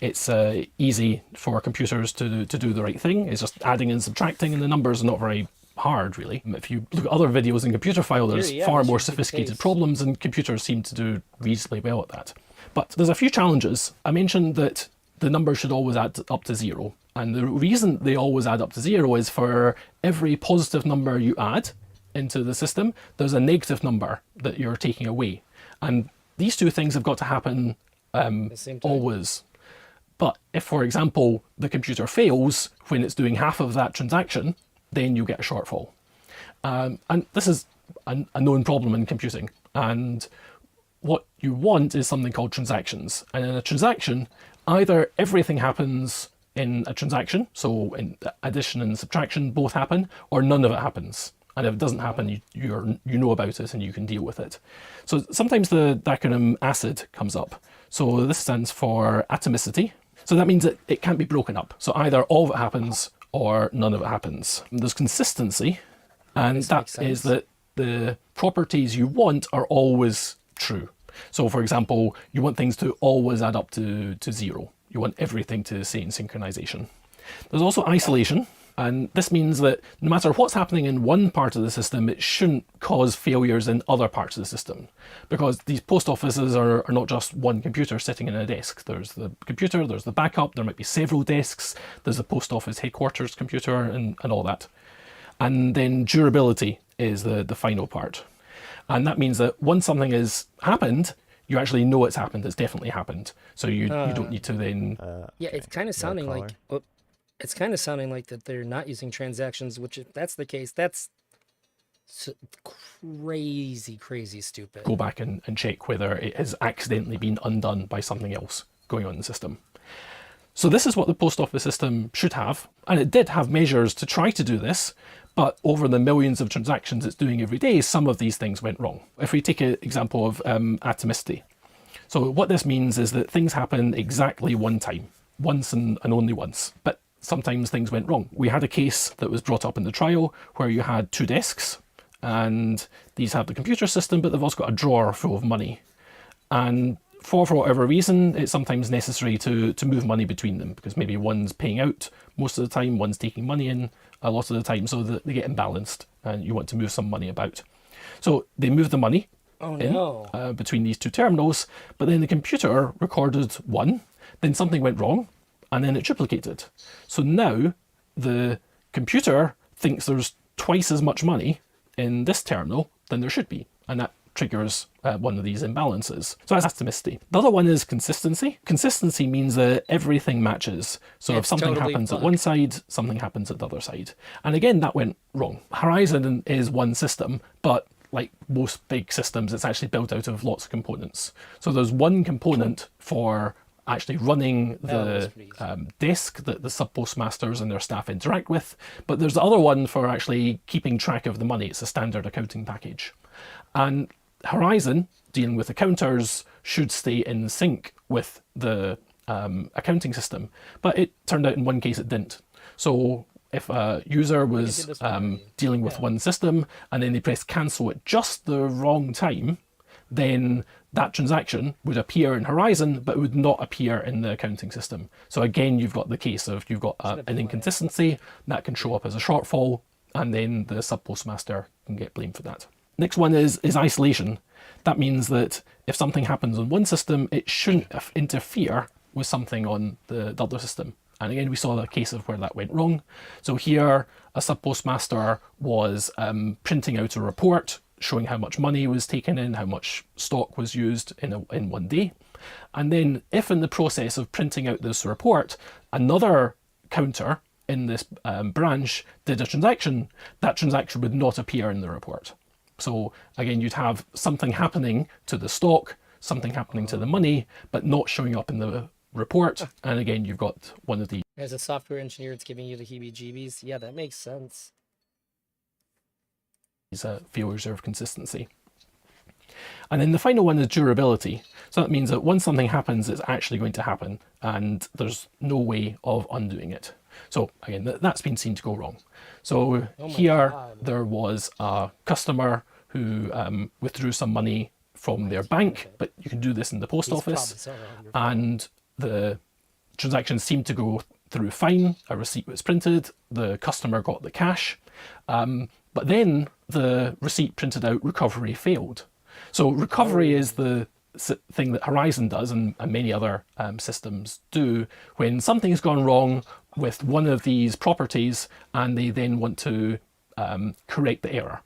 It's easy for computers to do the right thing. It's just adding and subtracting, and the numbers are not very hard, really. If you look at other videos in computer file, there's far more sophisticated problems, and computers seem to do reasonably well at that. But there's a few challenges. I mentioned that the numbers should always add up to 0. And the reason they always add up to 0 is for every positive number you add into the system, there's a negative number that you're taking away. And these two things have got to happen always. But if, for example, the computer fails when it's doing half of that transaction, then you get a shortfall. And this is a known problem in computing. And what you want is something called transactions. And in a transaction, either everything happens in a transaction, so in addition and subtraction both happen, or none of it happens. And if it doesn't happen, you know about it and you can deal with it. So sometimes the acronym ACID comes up. So this stands for atomicity. So that means that it can't be broken up. So either all of it happens or none of it happens. And there's consistency, and that is that the properties you want are always true. So for example, you want things to always add up to 0. You want everything to stay in synchronization. There's also isolation. And this means that no matter what's happening in one part of the system, it shouldn't cause failures in other parts of the system. Because these post offices are not just one computer sitting in a desk. There's the computer, there's the backup, there might be several desks, there's the post office headquarters computer and all that. And then durability is the final part. And that means that once something has happened, you actually know it's happened, it's definitely happened. So you don't need to then... yeah, it's kind of sounding like... It's kind of sounding like that they're not using transactions, which if that's the case, that's crazy stupid. Go back and check whether it has accidentally been undone by something else going on in the system. So this is what the post office system should have, and it did have measures to try to do this, but over the millions of transactions it's doing every day, some of these things went wrong. If we take an example of atomicity. So what this means is that things happen exactly one time, once and only once. But sometimes things went wrong. We had a case that was brought up in the trial where you had 2 desks, and these have the computer system, but they've also got a drawer full of money. And for whatever reason, it's sometimes necessary to move money between them, because maybe one's paying out most of the time, one's taking money in a lot of the time, so that they get imbalanced, and you want to move some money about. So they move the money between these 2 terminals, but then the computer recorded 1, then something went wrong, and then it duplicated. So now the computer thinks there's twice as much money in this terminal than there should be, and that triggers one of these imbalances. So that's atomicity. The other one is consistency. Consistency means that everything matches. So if something happens at one side, something happens at the other side. And again, that went wrong. Horizon is one system, but like most big systems, it's actually built out of lots of components. So there's one component for actually running the desk that the sub-postmasters and their staff interact with, but there's the other one for actually keeping track of the money. It's a standard accounting package. And Horizon, dealing with the counters, should stay in sync with the accounting system, but it turned out in one case it didn't. So if a user was dealing with one system and then they pressed cancel at just the wrong time, then that transaction would appear in Horizon, but it would not appear in the accounting system. So again, you've got the case of you've got an inconsistency that can show up as a shortfall, and then the sub-postmaster can get blamed for that. Next one is isolation. That means that if something happens on one system, it shouldn't interfere with something on the other system. And again, we saw a case of where that went wrong. So here, a sub-postmaster was printing out a report showing how much money was taken in, how much stock was used in one day. And then if in the process of printing out this report, another counter in this branch did a transaction, that transaction would not appear in the report. So again, you'd have something happening to the stock, something happening to the money, but not showing up in the report. And again, you've got one of these. As a software engineer, it's giving you the heebie-jeebies. Yeah, that makes sense. Failures of consistency. And then the final one is durability. So that means that once something happens, it's actually going to happen and there's no way of undoing it. So again, that's been seen to go wrong. So here there was a customer who withdrew some money from their bank, but you can do this in the post office, and the transaction seemed to go through fine. A receipt was printed, the customer got the cash, but then the receipt printed out recovery failed. So recovery is the thing that Horizon does and many other systems do when something's gone wrong with one of these properties and they then want to correct the error.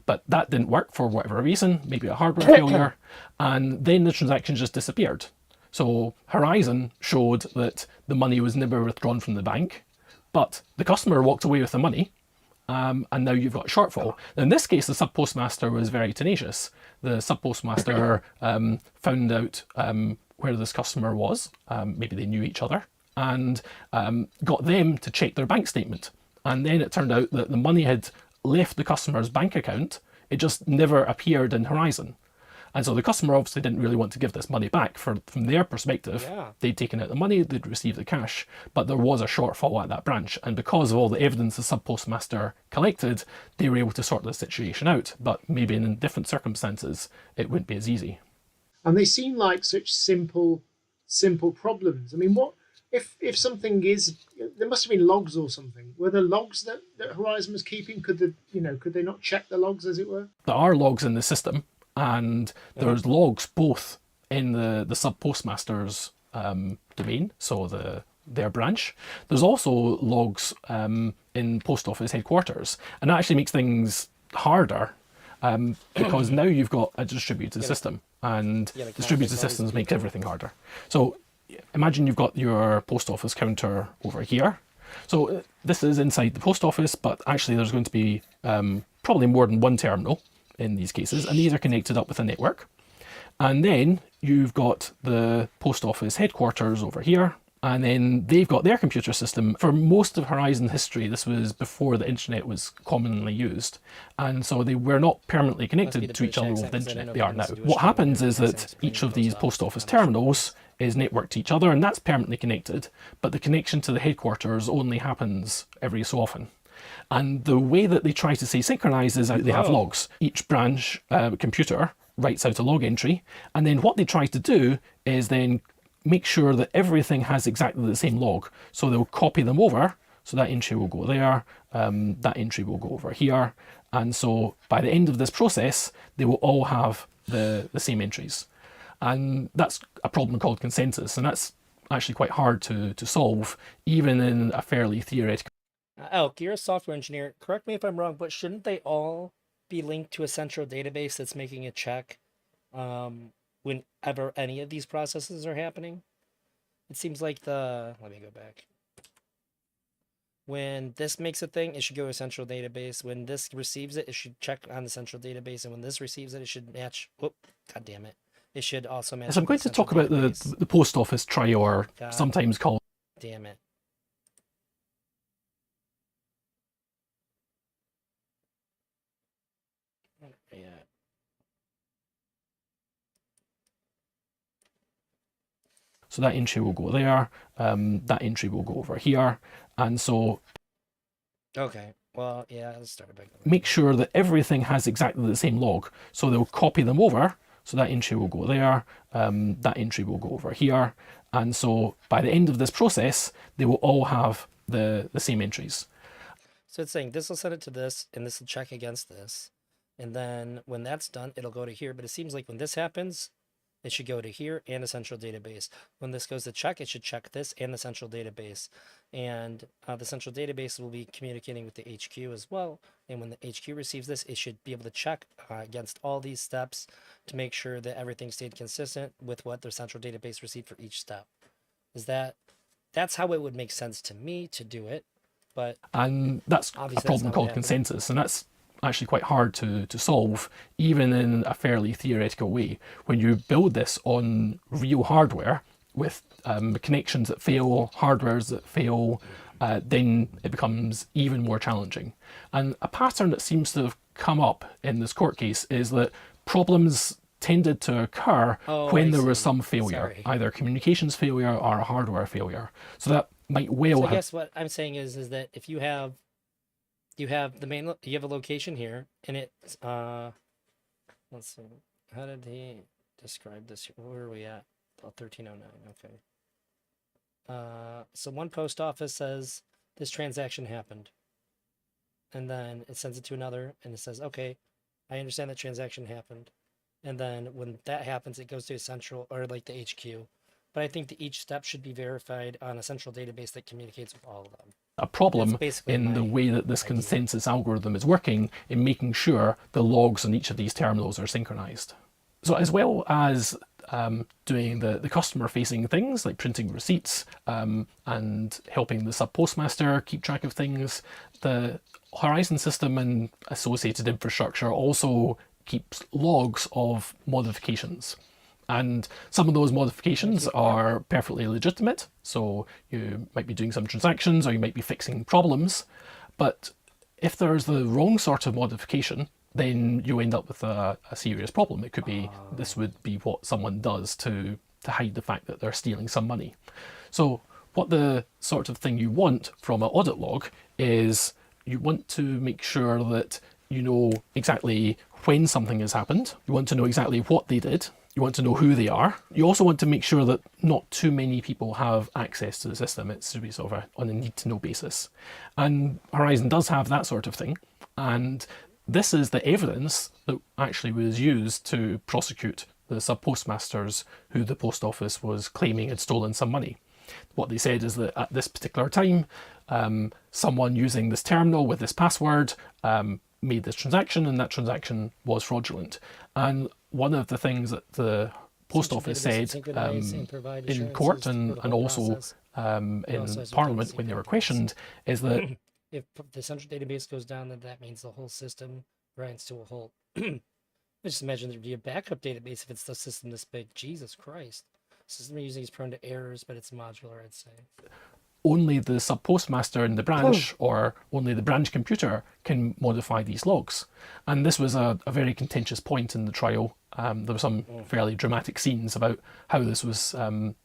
But that didn't work for whatever reason, maybe a hardware failure, and then the transaction just disappeared. So Horizon showed that the money was never withdrawn from the bank, but the customer walked away with the money, and now you've got a shortfall. Now in this case, the sub-postmaster was very tenacious. The sub-postmaster found out where this customer was, maybe they knew each other, and got them to check their bank statement. And then it turned out that the money had left the customer's bank account, it just never appeared in Horizon. And so the customer obviously didn't really want to give this money back. From their perspective, they'd taken out the money, they'd received the cash, but there was a shortfall at that branch. And because of all the evidence the sub-postmaster collected, they were able to sort the situation out. But maybe in different circumstances, it wouldn't be as easy. And they seem like such simple problems. I mean, what if something is, there must have been logs or something. Were there logs that Horizon was keeping? Could they not check the logs, as it were? There are logs in the system, and there's logs both in the sub-postmaster's domain, so their branch. There's also logs in post office headquarters, and that actually makes things harder because now you've got a distributed system, and distributed systems make everything harder. So imagine you've got your post office counter over here. So this is inside the post office, but actually there's going to be probably more than one terminal in these cases, and these are connected up with a network. And then you've got the post office headquarters over here, and then they've got their computer system. For most of Horizon history, this was before the internet was commonly used, and so they were not permanently connected to each other over the internet. They are now. What happens is that each of these post office terminals is networked to each other, and that's permanently connected, but the connection to the headquarters only happens every so often. And the way that they try to stay synchronized is that they have logs. Each branch computer writes out a log entry, and then what they try to do is then make sure that everything has exactly the same log. So they'll copy them over, so that entry will go there, that entry will go over here, and so by the end of this process, they will all have the same entries. And that's a problem called consensus, and that's actually quite hard to solve, even in a fairly theoretical. Elk, you're a software engineer. Correct me if I'm wrong, but shouldn't they all be linked to a central database that's making a check whenever any of these processes are happening? It seems like let me go back. When this makes a thing, it should go to a central database. When this receives it, it should check on the central database. And when this receives it, it should match. Oh, God damn it. It should also match. So I'm going to talk about the post office trior, sometimes called. Damn it. Yeah. So that entry will go there, that entry will go over here, and so. Okay, well, yeah, let's start back. Make sure that everything has exactly the same log. So they'll copy them over, so that entry will go there, that entry will go over here, and so by the end of this process, they will all have the same entries. So it's saying this will send it to this, and this will check against this. And then when that's done, it'll go to here. But it seems like when this happens, it should go to here and the central database. When this goes to check, it should check this and the central database. And the central database will be communicating with the HQ as well. And when the HQ receives this, it should be able to check against all these steps to make sure that everything stayed consistent with what the central database received for each step. That's how it would make sense to me to do it. But And that's a obviously that's problem not what called happened. consensus, and that's actually quite hard to solve, even in a fairly theoretical way. When you build this on real hardware with connections that fail, hardwares that fail, then it becomes even more challenging. And a pattern that seems to have come up in this court case is that problems tended to occur when there was some failure, Sorry. either communications failure or a hardware failure. So that might well So I have... guess what I'm saying is that if you have the main you have a location here and it's let's see, how did he describe this? Where are we at? 1309. Okay. So one post office says this transaction happened, and then it sends it to another and it says, okay, I understand that transaction happened. And then when that happens, it goes to a central, or like the HQ. But I think that each step should be verified on a central database that communicates with all of them. a problem That's basically in the my way that this idea. consensus algorithm is working in making sure the logs on each of these terminals are synchronized. So as well as doing the customer facing things like printing receipts and helping the sub postmaster keep track of things, the Horizon system and associated infrastructure also keeps logs of modifications. And some of those modifications are perfectly legitimate. So you might be doing some transactions or you might be fixing problems. But if there's the wrong sort of modification, then you end up with a serious problem. It could be, this would be what someone does to hide the fact that they're stealing some money. So what the sort of thing you want from an audit log is you want to make sure that you know exactly when something has happened. You want to know exactly what they did. You want to know who they are. You also want to make sure that not too many people have access to the system. It should be sort of on a need-to-know basis. And Horizon does have that sort of thing. And this is the evidence that actually was used to prosecute the sub-postmasters who the post office was claiming had stolen some money. What they said is that at this particular time, someone using this terminal with this password made this transaction, and that transaction was fraudulent. And one of the things that the post office said in court and also in Parliament when they were questioned is that if the central database goes down, then that means the whole system grinds to a halt. I just imagine there'd be a backup database if it's the system this big. Jesus Christ. The system you're using is prone to errors, but it's modular, I'd say. only the sub-postmaster in the branch or only the branch computer can modify these logs. And this was a very contentious point in the trial. There were some fairly dramatic scenes about how this was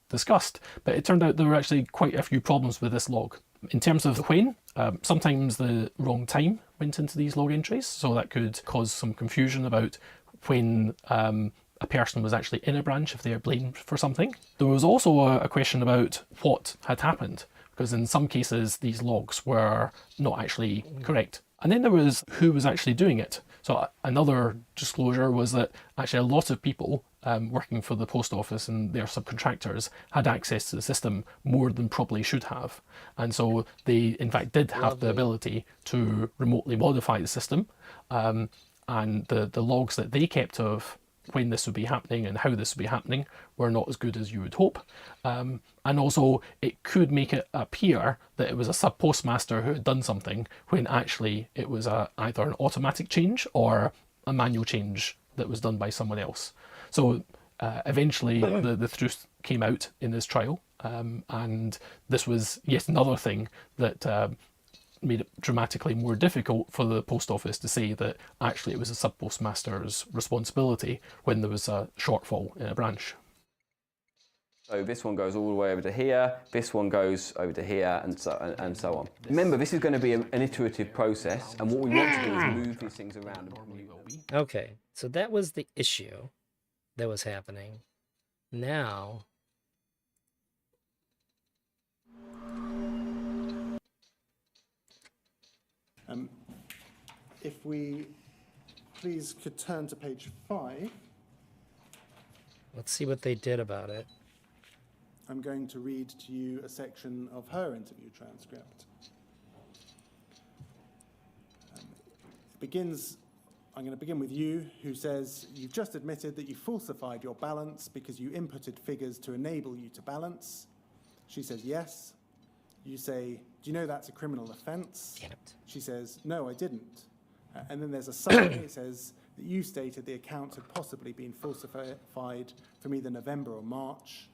discussed, but it turned out there were actually quite a few problems with this log. In terms of the when, sometimes the wrong time went into these log entries, so that could cause some confusion about when a person was actually in a branch if they are blamed for something. There was also a question about what had happened, because in some cases these logs were not actually correct. And then there was who was actually doing it. So another disclosure was that actually a lot of people working for the post office and their subcontractors had access to the system more than probably should have. And so they in fact did have the ability to remotely modify the system. And the logs that they kept of when this would be happening and how this would be happening were not as good as you would hope. And also it could make it appear that it was a sub-postmaster who had done something when actually it was either an automatic change or a manual change that was done by someone else. So eventually the truth came out in this trial, and this was yet another thing that made it dramatically more difficult for the post office to say that actually it was a sub-postmaster's responsibility when there was a shortfall in a branch. So this one goes all the way over to here, this one goes over to here, and so on. Remember, this is going to be an iterative process, and what we want to do is move these things around. Okay, so that was the issue that was happening. Now, If we please could turn to page 5. Let's see what they did about it. I'm going to read to you a section of her interview transcript. It begins, I'm going to begin with you, who says, you've just admitted that you falsified your balance because you inputted figures to enable you to balance. She says, yes. You say, do you know that's a criminal offence? Damn it. She says, no, I didn't. And then there's a summary. It says that you stated the account had possibly been falsified from either November or March.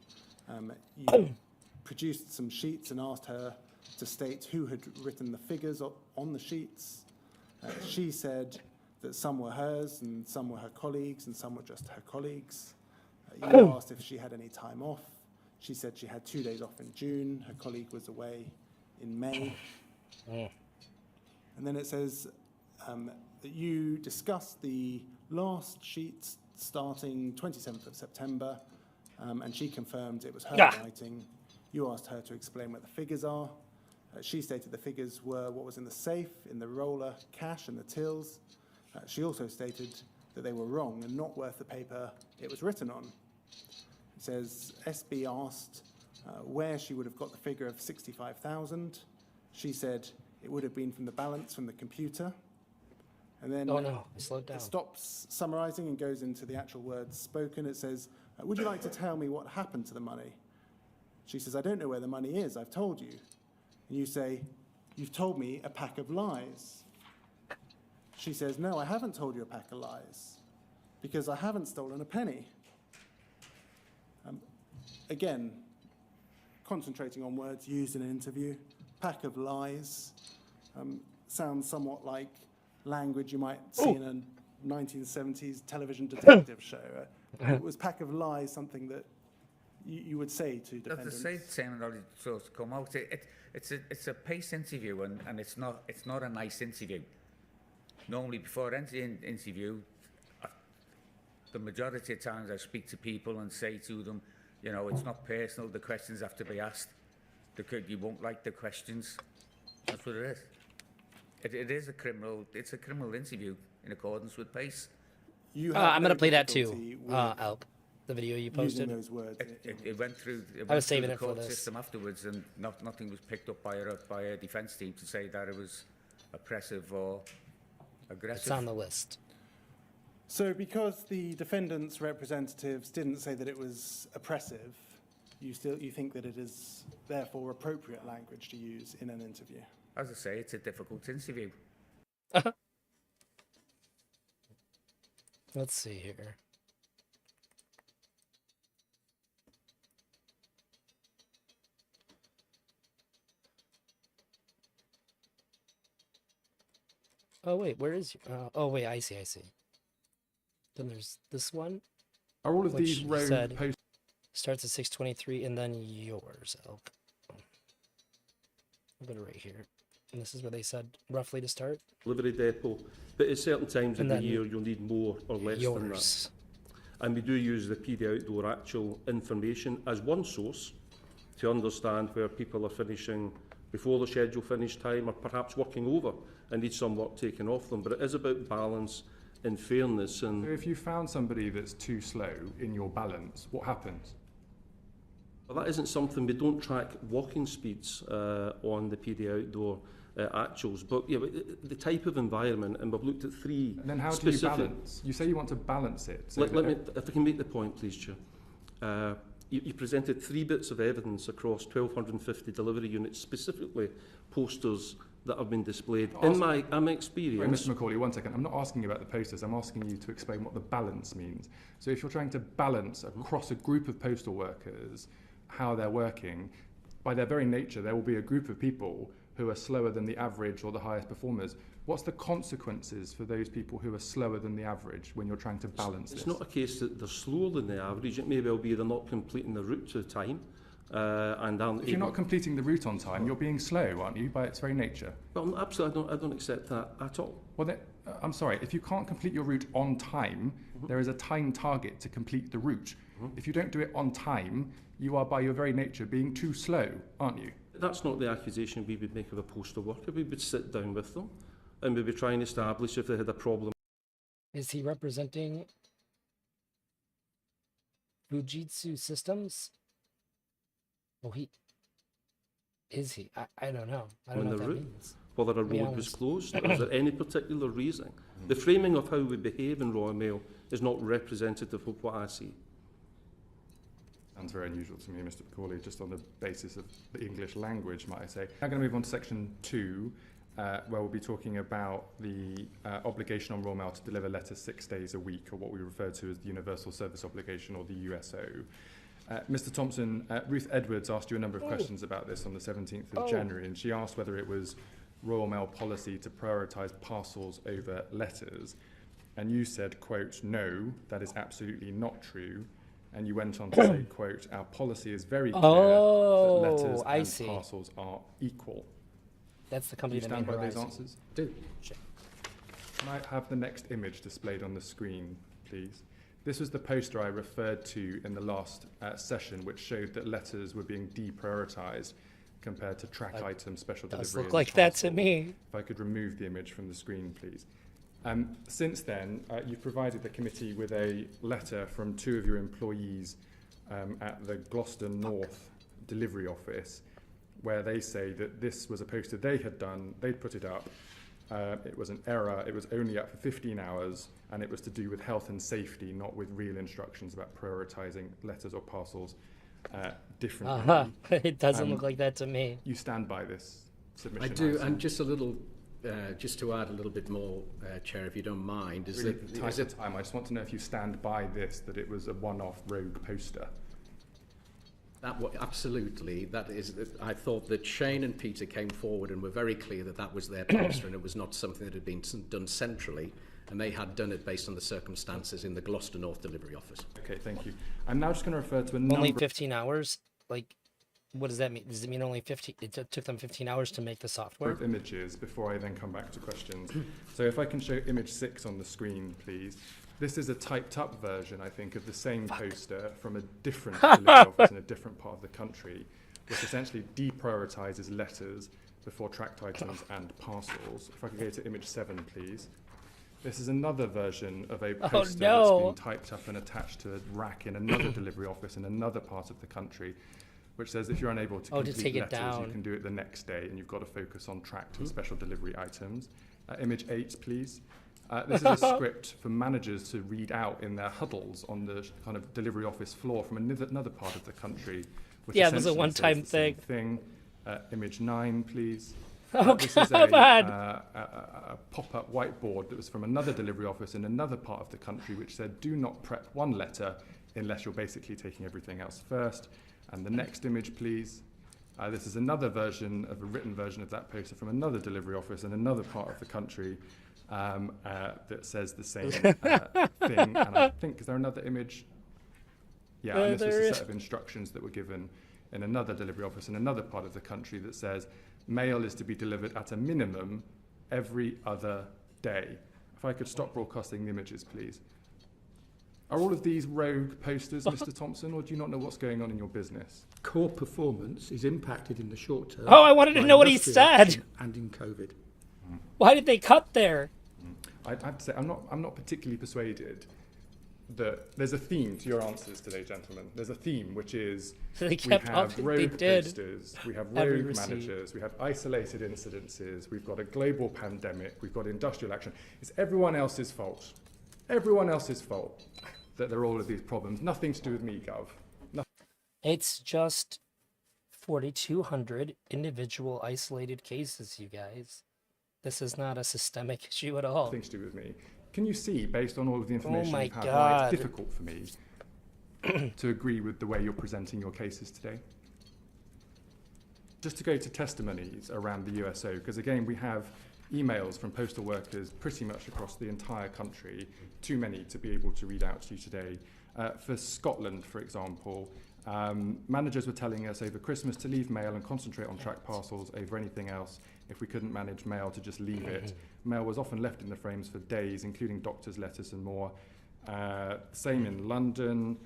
You produced some sheets and asked her to state who had written the figures on the sheets. She said that some were hers and some were her colleagues and some were just her colleagues. You asked if she had any time off. She said she had 2 days off in June. Her colleague was away in May. And then it says that you discussed the last sheets starting 27th of September, and she confirmed it was her writing. You asked her to explain what the figures are. She stated the figures were what was in the safe, in the roller, cash and the tills. She also stated that they were wrong and not worth the paper it was written on. It says SB asked where she would have got the figure of 65,000. She said it would have been from the balance from the computer. And then Oh no, I slowed down. it stops summarising and goes into the actual words spoken. It says, would you like to tell me what happened to the money? She says, I don't know where the money is, I've told you. And you say, you've told me a pack of lies. She says, no, I haven't told you a pack of lies, because I haven't stolen a penny. Again, concentrating on words used in an interview, pack of lies, sounds somewhat like language you might see in a 1970s television detective show. Was pack of lies something that you would say to defendants? The same terminology sort of come out. It's a pace interview, and it's not a nice interview. Normally, before entering an interview, the majority of times I speak to people and say to them, you know, it's not personal. The questions have to be asked. You won't like the questions. That's what it is. It is a criminal. It's a criminal interview in accordance with pace. I'm going to play that too, Alp, the video you posted. Those words. It went through. I was saving the it for court this. system afterwards, and nothing was picked up by a defence team to say that it was oppressive or aggressive. It's on the list. So because the defendants' representatives didn't say that it was oppressive, you think that it is therefore appropriate language to use in an interview? As I say, it's a difficult interview. Let's see here. Oh wait, where is oh wait, I see. Then there's this one. Are all of which these you road said posts? starts at 6:23, and then yours, Elk. I'll put it right here. And this is where they said roughly to start. Delivery depot, but at certain times of And the then year you'll need more or less than that. Yours. And we do use the PD Outdoor actual information as one source to understand where people are finishing before the scheduled finish time, or perhaps working over and need some work taken off them. But it is about balance and fairness. And So if you found somebody that's too slow in your balance, what happens? well, that isn't something we don't track walking speeds on the PD Outdoor actuals, but yeah, the type of environment, and we've looked at three. And then how specific. do you balance? You say you want to balance it. So Let me, if I can make the point, please, Chair. You presented 3 bits of evidence across 1,250 delivery units, specifically posters that have been displayed. In my experience... Sorry, Mr. Macaulay, 1 second. I'm not asking you about the posters. I'm asking you to explain what the balance means. So if you're trying to balance across a group of postal workers how they're working, by their very nature, there will be a group of people who are slower than the average or the highest performers. What's the consequences for those people who are slower than the average when you're trying to balance this? It's not a case that they're slower than the average. It may well be they're not completing the route to time. If you're not completing the route on time, you're being slow, aren't you, by its very nature? Well, absolutely, I don't accept that at all. Well, then, I'm sorry, if you can't complete your route on time, there is a time target to complete the route. If you don't do it on time, you are by your very nature being too slow, aren't you? That's not the accusation we would make of a postal worker. We would sit down with them and we would try and establish if they had a problem Is he representing Fujitsu Systems? Oh, is he? I don't know. I don't know what that means. Whether a To be road was honest. closed, or is there any particular reason? The framing of how we behave in Royal Mail is not representative of what I see. Sounds very unusual to me, Mr. Macaulay, just on the basis of the English language, might I say. I'm going to move on to section 2, where we'll be talking about the obligation on Royal Mail to deliver letters 6 days a week, or what we refer to as the Universal Service Obligation, or the USO. Mr. Thompson, Ruth Edwards asked you a number of questions about this on the 17th of January, and she asked whether it was Royal Mail policy to prioritise parcels over letters. And you said, quote, no, that is absolutely not true. And you went on to say, quote, our policy is very clear that letters and parcels are equal. That's the company Do you that stand made by those Horizon. answers? Do. Sure. Can I have the next image displayed on the screen, please? This was the poster I referred to in the last session, which showed that letters were being deprioritised compared to track items, special delivery. Does look and like that to parcel. me. If I could remove the image from the screen, please. Since then, you've provided the committee with a letter from 2 of your employees at the Gloucester North delivery office, where they say that this was a poster they had done, they'd put it up, it was an error, it was only up for 15 hours, and it was to do with health and safety, not with real instructions about prioritising letters or parcels differently. It doesn't look like that to me. You stand by this submission? I do, and just a little, just to add a little bit more, Chair, if you don't mind, is Really that tight for time. I just want to know if you stand by this, that it was a one-off rogue poster. Absolutely. That is, I thought that Shane and Peter came forward and were very clear that that was their poster and it was not something that had been done centrally, and they had done it based on the circumstances in the Gloucester North delivery office. Okay, thank you. I'm now just going to refer to a number. Only 15 hours? Like, what does that mean? Does it mean only 15? It took them 15 hours to make the software? Of images before I then come back to questions. So if I can show image 6 on the screen, please. This is a typed up version, I think, of the same poster from a different delivery office in a different part of the country, which essentially deprioritises letters before tracked items and parcels. If I could go to image 7, please. This is another version of a poster that's been typed up and attached to a rack in another delivery office in another part of the country, which says if you're unable to complete take it letters, down. you can do it the next day, and you've got to focus on tracked and special delivery items. Image 8, please. This is a script for managers to read out in their huddles on the kind of delivery office floor from another part of the country. Which Yeah, it was a essentially one-time says the same thing. Image 9, please. Oh, this is God. a pop-up whiteboard that was from another delivery office in another part of the country, which said, do not prep one letter unless you're basically taking everything else first. And the next image, please. This is another version of a written version of that poster from another delivery office in another part of the country that says the same thing. And I think, is there another image? Yeah, and this was a set of instructions that were given in another delivery office in another part of the country that says mail is to be delivered at a minimum every other day. If I could stop broadcasting the images, please. Are all of these rogue posters, Mr. Thompson, or do you not know what's going on in your business? Core performance is impacted in the short term. Oh, I wanted to know what he said. And in COVID. Why did they cut there? I'd have to say I'm not particularly persuaded that there's a theme to your answers today, gentlemen. There's a theme, which is They kept we have up, rogue they did. posters, we have Every rogue receipt. managers, we have isolated incidences, we've got a global pandemic, we've got industrial action. It's everyone else's fault. Everyone else's fault that there are all of these problems. Nothing to do with me, Gov. It's just 4,200 individual isolated cases, you guys. This is not a systemic issue at all. Nothing to do with me. Can you see, based on all of the information my you've had, why God. it's difficult for me to agree with the way you're presenting your cases today? Just to go to testimonies around the USO, because again, we have emails from postal workers pretty much across the entire country, too many to be able to read out to you today. For Scotland, for example, managers were telling us over Christmas to leave mail and concentrate on tracked parcels over anything else. If we couldn't manage mail, to just leave it. Mail was often left in the frames for days, including doctors' letters and more. Same in London.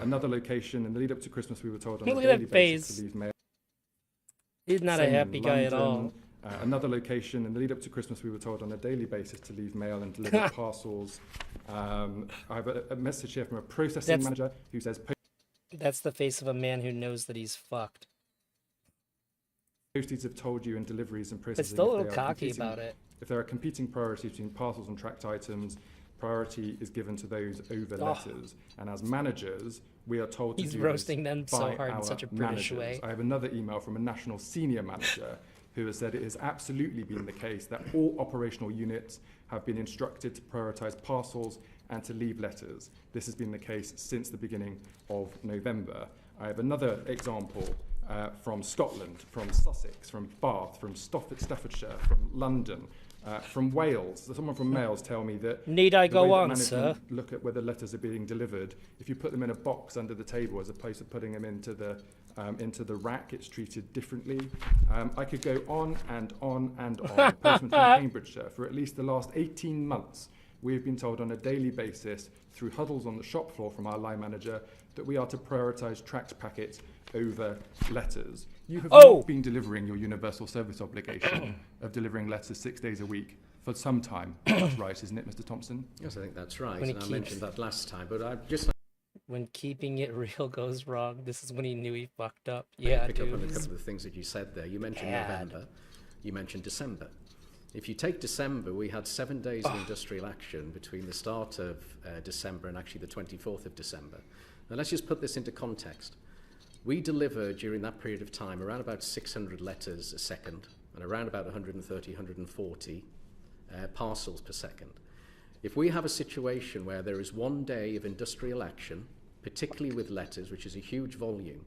Another location, in the lead up to Christmas, we were told on a Look at daily that basis face. to leave mail. He's not Same a in happy guy at all. London. Another location, in the lead up to Christmas, we were told on a daily basis to leave mail and deliver parcels. I have a message here from a processing manager who says That's the face of a man who knows that he's fucked. posties have told you in deliveries and processing. But still a if little they are cocky competing- about it. If there are competing priorities between parcels and tracked items, priority is given to those over letters. And as managers, we are told to He's do roasting this them so by hard in our such a British managers. way. I have another email from a national senior manager who has said it has absolutely been the case that all operational units have been instructed to prioritise parcels and to leave letters. This has been the case since the beginning of November. I have another example from Scotland, from Sussex, from Bath, from Staffordshire, from London, from Wales. Someone from Wales tell me that Need I the go way that on, management sir? look at whether letters are being delivered. If you put them in a box under the table as opposed to putting them into the rack, it's treated differently. I could go on and on and on. Postman from Cambridgeshire, for at least the last 18 months, we have been told on a daily basis through huddles on the shop floor from our line manager that we are to prioritise tracked packets over letters. You have not been delivering your universal service obligation of delivering letters 6 days a week for some time. That's right, isn't it, Mr. Thompson? Yes, I think that's right. When And I mentioned that last time, but I just When keeping it real goes wrong, this is when he knew he fucked up. Let me Yeah, pick up dude. on a couple of the things that you said there. You mentioned November, you mentioned December. If you take December, we had 7 days of industrial action between the start of December and actually the 24th of December. Now let's just put this into context. We deliver during that period of time around about 600 letters a second and around about 130, 140 parcels per second. If we have a situation where there is 1 day of industrial action, particularly with letters, which is a huge volume,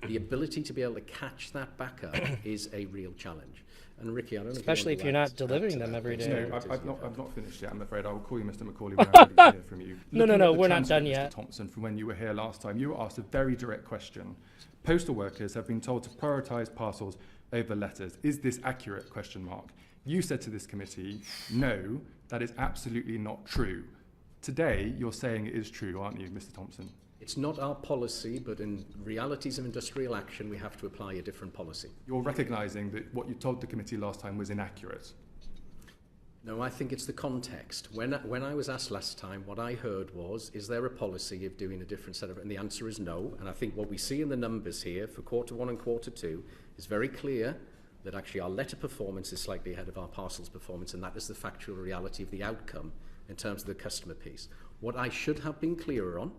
the ability to be able to catch that back up is a real challenge. And Ricky, I don't know Especially if if you're not delivering them every day. No, I've not finished yet, I'm afraid. I will call you Mr. Macaulay when I'm ready to hear from you. No, Looking at the we're not done transcript, yet. Mr. Thompson, from when you were here last time, you were asked a very direct question. Postal workers have been told to prioritise parcels over letters. Is this accurate? Question mark. You said to this committee, no, that is absolutely not true. Today, you're saying it is true, aren't you, Mr. Thompson? It's not our policy, but in realities of industrial action, we have to apply a different policy. You're recognising that what you told the committee last time was inaccurate. No, I think it's the context. When I was asked last time, what I heard was, is there a policy of doing a different set of... And the answer is no. And I think what we see in the numbers here for Q1 and Q2 is very clear that actually our letter performance is slightly ahead of our parcels performance, and that is the factual reality of the outcome in terms of the customer piece. What I should have been clearer on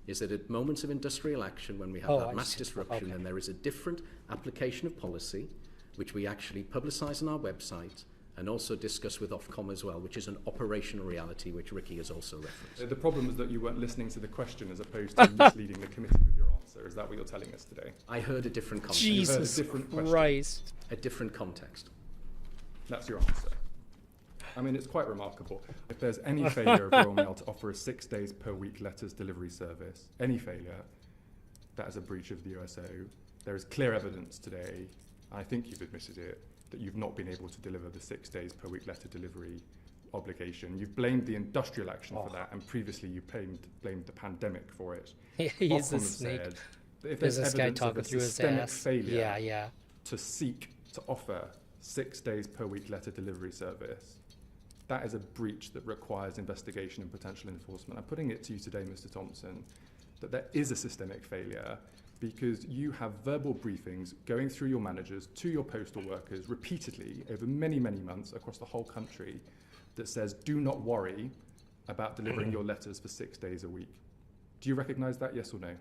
is that at moments of industrial action, when we have that mass disruption, then there is a different application of policy, which we actually publicise on our website and also discuss with Ofcom as well, which is an operational reality, which Ricky has also referenced. The problem is that you weren't listening to the question as opposed to misleading the committee with your answer. Is that what you're telling us today? I heard a different context. Jesus You heard a different Christ. A different context. That's your answer. I mean, it's quite remarkable. If there's any failure of Royal Mail to offer a 6 days per week letters delivery service, any failure, that is a breach of the USO. There is clear evidence today, I think you've admitted it, that you've not been able to deliver the 6 days per week letter delivery obligation. You've blamed the industrial action for that, and previously you blamed the pandemic for it. He's Ofcom the has snake. said that if there's Business guy evidence of talking a through his systemic ass. failure Yeah. to seek to offer 6 days per week letter delivery service, that is a breach that requires investigation and potential enforcement. I'm putting it to you today, Mr. Thompson, that there is a systemic failure because you have verbal briefings going through your managers to your postal workers repeatedly over many, many months across the whole country that says, do not worry about delivering your letters for 6 days a week. Do you recognise that, yes or no?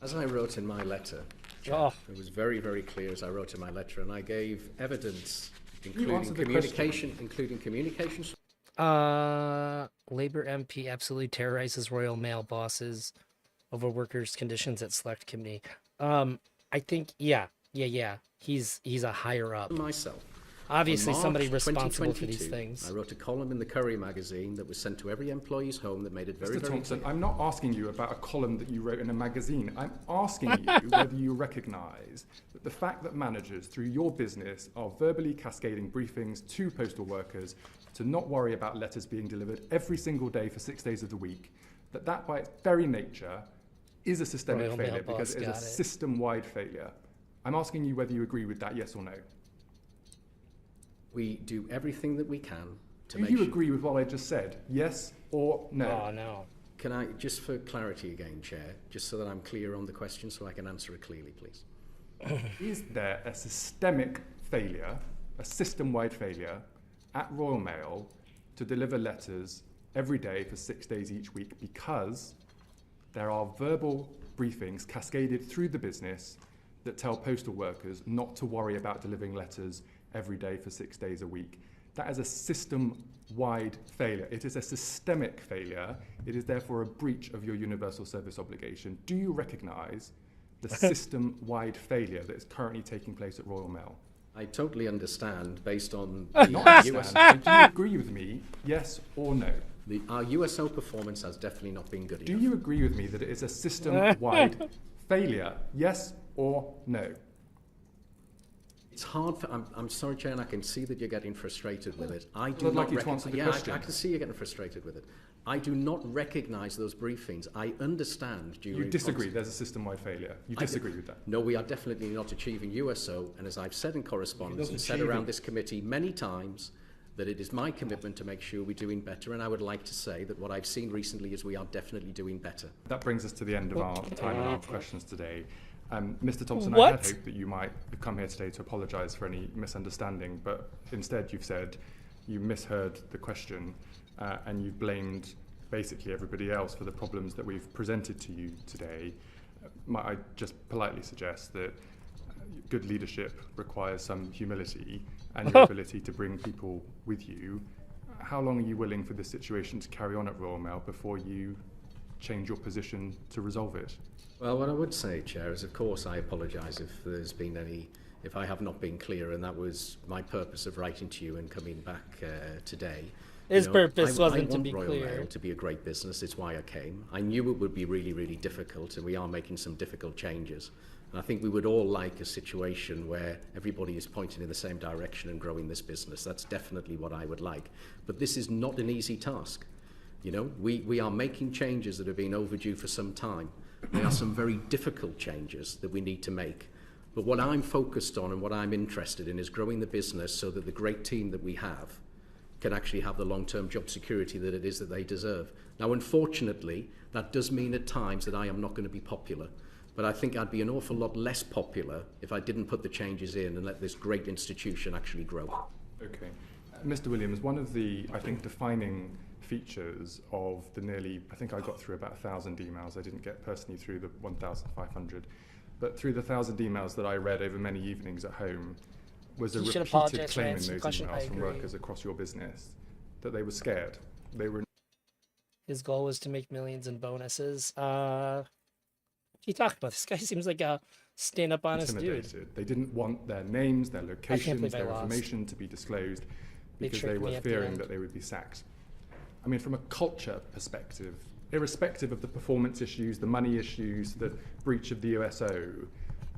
As I wrote in my letter, it was very, very clear as I wrote in my letter, and I gave evidence, including communication. Labour MP absolutely terrorizes Royal Mail bosses over workers' conditions at select committee. I think, yeah. He's a higher up. Myself. Obviously, On somebody March responsible for these 2022, things. I wrote a column in the Courier magazine that was sent to every employee's home that made it very, Mr. very Thompson, clear. I'm not asking you about a column that you wrote in a magazine. I'm asking you whether you recognise that the fact that managers, through your business, are verbally cascading briefings to postal workers to not worry about letters being delivered every single day for 6 days of the week, that by its very nature is a systemic Royal Mail failure because boss it is a got it. system-wide failure. I'm asking you whether you agree with that, yes or no. We do everything that we can to Do make you sure... agree with what I just said? Yes or no? Oh, no. Can I, just for clarity again, Chair, just so that I'm clear on the question so I can answer it clearly, please? Is there a systemic failure, a system-wide failure at Royal Mail to deliver letters every day for 6 days each week because there are verbal briefings cascaded through the business that tell postal workers not to worry about delivering letters every day for 6 days a week? That is a system-wide failure. It is a systemic failure. It is therefore a breach of your universal service obligation. Do you recognise the system-wide failure that is currently taking place at Royal Mail? I totally understand, based on Not the US... understand, but do you agree with me, yes or no? Our USO performance has definitely not been good enough. Do you agree with me that it is a system-wide failure, yes or no? It's hard for... I'm sorry, Chair, and I can see that you're getting frustrated with it. I do I'd not like you to answer the yeah, question. I can see you're getting frustrated with it. I do not recognise those briefings. I understand during... You disagree, there's a system-wide failure. You disagree with that? No, we are definitely not achieving USO, and as I've said in correspondence and said around this committee many times, that it is my commitment to make sure we're doing better, and I would like to say that what I've seen recently is we are definitely doing better. That brings us to the end of our time and our questions today. Mr. Thompson, What? I had hoped that you might come here today to apologise for any misunderstanding, but instead you've said you misheard the question and you've blamed basically everybody else for the problems that we've presented to you today. Might I just politely suggest that good leadership requires some humility and your ability to bring people with you. How long are you willing for this situation to carry on at Royal Mail before you change your position to resolve it? Well, what I would say, Chair, is of course I apologise if there's been if I have not been clear, and that was my purpose of writing to you and coming back today. His purpose wasn't I to be want clear. Royal Mail to be a great business. It's why I came. I knew it would be really, really difficult, and we are making some difficult changes. And I think we would all like a situation where everybody is pointing in the same direction and growing this business. That's definitely what I would like. But this is not an easy task. You know, we are making changes that have been overdue for some time. There are some very difficult changes that we need to make. But what I'm focused on and what I'm interested in is growing the business so that the great team that we have can actually have the long-term job security that it is that they deserve. Now, unfortunately, that does mean at times that I am not going to be popular. But I think I'd be an awful lot less popular if I didn't put the changes in and let this great institution actually grow. Okay. Mr. Williams, one of the, I think, defining features of the nearly, I think I got through about 1,000 emails. I didn't get personally through the 1,500. But through the 1,000 emails that I read over many evenings at home was a repeated claim in those emails from workers across your business that they were scared. They were... His goal was to make millions in bonuses. What are you talking about? This guy seems like a stand-up honest dude. They didn't want their names, their locations, their information to be disclosed because they were fearing that they would be sacked. I mean, from a culture perspective, irrespective of the performance issues, the money issues, the breach of the USO,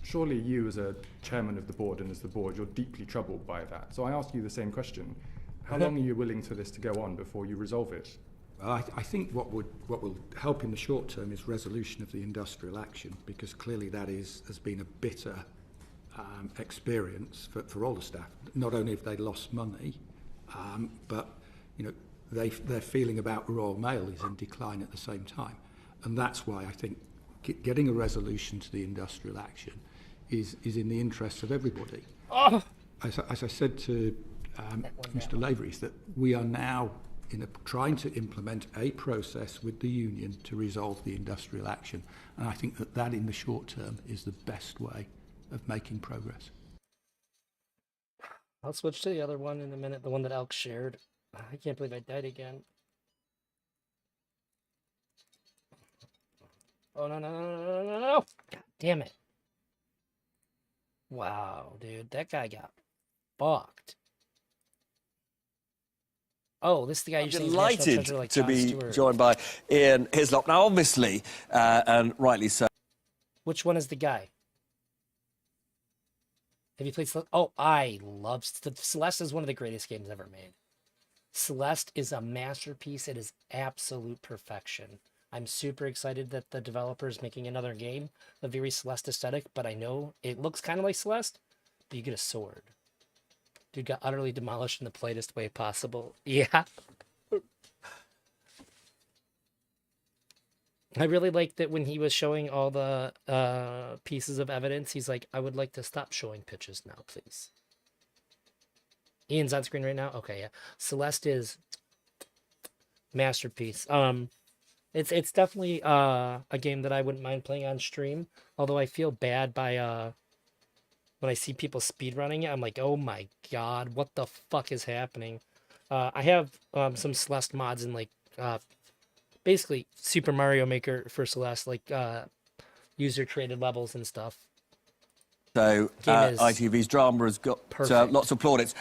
surely you as a chairman of the board and as the board, you're deeply troubled by that. So I ask you the same question. How long are you willing for this to go on before you resolve it? I think what will help in the short term is resolution of the industrial action, because clearly that has been a bitter experience for all the staff. Not only have they lost money, but you know their feeling about Royal Mail is in decline at the same time, and that's why I think getting a resolution to the industrial action is in the interests of everybody. Oh. As I said to Mr. Lavery, that we are now trying to implement a process with the union to resolve the industrial action. And I think that in the short term is the best way of making progress. I'll switch to the other one in a minute, the one that Elk shared. I can't believe I died again. Oh, no. God damn it. Wow, dude, that guy got fucked. Oh, this is the guy you're delighted to be joined by Ian Hislop. Now, obviously, and rightly so. Which one is the guy? Have you played Celeste? Oh, I love Celeste. Is one of the greatest games ever made. Celeste is a masterpiece. It is absolute perfection. I'm super excited that the developer is making another game, a very Celeste aesthetic, but I know it looks kind of like Celeste, but you get a sword. Dude got utterly demolished in the politest way possible. Yeah. I really liked that when he was showing all the pieces of evidence, he's like, I would like to stop showing pictures now, please. Ian's on screen right now? Okay, yeah. Celeste is masterpiece. It's definitely a game that I wouldn't mind playing on stream, although I feel bad by when I see people speedrunning it. I'm like, oh my god, what the fuck is happening? I have some Celeste mods in like basically Super Mario Maker for Celeste, like user created levels and stuff. So ITV's drama has got lots of plaudits.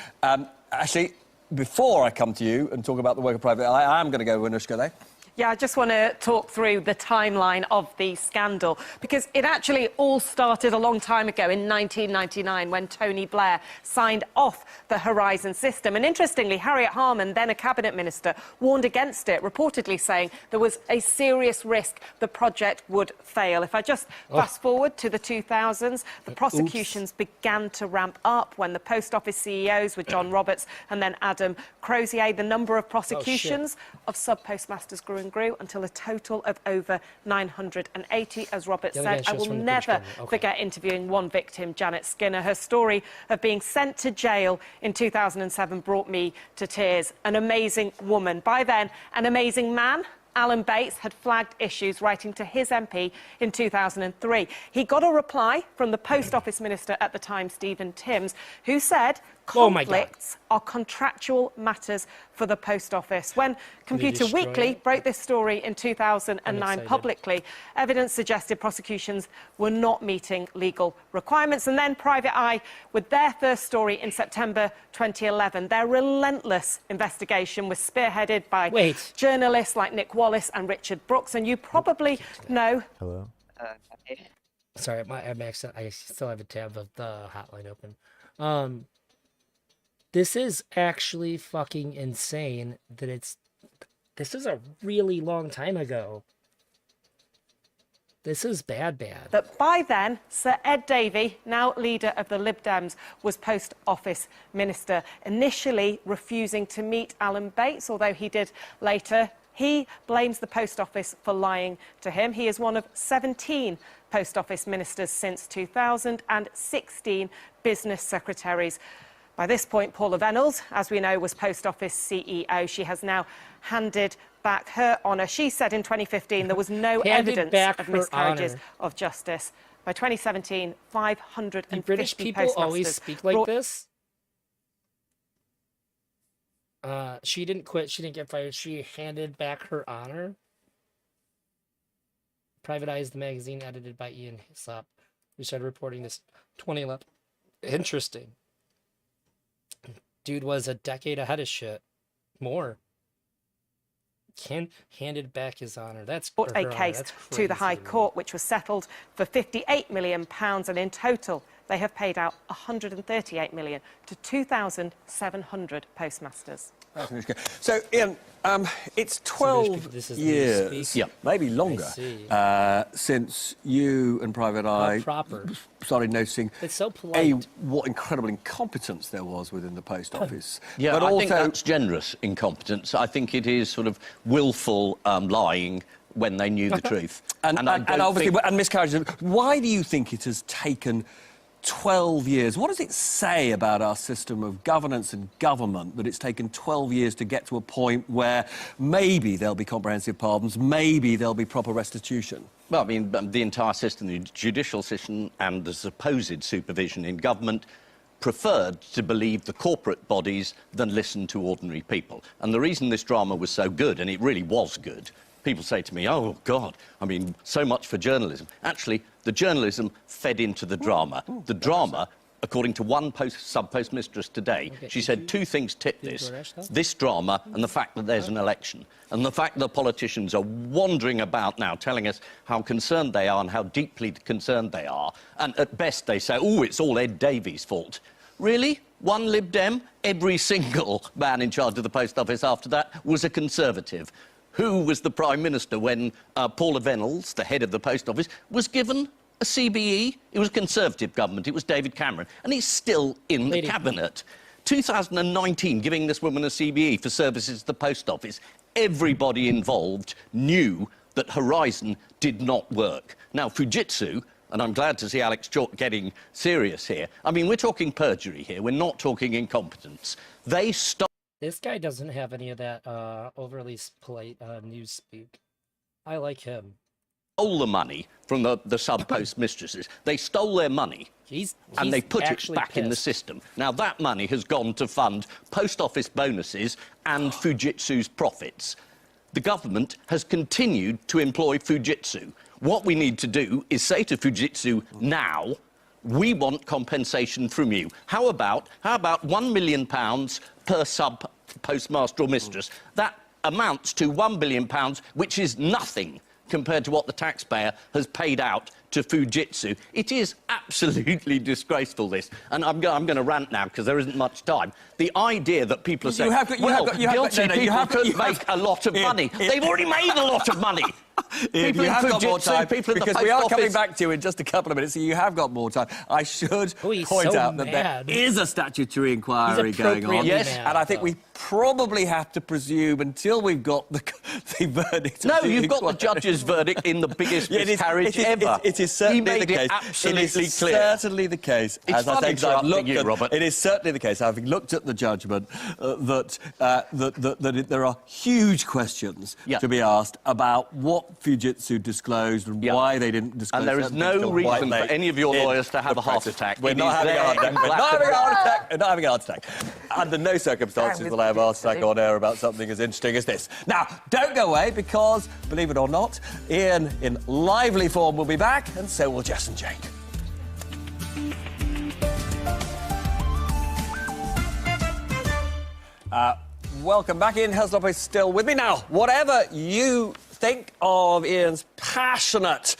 Actually, before I come to you and talk about the work of private, I am going to go with Anushka there. Yeah, I just want to talk through the timeline of the scandal, because it actually all started a long time ago in 1999 when Tony Blair signed off the Horizon system. And interestingly, Harriet Harman, then a cabinet minister, warned against it, reportedly saying there was a serious risk the project would fail. If I just fast forward to the 2000s, the prosecutions began to ramp up when the post office CEOs were John Roberts and then Adam Crozier. The number of prosecutions of sub-postmasters grew and grew until a total of over 980, as Robert said. I will never forget interviewing one victim, Janet Skinner. Her story of being sent to jail in 2007 brought me to tears. An amazing woman. By then, an amazing man. Alan Bates had flagged issues, writing to his MP in 2003. He got a reply from the Post Office Minister at the time, Stephen Timms, who said conflicts are contractual matters for the Post Office. When Computer Weekly broke this story in 2009 publicly, evidence suggested prosecutions were not meeting legal requirements. And then Private Eye, with their first story in September 2011, their relentless investigation was spearheaded by journalists like Nick Wallace and Richard Brooks. And you probably know... Hello? Sorry, I still have a tab of the hotline open. This is actually fucking insane that this is a really long time ago. This is bad. That by then, Sir Ed Davey, now leader of the Lib Dems, was Post Office Minister, initially refusing to meet Alan Bates, although he did later. He blames the Post Office for lying to him. He is one of 17 Post Office ministers since 2000 and 16 business secretaries. By this point, Paula Venables, as we know, was Post Office CEO. She has now handed back her honour. She said in 2015 there was no evidence of miscarriages of justice. By 2017, 550 Do British people always speak like this? She didn't quit. She didn't get fired. She handed back her honour. Private Eye is the magazine edited by Ian Hislop, who started reporting this 2011. Interesting. Dude was a decade ahead of shit. More. Handed back his honour. That's a case to the High Court, which was settled for £58 million, and in total they have paid out £138 million to 2,700 postmasters. So, Ian, it's 12 years, maybe longer, since you and Private Eye started noticing what incredible incompetence there was within the Post Office. Yeah, but I think that's generous incompetence. I think it is sort of willful lying when they knew the truth. And obviously, and miscarriages. Why do you think it has taken 12 years? What does it say about our system of governance and government that it's taken 12 years to get to a point where maybe there'll be comprehensive pardons, maybe there'll be proper restitution? Well, I mean, the entire system, the judicial system and the supposed supervision in government preferred to believe the corporate bodies than listen to ordinary people. And the reason this drama was so good, and it really was good, people say to me, oh, God, I mean, so much for journalism. Actually, the journalism fed into the drama. The drama, according to one sub-postmistress today, she said two things tip this drama and the fact that there's an election. And the fact that politicians are wandering about now telling us how concerned they are and how deeply concerned they are. And at best they say, oh, it's all Ed Davey's fault. Really? One Lib Dem? Every single man in charge of the Post Office after that was a Conservative. Who was the Prime Minister when Paula Venables, the head of the Post Office, was given a CBE? It was a Conservative government. It was David Cameron. And he's still in the Cabinet. 2019, giving this woman a CBE for services to the post office. Everybody involved knew that Horizon did not work. Now, Fujitsu, and I'm glad to see Alex Chalk getting serious here. I mean, we're talking perjury here. We're not talking incompetence. They stole... This guy doesn't have any of that overly polite news speak. I like him. Stole the money from the sub-post mistresses. They stole their money and they put it back in the system. Now, that money has gone to fund post office bonuses and Fujitsu's profits. The government has continued to employ Fujitsu. What we need to do is say to Fujitsu now, we want compensation from you. How about £1 million per sub-postmaster or mistress? That amounts to £1 billion, which is nothing compared to what the taxpayer has paid out to Fujitsu. It is absolutely disgraceful, this. And I'm going to rant now because there isn't much time. The idea that people are saying, guilty people could make a lot of money. They've already made a lot of money. Ian, you have got more time, because we are coming back to you in just a couple of minutes, so you have got more time. I should point out that there is a statutory inquiry going on. Yes, and I think we probably have to presume until we've got the verdict. No, you've got the judge's verdict in the biggest miscarriage ever. It is certainly the case. Absolutely it is clear. Certainly the case. It's fun interrupting you, Robert. It is certainly the case, having looked at the judgment, that there are huge questions to be asked about what Fujitsu disclosed and why they didn't disclose. And there is no reason for any of your lawyers to have a heart attack. We're not having a heart attack. We're not having a heart attack. We're not having a heart attack. Under no circumstances will I have a heart attack on air about something as interesting as this. Now, don't go away, because, believe it or not, Ian, in lively form, will be back, and so will Jess and Jake. Welcome back. Ian Heslop is still with me. Now, whatever you think of Ian's passionate,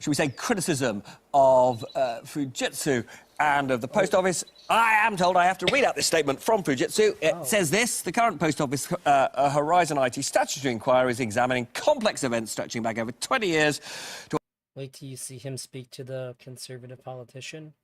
should we say, criticism of Fujitsu and of the post office, I am told I have to read out this statement from Fujitsu. It says this: the current post office Horizon IT statutory inquiry is examining complex events stretching back over 20 years. Wait till you see him speak to the conservative politician.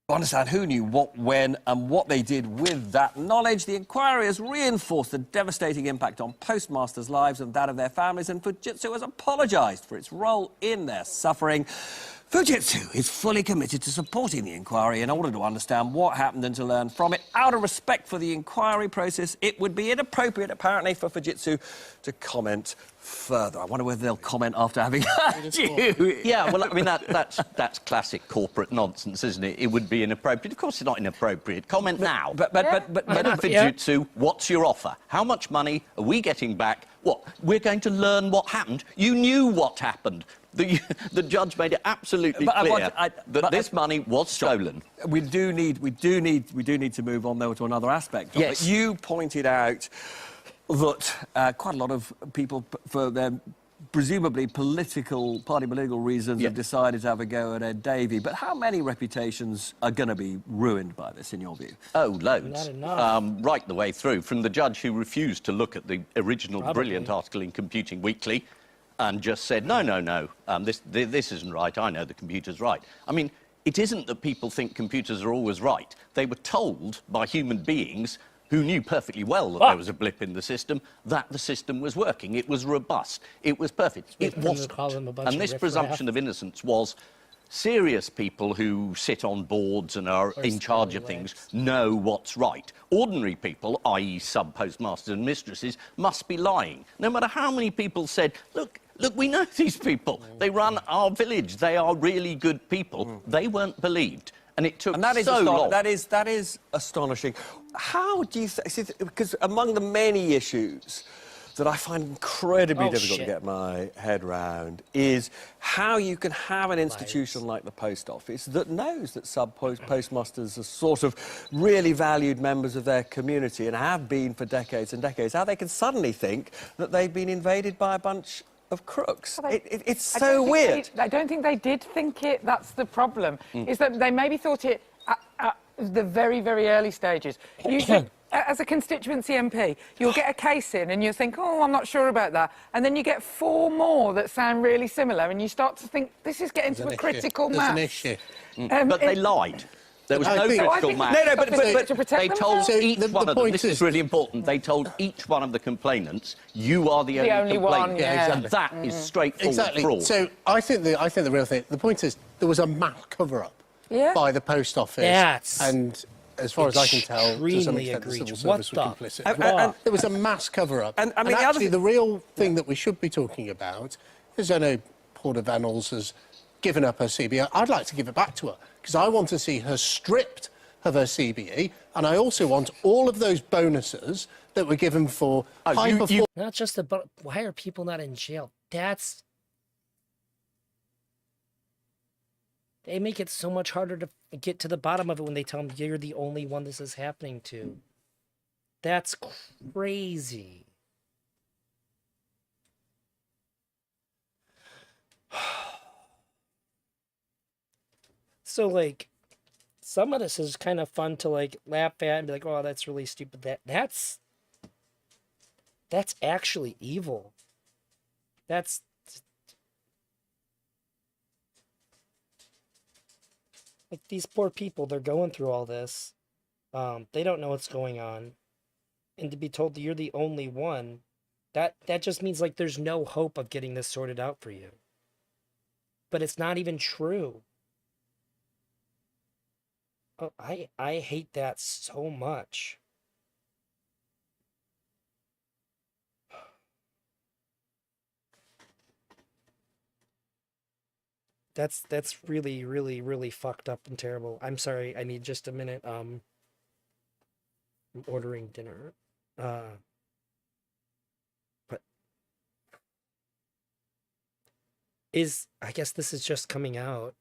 To understand who knew what, when, and what they did with that knowledge. The inquiry has reinforced the devastating impact on postmasters' lives and that of their families, and Fujitsu has apologised for its role in their suffering. Fujitsu is fully committed to supporting the inquiry in order to understand what happened and to learn from it. Out of respect for the inquiry process, it would be inappropriate, apparently, for Fujitsu to comment further. I wonder whether they'll comment after having heard you. Yeah, well, I mean, that's classic corporate nonsense, isn't it? It would be inappropriate. Of course it's not inappropriate. Comment now. But Fujitsu, what's your offer? How much money are we getting back? What? We're going to learn what happened. You knew what happened. The judge made it absolutely clear that this money was stolen. We do need to move on, though, to another aspect. Yes. You pointed out that quite a lot of people, for their presumably party political reasons, have decided to have a go at Ed Davey. But how many reputations are going to be ruined by this, in your view? Oh, loads. Not enough. Right the way through, from the judge who refused to look at the original brilliant article in Computing Weekly and just said, no, this isn't right, I know the computer's right. I mean, it isn't that people think computers are always right. They were told by human beings who knew perfectly well that there was a blip in the system, that the system was working. It was robust. It was perfect. It wasn't. And this presumption of innocence was serious people who sit on boards and are in charge of things know what's right. Ordinary people, i.e. sub-postmasters and mistresses, must be lying. No matter how many people said, look, we know these people. They run our village. They are really good people. They weren't believed. And it took so long. That is astonishing. How do you think... Because among the many issues that I find incredibly difficult to get my head round is how you can have an institution like the Post Office that knows that sub-postmasters are sort of really valued members of their community and have been for decades and decades, how they can suddenly think that they've been invaded by a bunch of crooks. It's so weird. I don't think they did think it. That's the problem. Is that they maybe thought it at the very, very early stages. as a constituency MP, you'll get a case in and you think, oh, I'm not sure about that. And then you get 4 more that sound really similar and you start to think, this is getting to a critical mass. There's an issue. But they lied. There was no critical mass. No, but they told each one of them, this is really important, they told each one of the complainants, you are the only complainant. And that is straightforward fraud. So I think the real thing, the point is, there was a mass cover-up by the post office. And as far as I can tell, to some extent, the civil service was complicit. There was a mass cover-up. And actually, the real thing that we should be talking about is, I know Porter Vanels has given up her CBE. I'd like to give it back to her, because I want to see her stripped of her CBE, and I also want all of those bonuses that were given for high performance. Not just about why are people not in jail? They make it so much harder to get to the bottom of it when they tell them you're the only one this is happening to. That's crazy. So, like, some of this is kind of fun to, like, laugh at and be like, oh, that's really stupid. That's actually evil. That's... Like, these poor people, they're going through all this. They don't know what's going on. And to be told that you're the only one, that just means, like, there's no hope of getting this sorted out for you. But it's not even true. Oh, I hate that so much. That's really, really, really fucked up and terrible. I'm sorry, I need just a minute. I'm ordering dinner. But I guess this is just coming out.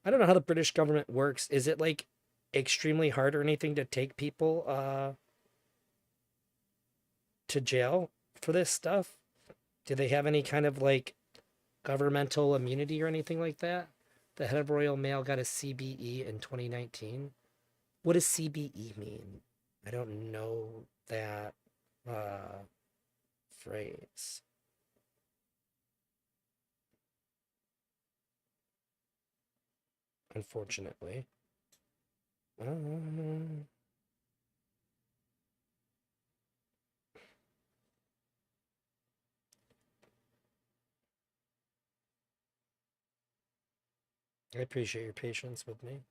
I don't know how the British government works. Is it, like, extremely hard or anything to take people to jail for this stuff? Do they have any kind of, like, governmental immunity or anything like that? The head of Royal Mail got a CBE in 2019. What does CBE mean? I don't know that phrase. Unfortunately. I appreciate your patience with me.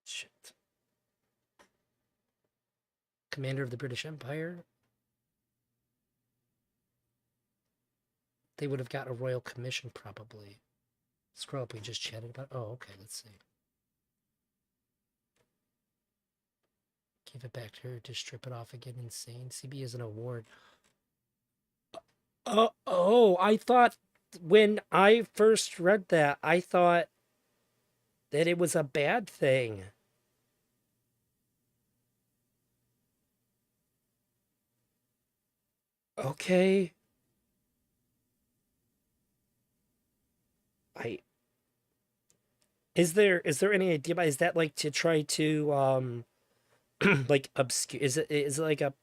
Shit. Commander of the British Empire. They would have got a royal commission, probably. Scroll up, we just chatted about. Oh, okay, let's see. Give it back to her to strip it off again. Insane. CB is an award. Oh, I thought when I first read that, I thought that it was a bad thing. Okay. Is there any idea about, is that like to try to like obscure, is it like a,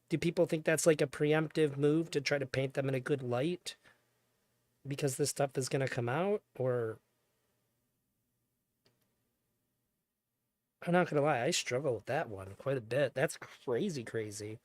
do people think that's like a preemptive move to try to paint them in a good light because this stuff is going to come out? Or I'm not gonna lie, I struggle with that one quite a bit. That's crazy.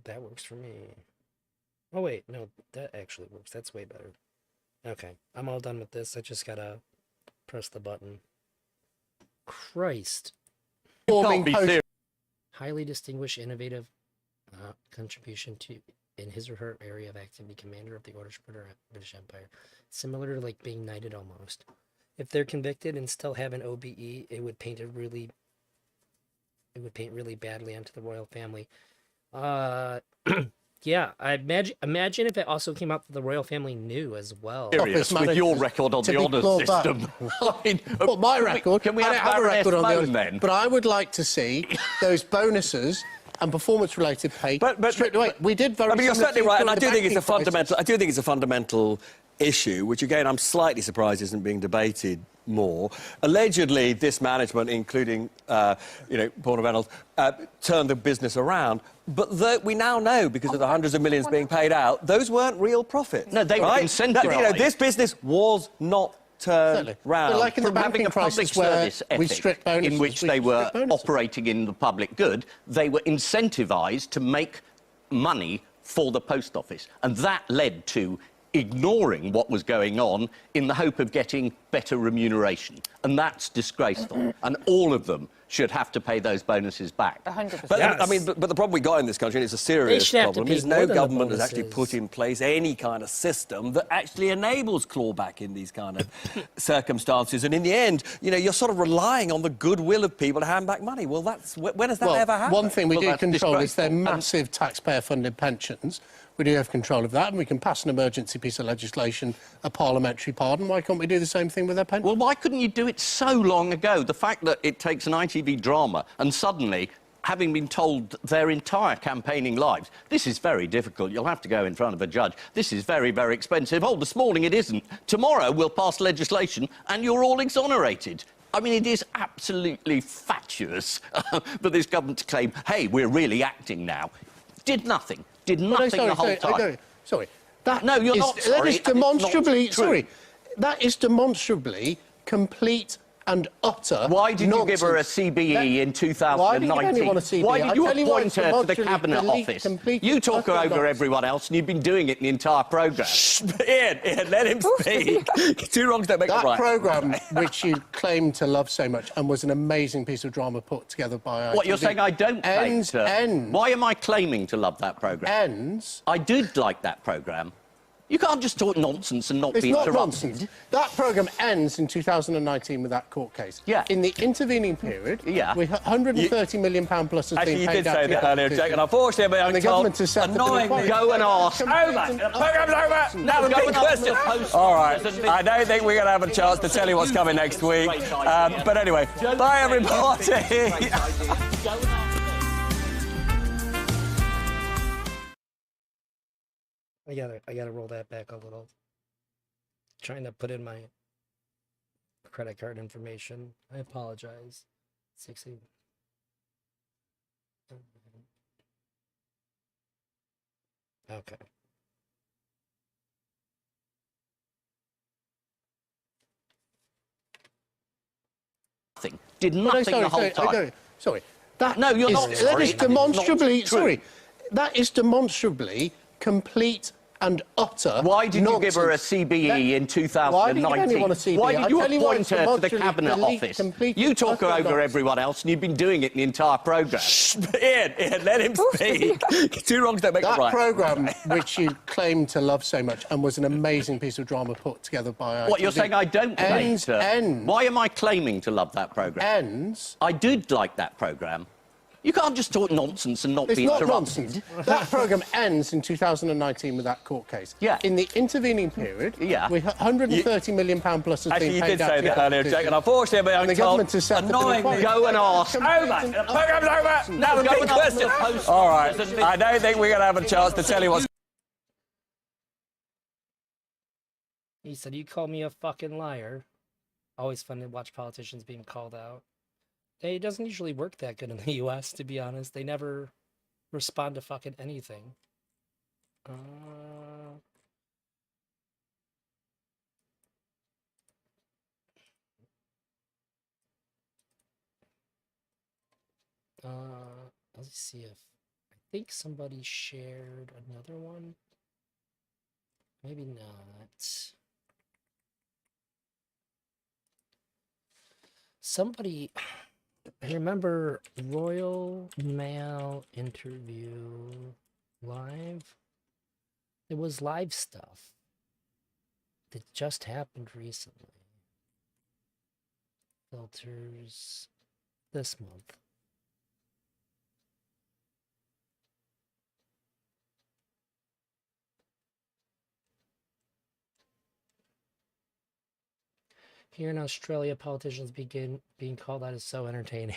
That works for me. Oh wait, no, that actually works. That's way better. Okay, I'm all done with this. I just gotta press the button. Christ. Forming post- Highly distinguished, innovative contribution to in his or her area of activity, commander of the Order British Empire. Similar to like being knighted almost. If they're convicted and still have an OBE, it would paint really badly onto the royal family. Yeah, I imagine if it also came out that the royal family knew as well. Serious with your record on the honours system. Well, my record. Can we I have don't have a record on the Baroness honours, then? but I would like to see those bonuses and performance-related pay stripped away. We did very. I mean, you're similar certainly things right, and I during do think the it's a banking crisis. fundamental. I do think it's a fundamental issue, which again I'm slightly surprised isn't being debated more. Allegedly, this management, including Paul Reynolds, turned the business around. But we now know, because of the hundreds of millions being paid out, those weren't real profits. No, they were right? incentivised. This business was not turned round. But like in the From having banking a public crisis where service we ethic stripped bonuses, in which they were operating in the public good, they were incentivised to make money for the post office. And that led to ignoring what was going on in the hope of getting better remuneration. And that's disgraceful. And all of them should have to pay those bonuses back. 100%. But, I mean, but the problem we got in this country, and it's a serious should have to problem, pay is more no than the government has actually bonuses. put in place any kind of system that actually enables clawback in these kind of circumstances. And in the end, you're sort of relying on the goodwill of people to hand back money. Well, when has that ever happened? One thing we do that's control is their disgraceful. massive taxpayer-funded pensions. We do have control of that, and we can pass an emergency piece of legislation, a parliamentary pardon. Why can't we do the same thing with their pensions? Well, why couldn't you do it so long ago? The fact that it takes an ITV drama and suddenly, having been told their entire campaigning lives, this is very difficult, you'll have to go in front of a judge, this is very, very expensive. Oh, this morning it isn't. Tomorrow we'll pass legislation and you're all exonerated. I mean, it is absolutely fatuous for this government to claim, hey, we're really acting now. Did nothing the whole time. Sorry. That No, you're is, not That sorry, is it's not demonstrably... true. Sorry. That is demonstrably complete and utter Why did you give her a nonsense. CBE in 2019? Why did you give anyone a CBE? Why did you I tell you what, appoint it's her to the demonstrably Cabinet Office? complete You talk and utter over nonsense. everyone else, and you've been doing it in the entire programme. Ian, let him speak. Two wrongs don't make a That right. programme, which you claim to love so much and was an amazing piece of drama put together by What, you're saying I don't claim ends, to... ends, Why am I claiming to love that programme? ends... I did like that programme. You can't just talk nonsense and not It's be not interrupted. nonsense. That programme ends in 2019 with that court case. Yeah. In the intervening period, Yeah. with £130 million plus has Actually, been you paid did out say to that the earlier, actors. Jake, and unfortunately, And the government has set up an annoyingly, inquiry. Go and ask. Over. The programme's over. Now the Go big and ask question. the post All right. office and I don't think we're going to have a chance to tell you what's coming next week. But anyway, bye everybody. I gotta roll that back a little. Trying to put in my credit card information. I apologize. 60. Okay. Did nothing the whole time. Sorry. That No, you're not That sorry. is demonstrably... Not true. Sorry. That is demonstrably complete and utter Why did you give her a nonsense. CBE in 2019? Why did you give anyone a CBE? Why did you I tell you what, appoint it's her to the demonstrably Cabinet Office? complete You talk utter over nonsense. everyone else, and you've been doing it in the entire programme. Ian, let him speak. Two wrongs don't make a That right. programme, which you claim to love so much and was an amazing piece of drama put together by... What, you're saying I don't claim ends, to... ends, Why am I claiming to love that programme? ends... I did like that programme. You can't just talk nonsense and not It's be not interrupted. nonsense. That programme ends in 2019 with that court case. Yeah. In the intervening period, Yeah. with £130 million plus has Actually, been you paid did out say to that the earlier, actors. Jake, and unfortunately, And the government has set up an annoyingly, inquiry. Go and ask. Over. The programme's over. Now the Go big and ask question. the post All right. office and- I don't think we're going to have a chance to tell you what's... He said, "You call me a fucking liar." Always fun to watch politicians being called out. It doesn't usually work that good in the U.S., to be honest. They never respond to fucking anything. Let's see if... I think somebody shared another one. Maybe not. somebody, I remember Royal Mail interview live. It was live stuff that just happened recently. Filters this month. Here in Australia, politicians begin being called out as so entertaining.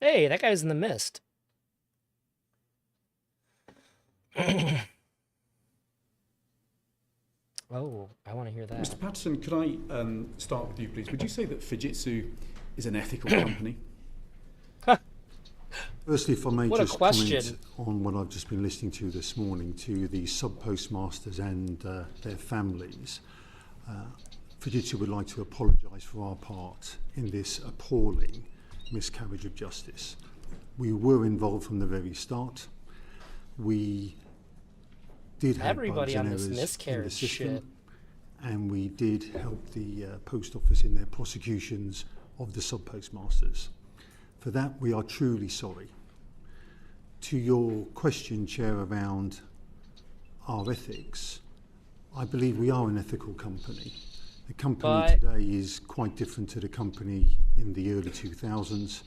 Hey, that guy's in the mist. Oh, I want to hear that. Mr. Patterson, could I start with you, please? Would you say that Fujitsu is an ethical company? Firstly, if I may What a just question. comment on what I've just been listening to this morning to the sub-postmasters and their families. Fujitsu would like to apologise for our part in this appalling miscarriage of justice. We were involved from the very start. We did have Everybody bugs on and this errors in the miscarriage system, shit. and we did help the post office in their prosecutions of the sub-postmasters. For that, we are truly sorry. To your question, Chair, around our ethics, I believe we are an ethical company. The company today is quite different to the company in the early 2000s,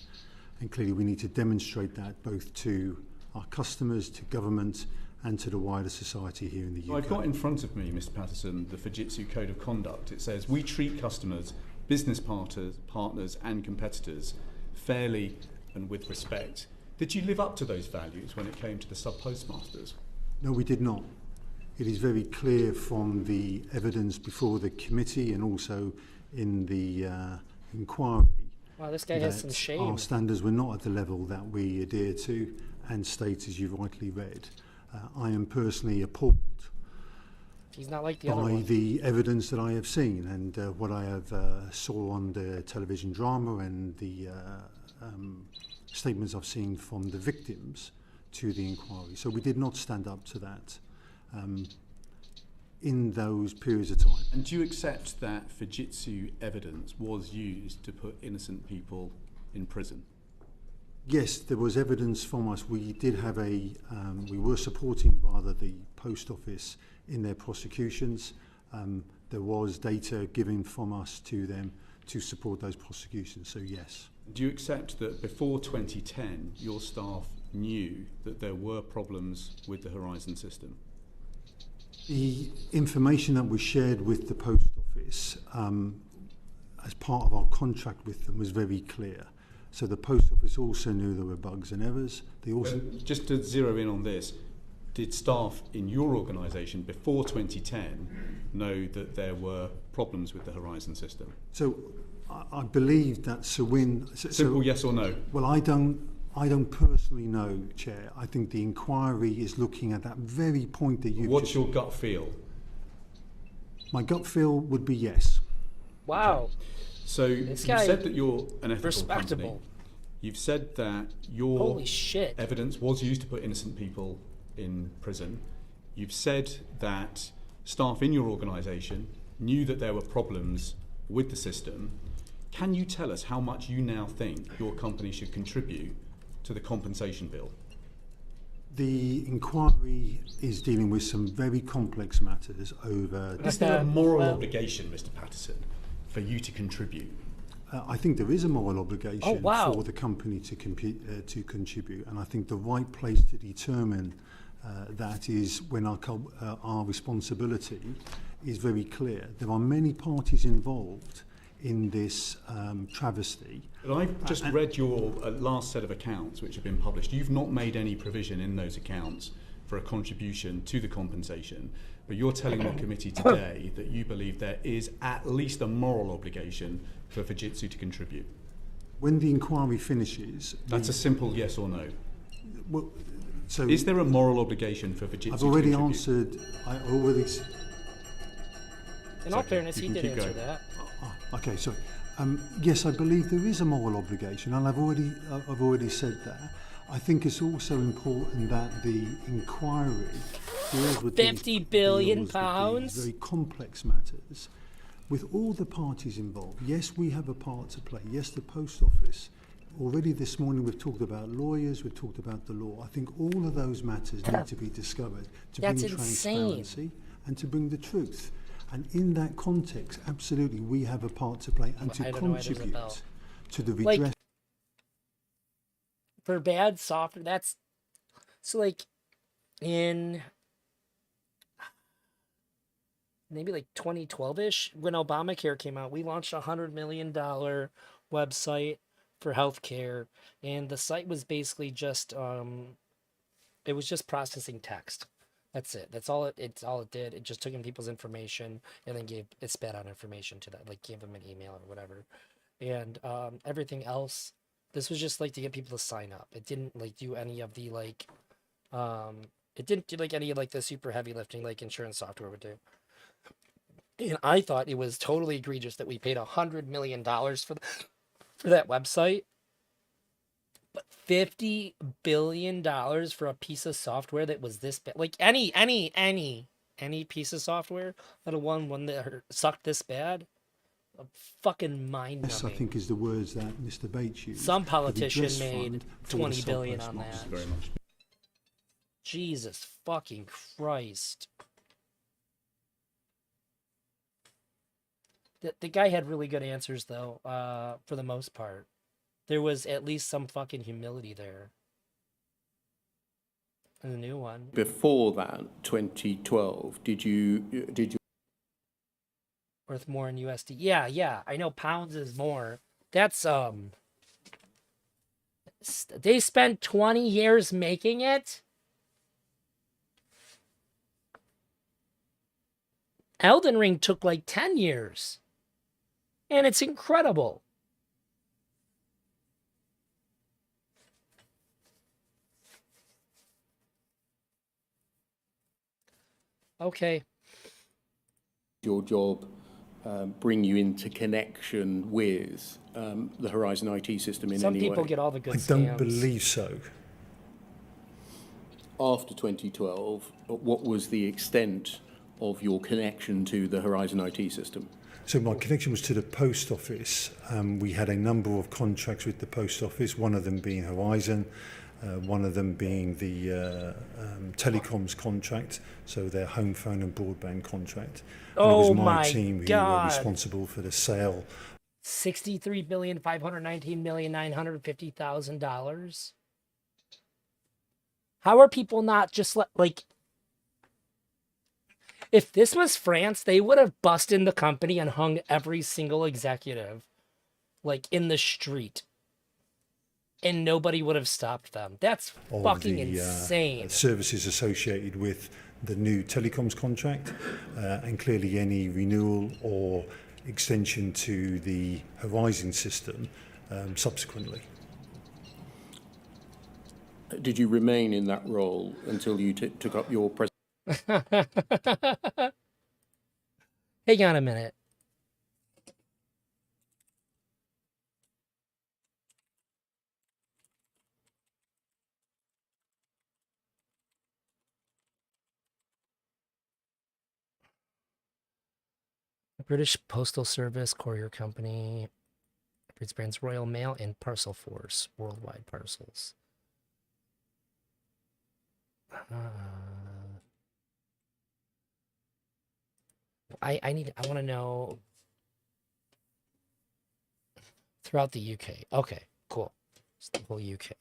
and clearly we need to demonstrate that both to our customers, to government, and to the wider society here in the UK. I've got in front of me, Mr. Patterson, the Fujitsu Code of Conduct. It says, we treat customers, business partners and competitors fairly and with respect. Did you live up to those values when it came to the sub-postmasters? No, we did not. It is very clear from the evidence before the committee and also in the inquiry. Wow, this guy has some shame. Our standards were not at the level that we adhere to and state, as you rightly read. I am personally appalled He's not like the other by one. the evidence that I have seen and what I have saw on the television drama and the statements I've seen from the victims to the inquiry. So we did not stand up to that in those periods of time. And do you accept that Fujitsu evidence was used to put innocent people in prison? Yes, there was evidence from us. We did have we were supporting rather the post office in their prosecutions. There was data given from us to them to support those prosecutions, so yes. Do you accept that before 2010, your staff knew that there were problems with the Horizon system? The information that was shared with the post office as part of our contract with them was very clear. So the post office also knew there were bugs and errors. They also just to zero in on this, did staff in your organisation before 2010 know that there were problems with the Horizon system? So I believe that Simple yes or no? Well, I don't personally know, Chair. I think the inquiry is looking at that very point that you. What's your gut feel? My gut feel would be yes. Wow. So you said that you're an ethical respectable. company. You've said that your Holy shit. evidence was used to put innocent people in prison. You've said that staff in your organisation knew that there were problems with the system. Can you tell us how much you now think your company should contribute to the compensation bill? The inquiry is dealing with some very complex matters over. Is there a moral obligation, Mr. Patterson, for you to contribute? I think there is a moral obligation wow. for the company to contribute, and I think the right place to determine that is when our responsibility is very clear. There are many parties involved in this travesty. But I've just read your last set of accounts which have been published. You've not made any provision in those accounts for a contribution to the compensation, but you're telling the committee today that you believe there is at least a moral obligation for Fujitsu to contribute. When the inquiry finishes... That's a simple yes or no. Well, so is there a moral obligation for Fujitsu I've already to contribute? answered... I already... In all fairness, he did answer that. Okay, so yes, I believe there is a moral obligation, and I've already said that. I think it's also important that the inquiry deals with £50 billion very complex matters, with all the parties involved. Yes, we have a part to play. Yes, the Post Office. Already this morning we've talked about lawyers, we've talked about the law. I think all of those matters need to be discovered to bring transparency and to bring the truth. And in that context, absolutely, we have a part to play and to contribute to the redress. Like, for bad software, that's... So, like, in maybe like 2012-ish, when Obamacare came out, we launched a $100 million website for healthcare, and the site was basically just it was just processing text. That's it. That's all it's all it did. It just took in people's information and then it spat out information to that, like gave them an email or whatever. And everything else, this was just like to get people to sign up. It didn't like do any of the like it didn't do like any of like the super heavy lifting like insurance software would do. And I thought it was totally egregious that we paid $100 million for that website, but $50 billion for a piece of software that was this bad. Like any piece of software, let alone one that sucked this bad, fucking mind-numbing. Yes, I think is the words that Mr. Bates used. Some politician made $20 billion on that. Very much. Jesus fucking Christ. The guy had really good answers, though, for the most part. There was at least some fucking humility there. And the new one. Before that, 2012, did you... Worth more in USD. Yeah. I know pounds is more. That's, they spent 20 years making it? Elden Ring took like 10 years. And it's incredible. Okay. Your job bring you into connection with the Horizon IT system in Some any way? Some people get all the good I don't believe so. After 2012, what was the extent of your connection to the Horizon IT system? So my connection was to the Post Office. We had a number of contracts with the Post Office, one of them being Horizon, one of them being the telecoms contract, so their home phone and broadband contract. And it was my team who were responsible for the sale. $63,519,950,000. How are people not just like... If this was France, they would have busted the company and hung every single executive, like, in the street. And nobody would have stopped them. That's fucking insane. Services associated with the new telecoms contract, and clearly any renewal or extension to the Horizon system subsequently. Did you remain in that role until you took up your president? Hang on a minute. British Postal Service, Courier Company, operates brands Royal Mail and Parcel Force, worldwide parcels. I want to know throughout the UK. Okay, cool. It's the whole UK.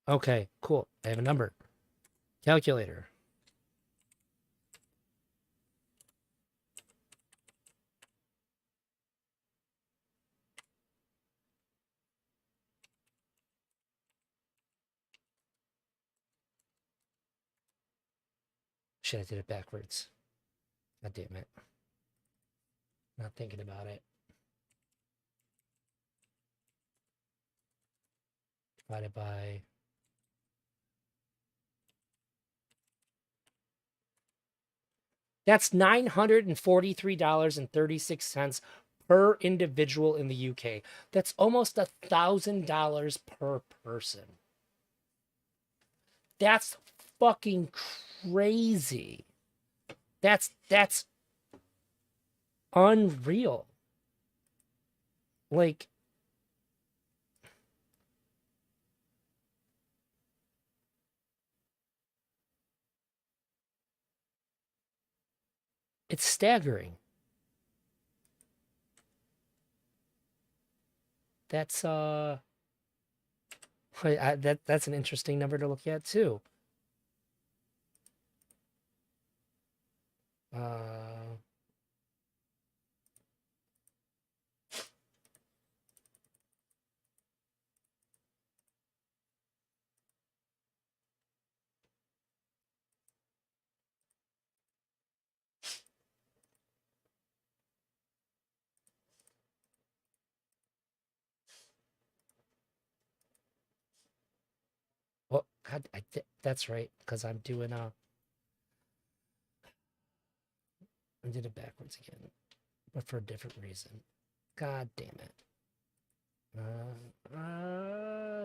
Okay, cool. I have a number. Calculator. Shit, I did it backwards. God damn it. Not thinking about it. Divided by... That's $943.36 per individual in the UK. That's almost $1,000 per person. That's fucking crazy. That's unreal. Like, it's staggering. That's that's an interesting number to look at too. Well, God, that's right, because I'm doing I did it backwards again, but for a different reason. God damn it.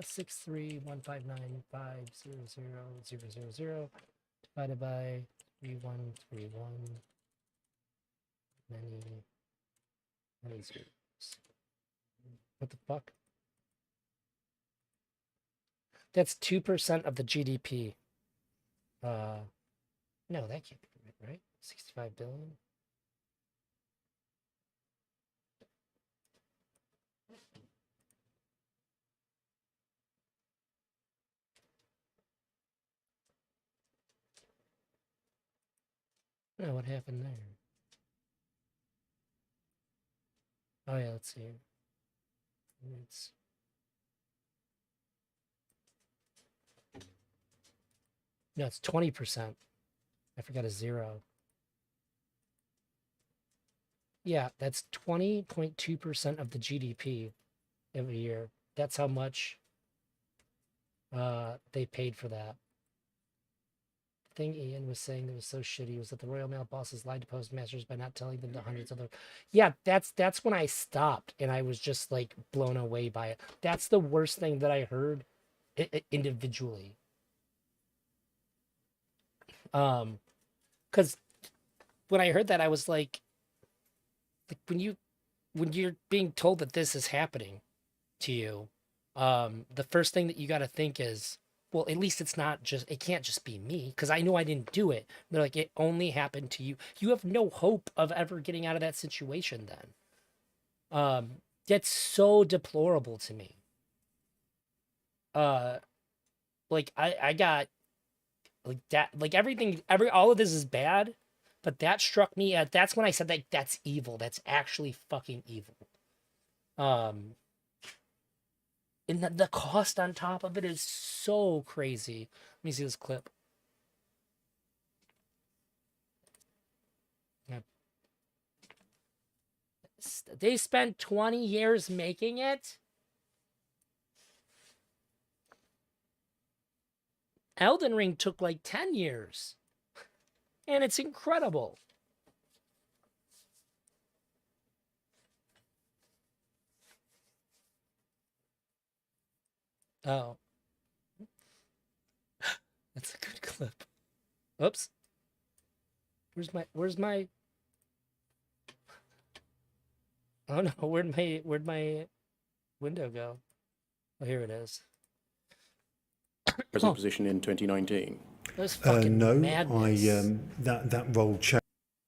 63159500000 divided by 3131. Many zeros. What the fuck? That's 2% of the GDP. No, that can't be right. 65 billion. No, what happened there? Oh yeah, let's see. It's no, it's 20%. I forgot a zero. Yeah, that's 20.2% of the GDP every year. That's how much they paid for that. The thing Ian was saying that was so shitty was that the Royal Mail bosses lied to postmasters by not telling them the hundreds of their... Yeah, that's when I stopped and I was just like blown away by it. That's the worst thing that I heard individually. Because when I heard that, I was like when you're being told that this is happening to you, the first thing that you got to think is, well, at least it can't just be me, because I know I didn't do it. They're like, it only happened to you. You have no hope of ever getting out of that situation then. That's so deplorable to me. Like I got like that, like all of this is bad, but that struck me at, that's when I said that that's evil. That's actually fucking evil. And the cost on top of it is so crazy. Let me see this clip. They spent 20 years making it. Elden Ring took like 10 years. And it's incredible. Oh. That's a good clip. Oops. Where's my Oh no, where'd my window go? Oh, here it is. Present position in 2019. That's fucking no, madness. That role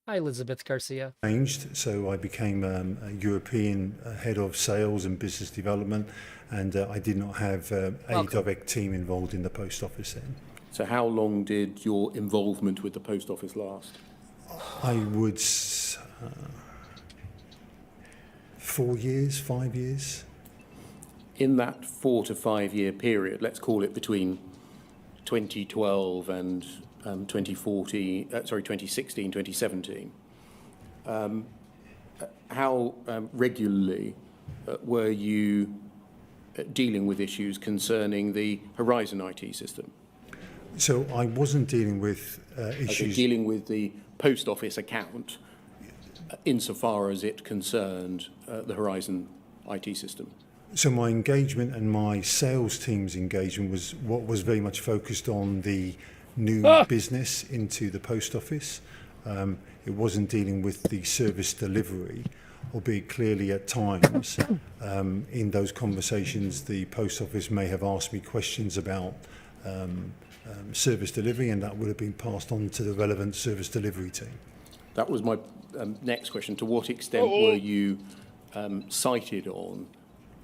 Hi, Elizabeth Garcia. changed, so I became a European head of sales and business development, and I did not have a direct team involved in the post office then. So how long did your involvement with the post office last? I would 4 years, 5 years. In that 4 to 5 year period, let's call it between 2012 and 2016, 2017, how regularly were you dealing with issues concerning the Horizon IT system? So I wasn't dealing with issues... Okay, dealing with the post office account insofar as it concerned the Horizon IT system. So my engagement and my sales team's engagement was very much focused on the new business into the post office. It wasn't dealing with the service delivery, albeit clearly at times in those conversations the post office may have asked me questions about service delivery, and that would have been passed on to the relevant service delivery team. That was my next question. To what extent were you cited on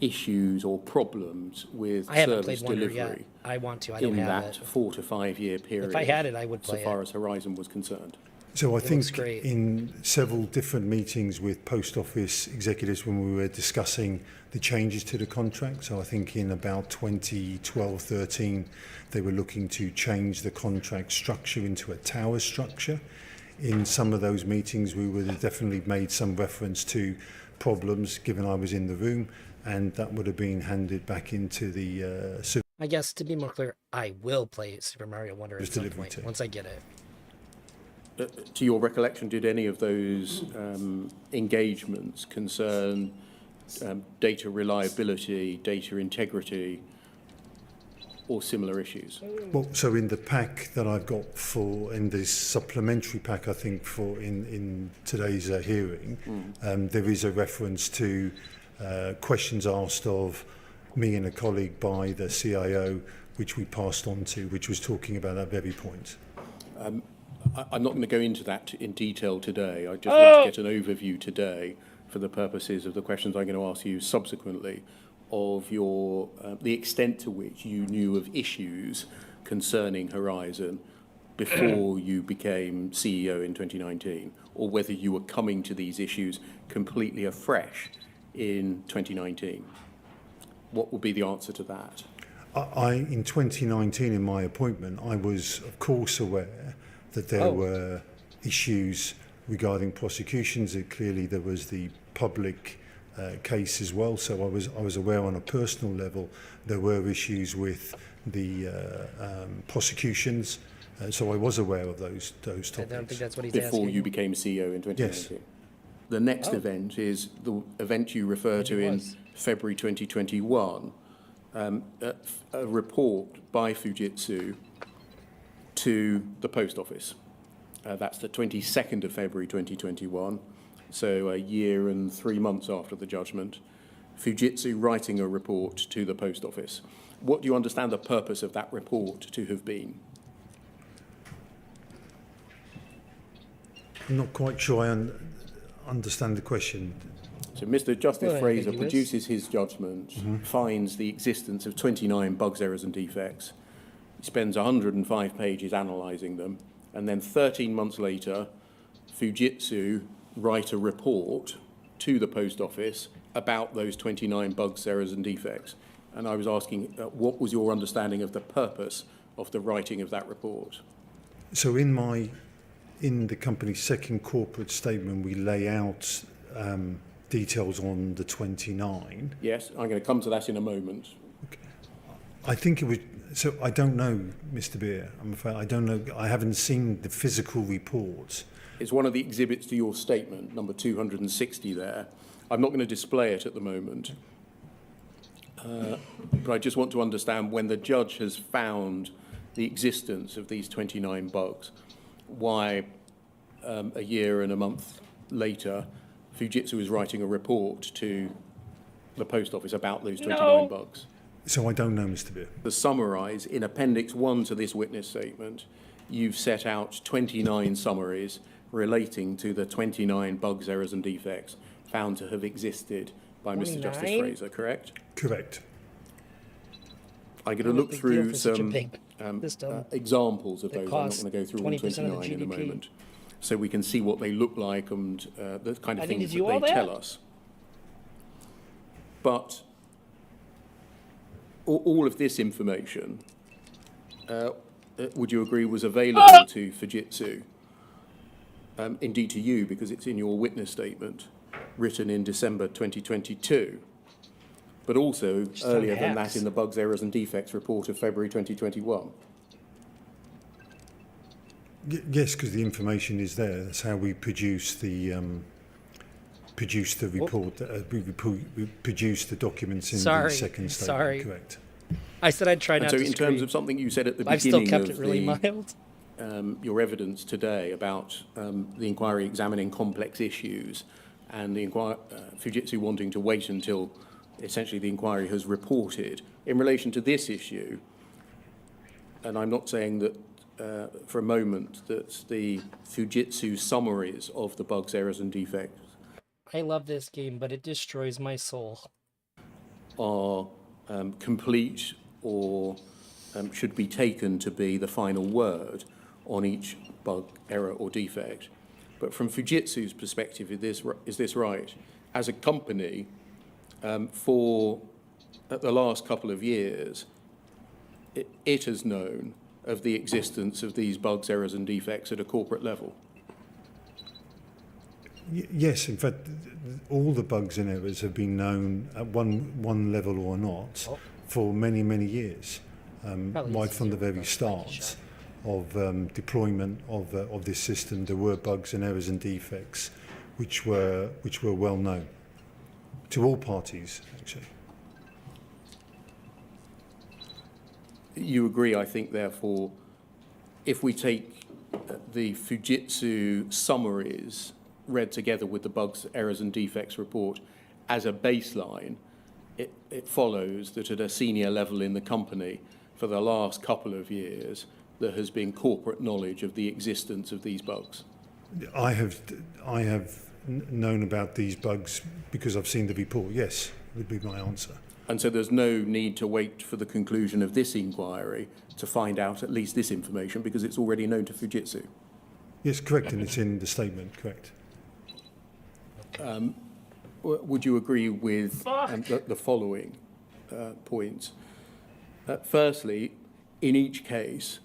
issues or problems with service delivery? I want to. I don't have it. In that 4 to 5 year period. If I had it, I would play so far as Horizon was concerned. So I think in several different meetings with post office executives when we were discussing the changes to the contract, so I think in about 2012-13 they were looking to change the contract structure into a tower structure. In some of those meetings we would have definitely made some reference to problems given I was in the room, and that would have been handed back into the I guess to be more clear, I will play Super Mario Wonder at some point once I get it. To your recollection, did any of those engagements concern data reliability, data integrity, or similar issues? Well, so in the pack that I've got in this supplementary pack, I think in today's hearing, there is a reference to questions asked of me and a colleague by the CIO, which we passed on to, which was talking about that very point. I'm not going to go into that in detail today. I just want to get an overview today for the purposes of the questions I'm going to ask you subsequently of your the extent to which you knew of issues concerning Horizon before you became CEO in 2019, or whether you were coming to these issues completely afresh in 2019. What would be the answer to that? In 2019, in my appointment, I was, of course, aware that there were issues regarding prosecutions. Clearly, there was the public case as well. So I was aware on a personal level there were issues with the prosecutions. So I was aware of those topics. I don't think that's what he's before asking. you became CEO in 2019. Yes. The next event is the event you refer to in February 2021, a report by Fujitsu to the post office. That's the 22nd of February 2021, so a year and 3 months after the judgment. Fujitsu writing a report to the post office. What do you understand the purpose of that report to have been? I'm not quite sure I understand the question. So Mr. Justice Fraser produces his judgment, finds the existence of 29 bugs, errors and defects. He spends 105 pages analysing them, and then 13 months later, Fujitsu write a report to the post office about those 29 bugs, errors and defects. And I was asking, what was your understanding of the purpose of the writing of that report? So in the company's second corporate statement, we lay out details on the 29. Yes, I'm going to come to that in a moment. Okay. I think it was, so I don't know, Mr. Beer, I'm afraid I don't know, I haven't seen the physical report. It's one of the exhibits to your statement, number 260 there. I'm not going to display it at the moment, but I just want to understand when the judge has found the existence of these 29 bugs, why a year and a month later Fujitsu is writing a report to the post office about those 29 bugs. So I don't know, Mr. Beer. To summarise, in Appendix 1 to this witness statement, you've set out 29 summaries relating to the 29 bugs, errors and defects found to have existed by Mr. Justice Fraser, correct? Correct. I'm going to look through some examples of those. I'm not going to go through all 29 in a moment. So we can see what they look like and the kind of things that they tell us. But all of this information, would you agree, was available to Fujitsu, indeed to you, because it's in your witness statement, written in December 2022, but also earlier than that in the bugs, errors and defects report of February 2021? Yes, because the information is there. That's how we produce the report. We produce the documents in the second statement. Correct. I said I'd try not so to in scream. terms of something you said at the beginning I've still kept of it really mild. Your evidence today about the inquiry examining complex issues and the Fujitsu wanting to wait until essentially the inquiry has reported. In relation to this issue, and I'm not saying that for a moment that the Fujitsu summaries of the bugs, errors and defects I love this game, but it destroys my soul. are complete or should be taken to be the final word on each bug, error or defect. But from Fujitsu's perspective, is this right? As a company, for the last couple of years, it has known of the existence of these bugs, errors and defects at a corporate level. Yes, in fact, all the bugs and errors have been known at one level or not for many, many years, right from the very start of deployment of this system. There were bugs and errors and defects which were well known to all parties, actually. You agree, I think, therefore, if we take the Fujitsu summaries read together with the bugs, errors and defects report as a baseline, it follows that at a senior level in the company for the last couple of years there has been corporate knowledge of the existence of these bugs. I have known about these bugs because I've seen the report. Yes, would be my answer. And so there's no need to wait for the conclusion of this inquiry to find out at least this information because it's already known to Fujitsu. Yes, correct, and it's in the statement, correct. Would you agree with the following points? Firstly, in each case,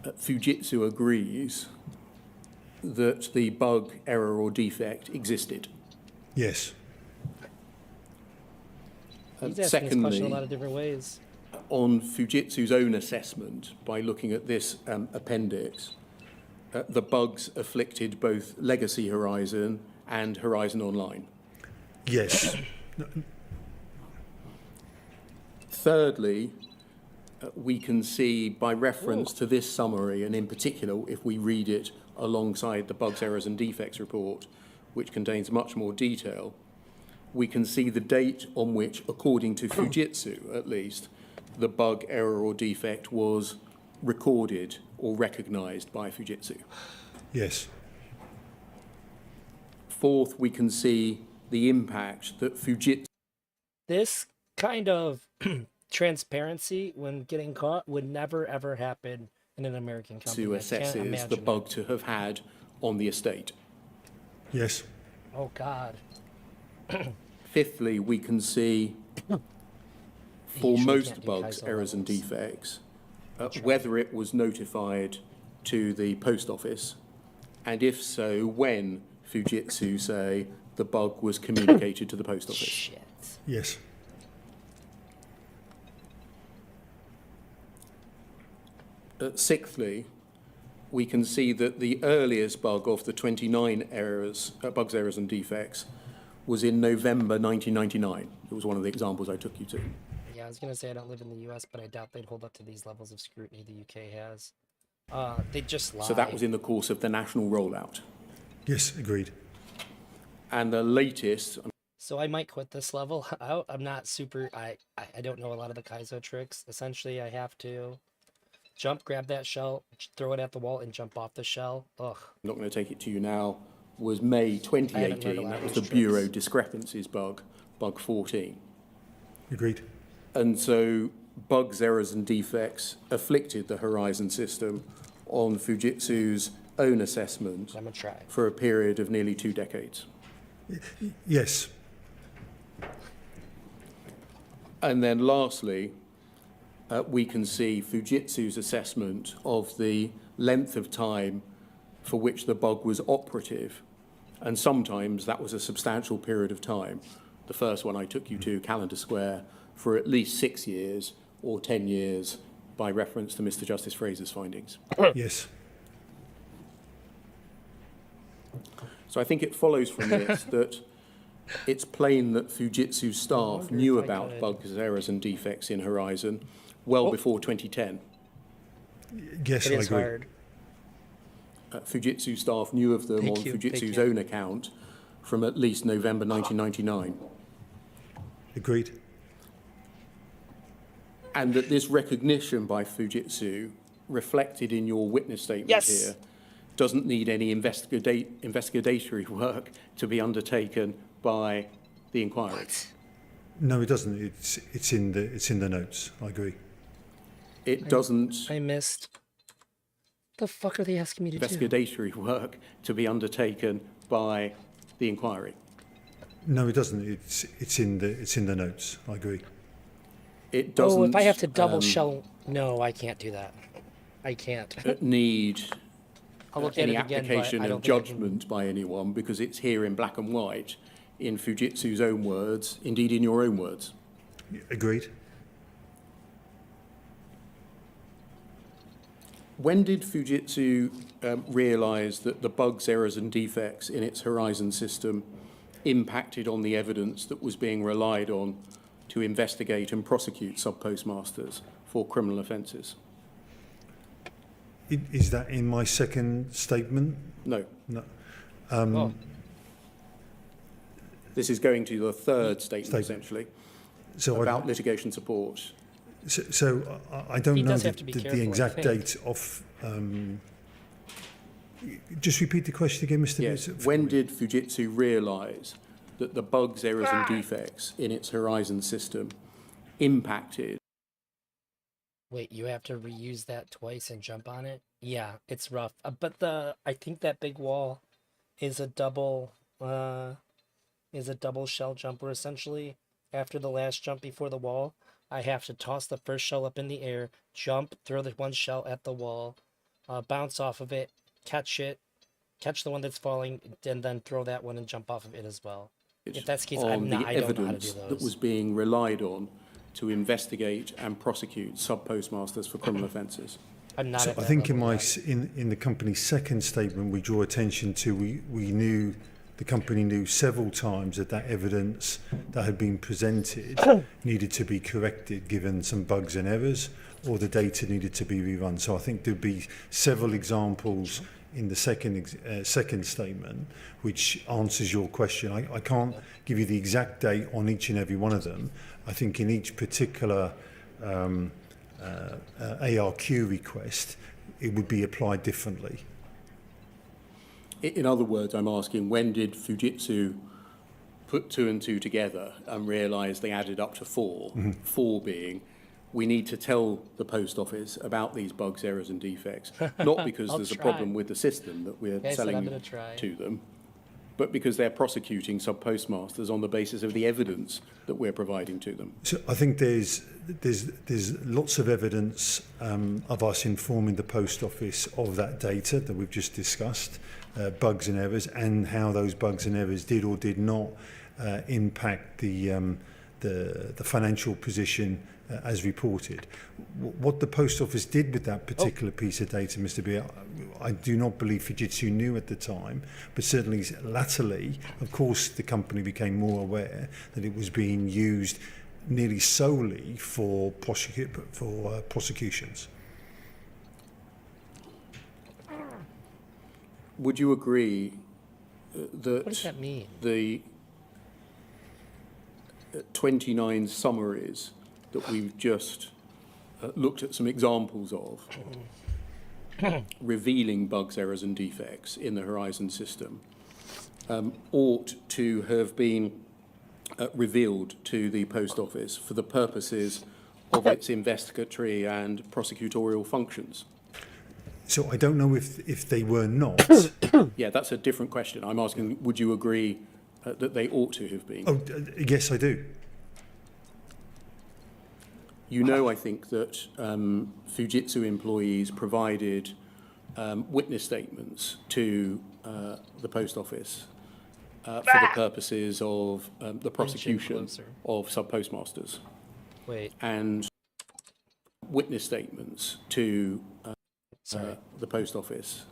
Fujitsu agrees that the bug, error or defect existed. Yes. He's asking this question a lot of different ways. On Fujitsu's own assessment, by looking at this appendix, the bugs afflicted both Legacy Horizon and Horizon Online. Yes. Thirdly, we can see by reference to this summary, and in particular if we read it alongside the bugs, errors and defects report, which contains much more detail, we can see the date on which, according to Fujitsu at least, the bug, error or defect was recorded or recognized by Fujitsu. Yes. Fourth, we can see the impact that Fujitsu... This kind of transparency when getting caught would never, ever happen in an American company. assesses the bug to have had on the estate. Yes. Oh, God. Fifthly, we can see for most bugs, errors and defects, whether it was notified to the post office, and if so, when Fujitsu say the bug was communicated to the post office. Shit. Yes. Sixthly, we can see that the earliest bug of the 29 bugs, errors and defects was in November 1999. It was one of the examples I took you to. Yeah, I was going to say I don't live in the US, but I doubt they'd hold up to these levels of scrutiny the UK has. They just lie. So that was in the course of the national rollout. Yes, agreed. And the latest... So I might quit this level out. I'm not super... I don't know a lot of the Kaizo tricks. Essentially, I have to jump, grab that shell, throw it at the wall, and jump off the shell. Ugh. I'm not going to take it to you now, was May 2018. That was the Bureau discrepancies bug, bug 14. Agreed. And so bugs, errors and defects afflicted the Horizon system on Fujitsu's own assessment for a period of nearly 2 decades. Yes. And then lastly, we can see Fujitsu's assessment of the length of time for which the bug was operative. And sometimes that was a substantial period of time. The first one I took you to, Calendar Square, for at least 6 years or 10 years by reference to Mr. Justice Fraser's findings. Yes. So I think it follows from this that it's plain that Fujitsu staff knew about bugs, errors and defects in Horizon well before 2010. Yes, I agree. Hard. Fujitsu staff knew of them on Fujitsu's own account from at least November 1999. Agreed. And that this recognition by Fujitsu, reflected in your witness statement here, doesn't need any investigatory work to be undertaken by the inquiry. No, it doesn't. It's in the notes. I agree. It doesn't. I missed. The fuck are they asking me to do? Investigatory work to be undertaken by the inquiry. No, it doesn't. It's in the notes. I agree. It doesn't. Oh, if I have to double shell, no, I can't do that. I can't. Need I'll look any at it again, application but I of don't think I can- judgment by anyone, because it's here in black and white, in Fujitsu's own words, indeed in your own words. Agreed. When did Fujitsu realise that the bugs, errors and defects in its Horizon system impacted on the evidence that was being relied on to investigate and prosecute sub-postmasters for criminal offences? Is that in my second statement? No. No. This is going to the third statement, essentially, so about litigation support. So I don't He know does have to be the careful, I exact think. date of. Just repeat the question again, Mr. Yes. Bishop. When did Fujitsu realise that the bugs, errors and defects in its Horizon system impacted? Wait, you have to reuse that twice and jump on it? Yeah, it's rough. But I think that big wall is a double shell jumper essentially. After the last jump before the wall, I have to toss the first shell up in the air, jump, throw the one shell at the wall, bounce off of it, catch the one that's falling, and then throw that one and jump off of it as well. If that's the case, I don't know how to do evidence those. that was being relied on to investigate and prosecute sub-postmasters for criminal offences. I'm not. So at I that think in level my yet. in the company's second statement, we draw attention to we knew the company knew several times that evidence that had been presented needed to be corrected given some bugs and errors, or the data needed to be rerun. So I think there'd be several examples in the second statement which answers your question. I can't give you the exact date on each and every one of them. I think in each particular ARQ request, it would be applied differently. In other words, I'm asking, when did Fujitsu put two and two together and realise they added up to 4? Mm-hmm. 4 being, we need to tell the post office about these bugs, errors and defects, not because I'll there's a try. problem with the system that we're Okay, I said I'm selling gonna try. to them, but because they're prosecuting sub-postmasters on the basis of the evidence that we're providing to them. So I think there's lots of evidence of us informing the post office of that data that we've just discussed, bugs and errors, and how those bugs and errors did or did not impact the financial position as reported. What the post office did with that particular piece of data, Mr. B, I do not believe Fujitsu knew at the time, but certainly latterly, of course, the company became more aware that it was being used nearly solely for prosecutions. Would you agree that What does that mean? the 29 summaries that we've just looked at some examples of, revealing bugs, errors and defects in the Horizon system, ought to have been revealed to the post office for the purposes of its investigatory and prosecutorial functions? So I don't know if they were not. Yeah, that's a different question. I'm asking, would you agree that they ought to have been? Oh, yes, I do. You know, I think that Fujitsu employees provided witness statements to the post office for the purposes of the prosecution of sub-postmasters. Wait. And witness statements to the post office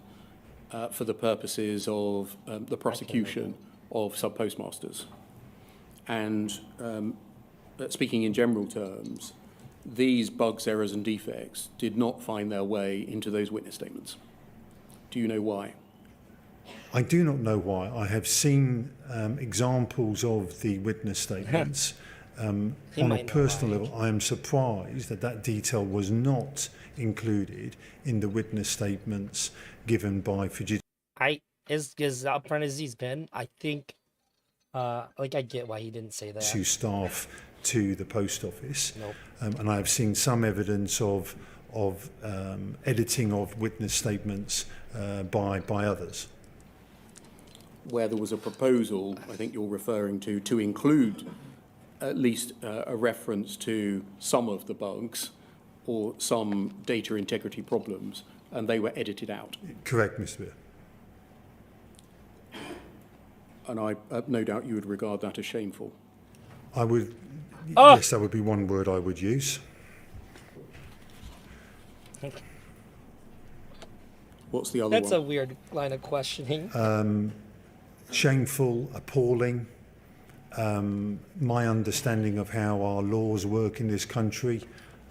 for the purposes of the prosecution of sub-postmasters. And speaking in general terms, these bugs, errors and defects did not find their way into those witness statements. Do you know why? I do not know why. I have seen examples of the witness statements. On a personal level, I am surprised that that detail was not included in the witness statements given by Fujitsu. As upfront as he's been, I think, like, I get why he didn't say that. Staff to the post office, Nope. And I have seen some evidence of editing of witness statements by others. Where there was a proposal, I think you're referring to include at least a reference to some of the bugs or some data integrity problems, and they were edited out. Correct, Mr. Beer. And I no doubt you would regard that as shameful. I would, yes, that would be one word I would use. What's the other That's one? a weird line of questioning. Shameful, appalling. My understanding of how our laws work in this country,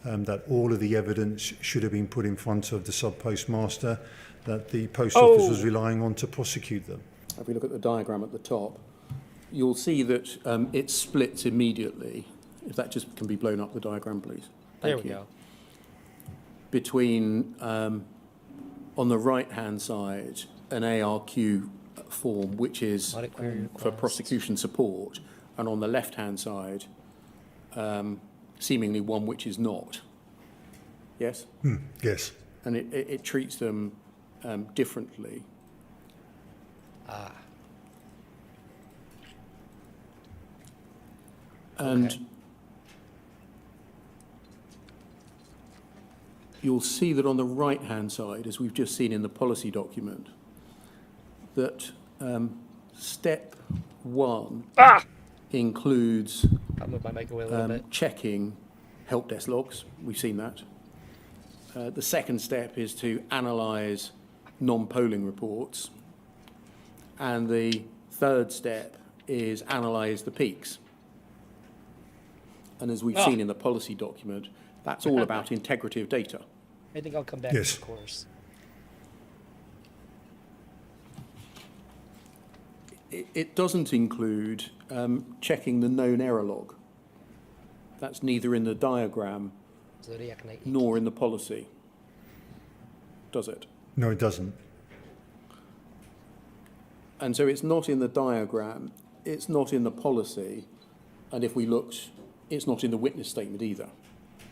that all of the evidence should have been put in front of the sub-postmaster, that the post office was relying on to prosecute them. If we look at the diagram at the top, you'll see that it splits immediately. If that just can be blown up, the diagram, please. There we go. Between, on the right-hand side, an ARQ form, which is for prosecution support, and on the left-hand side, seemingly one which is not. Yes? Yes. And it treats them differently. And you'll see that on the right-hand side, as we've just seen in the policy document, that step 1 includes I'll move my mic away a little bit. checking help desk logs. We've seen that. The second step is to analyse non-polling reports. And the third step is analyse the peaks. And as we've seen in the policy document, that's all about integrity of data. I think I'll come back Yes. to the course. It doesn't include checking the known error log. That's neither in the diagram nor in the policy, does it? No, it doesn't. And so it's not in the diagram, it's not in the policy, and if we looked, it's not in the witness statement either,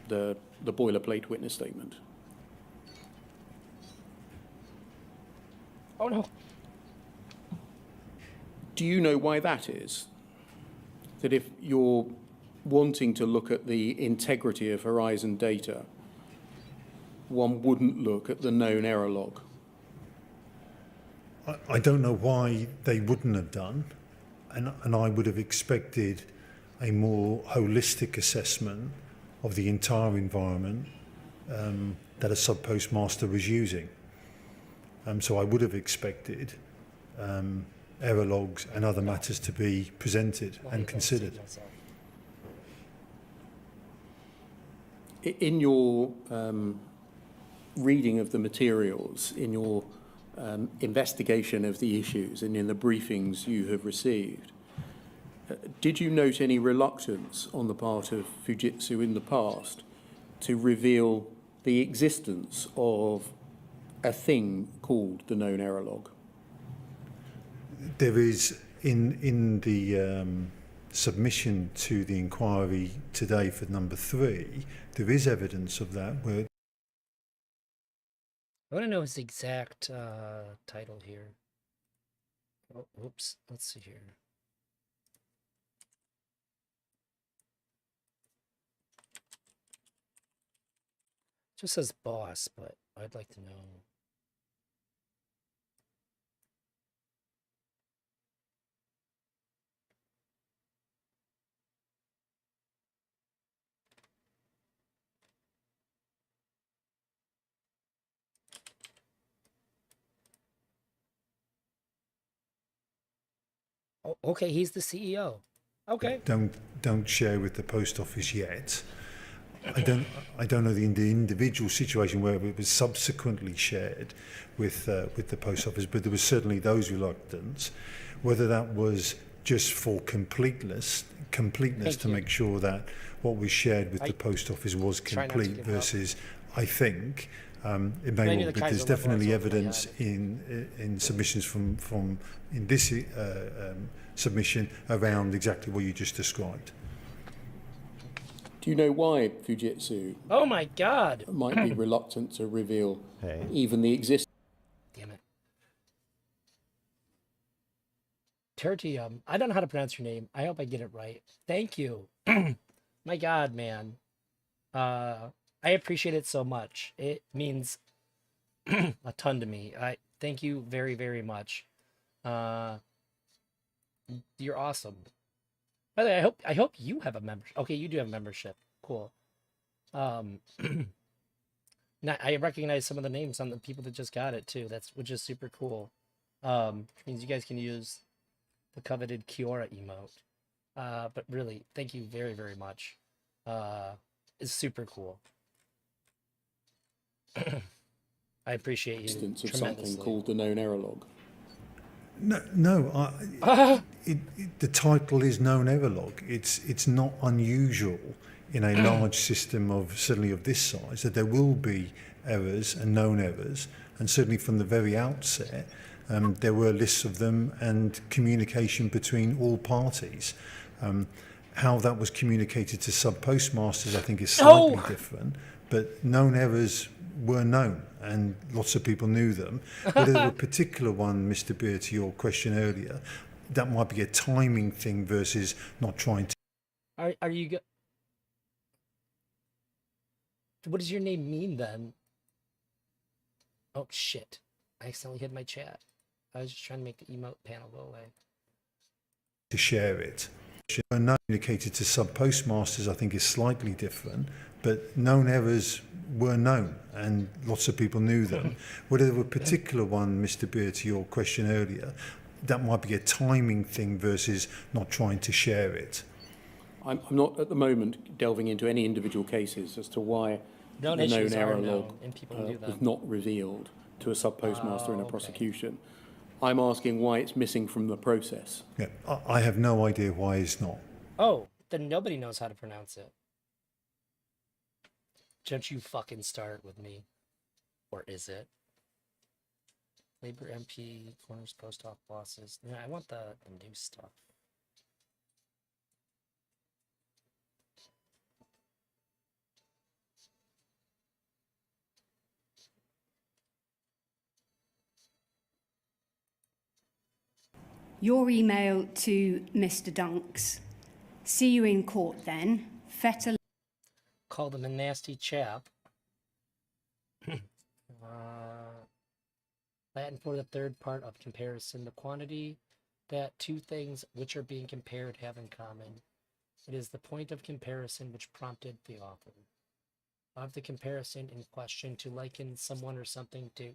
the boilerplate witness statement. Oh no. Do you know why that is? That if you're wanting to look at the integrity of Horizon data, one wouldn't look at the known error log? I don't know why they wouldn't have done, and I would have expected a more holistic assessment of the entire environment that a sub-postmaster was using. So I would have expected error logs and other matters to be presented and considered. In your reading of the materials, in your investigation of the issues and in the briefings you have received, did you note any reluctance on the part of Fujitsu in the past to reveal the existence of a thing called the known error log? There is, in the submission to the inquiry today for number 3, there is evidence of that where I want to know his exact title here. Oh, oops. Let's see here. It just says boss, but I'd like to know. Oh, okay, he's the CEO. Okay. Don't share with the post office yet. I don't know the individual situation where it was subsequently shared with the post office, but there was certainly those reluctance. Whether that was just for completeness to make sure that what was shared with the post office was complete versus, I think, it may well, but there's definitely evidence in submissions from in this submission around exactly what you just described. Do you know why Fujitsu Oh my God. might be reluctant to reveal even the existence? Damn it. Tertium. I don't know how to pronounce your name. I hope I get it right. Thank you. My God, man. I appreciate it so much. It means a ton to me. I thank you very, very much. You're awesome. By the way, I hope you have a membership. Okay, you do have a membership. Cool. Now I recognize some of the names on the people that just got it too. Which is super cool. Means you guys can use the coveted Kiora emote. But really, thank you very, very much. It's super cool. I appreciate you Instance of tremendously. something called the known error log. No. The title is known error log. It's not unusual in a large system of certainly of this size that there will be errors and known errors, and certainly from the very outset there were lists of them and communication between all parties. How that was communicated to sub-postmasters, I think, is slightly different, but known errors were known and lots of people knew them. Whether there were a particular one, Mr. Beer, to your question earlier, that might be a timing thing versus not trying to. Are you? What does your name mean then? Oh shit! I accidentally hid my chat. I was just trying to make the emote panel go away. To share it. Communicated to sub-postmasters, I think, is slightly different, but known errors were known and lots of people knew them. Whether there were a particular one, Mr. Beer, to your question earlier, that might be a timing thing versus not trying to share it. I'm not at the moment delving into any individual cases as to why the known error log was not revealed to a sub-postmaster in a prosecution. I'm asking why it's missing from the process. Yeah, I have no idea why it's not. Oh, then nobody knows how to pronounce it. Don't you fucking start with me. Or is it? Labor MP, corners, post off bosses. No, I want the new stuff. Your email to Mr. Dunks. See you in court then. Feta. Called him a nasty chap. Latin for the third part of comparison. The quantity that two things which are being compared have in common. It is the point of comparison which prompted the author of the comparison in question to liken someone or something to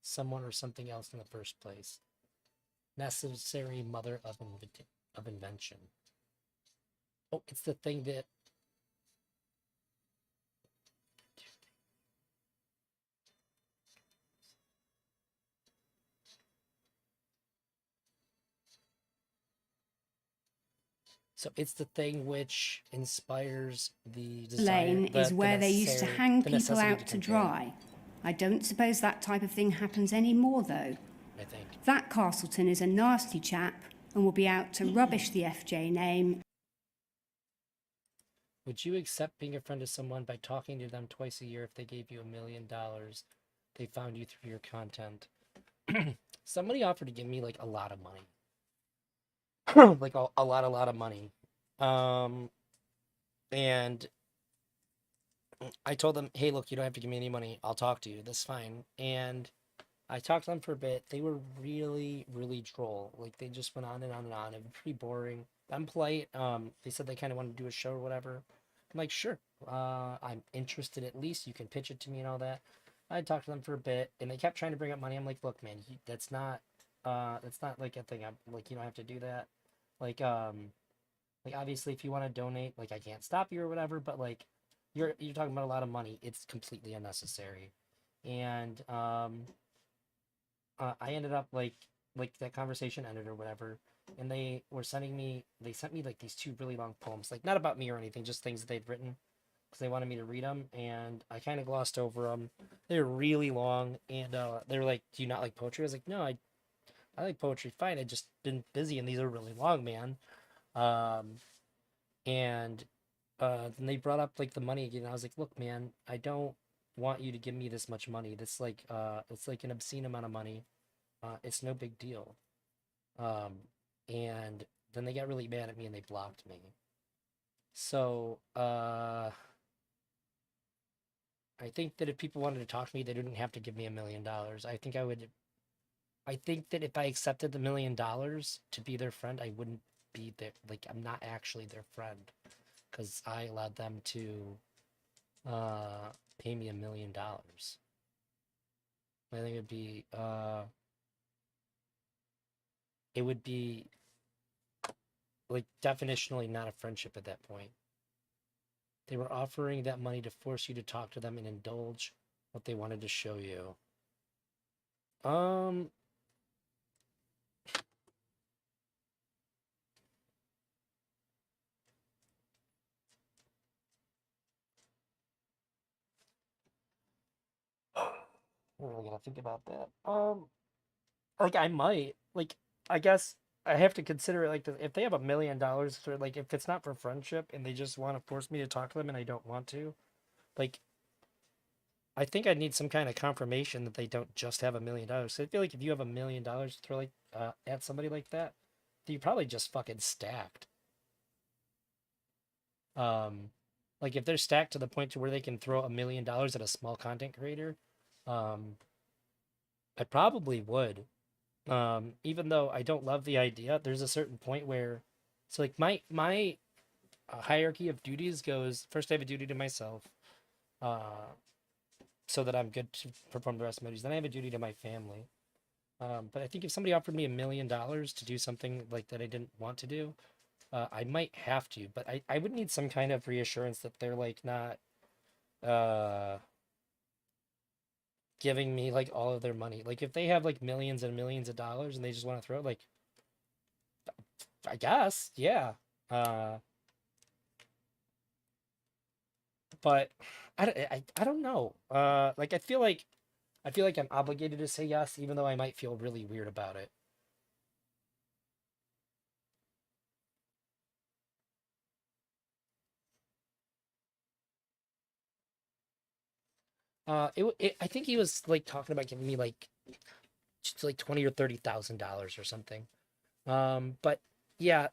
someone or something else in the first place. Necessary mother of invention. Oh, it's the thing that so it's the thing which inspires the desire. Lane is where they used to hang people out to dry. I don't suppose that type of thing happens anymore, though. I think. That Castleton is a nasty chap and will be out to rubbish the FJ name. Would you accept being a friend of someone by talking to them twice a year if they gave you $1 million? They found you through your content. Somebody offered to give me like a lot of money. Like a lot of money. And I told them, hey, look, you don't have to give me any money. I'll talk to you. That's fine. And I talked to them for a bit. They were really, really droll. Like, they just went on and on and on. It was pretty boring. I'm polite. They said they kind of wanted to do a show or whatever. I'm like, sure. I'm interested at least. You can pitch it to me and all that. I talked to them for a bit, and they kept trying to bring up money. I'm like, look, man, that's not like a thing. I'm like, you don't have to do that. Like, Like, obviously, if you want to donate, like, I can't stop you or whatever, but like, you're talking about a lot of money. It's completely unnecessary. And I ended up like that conversation ended or whatever, and they sent me like these two really long poems, like not about me or anything, just things that they'd written because they wanted me to read them, and I kind of glossed over them. They were really long, and they were like, "Do you not like poetry?" I was like, "No, I like poetry fine. I just been busy, and these are really long, man." Um, and then they brought up like the money again. I was like, "Look, man, I don't want you to give me this much money. This like it's like an obscene amount of money. It's no big deal." And then they got really mad at me and they blocked me. So I think that if people wanted to talk to me, they didn't have to give me $1 million. I think that if I accepted the $1 million to be their friend, I wouldn't be their, like, I'm not actually their friend because I allowed them to pay me $1 million. I think it would be like definitionally not a friendship at that point. They were offering that money to force you to talk to them and indulge what they wanted to show you. What am I gonna think about that? Like I might, like, I guess I have to consider it like this. If they have $1 million for, like, if it's not for friendship and they just want to force me to talk to them and I don't want to, like, I think I need some kind of confirmation that they don't just have $1 million. So I feel like if you have $1 million to throw like at somebody like that, you probably just fucking stacked. Like if they're stacked to the point to where they can throw $1 million at a small content creator, I probably would. Even though I don't love the idea, there's a certain point where, so like my hierarchy of duties goes, first I have a duty to myself, so that I'm good to perform the rest of my duties. Then I have a duty to my family. But I think if somebody offered me $1 million to do something like that I didn't want to do, I might have to. But I would need some kind of reassurance that they're like not giving me like all of their money. Like if they have like millions and millions of dollars and they just want to throw it, like, I guess, yeah. But I don't know. Like I feel like I'm obligated to say yes, even though I might feel really weird about it. I think he was like talking about giving me like just like 20 or $30,000 or something. But yeah,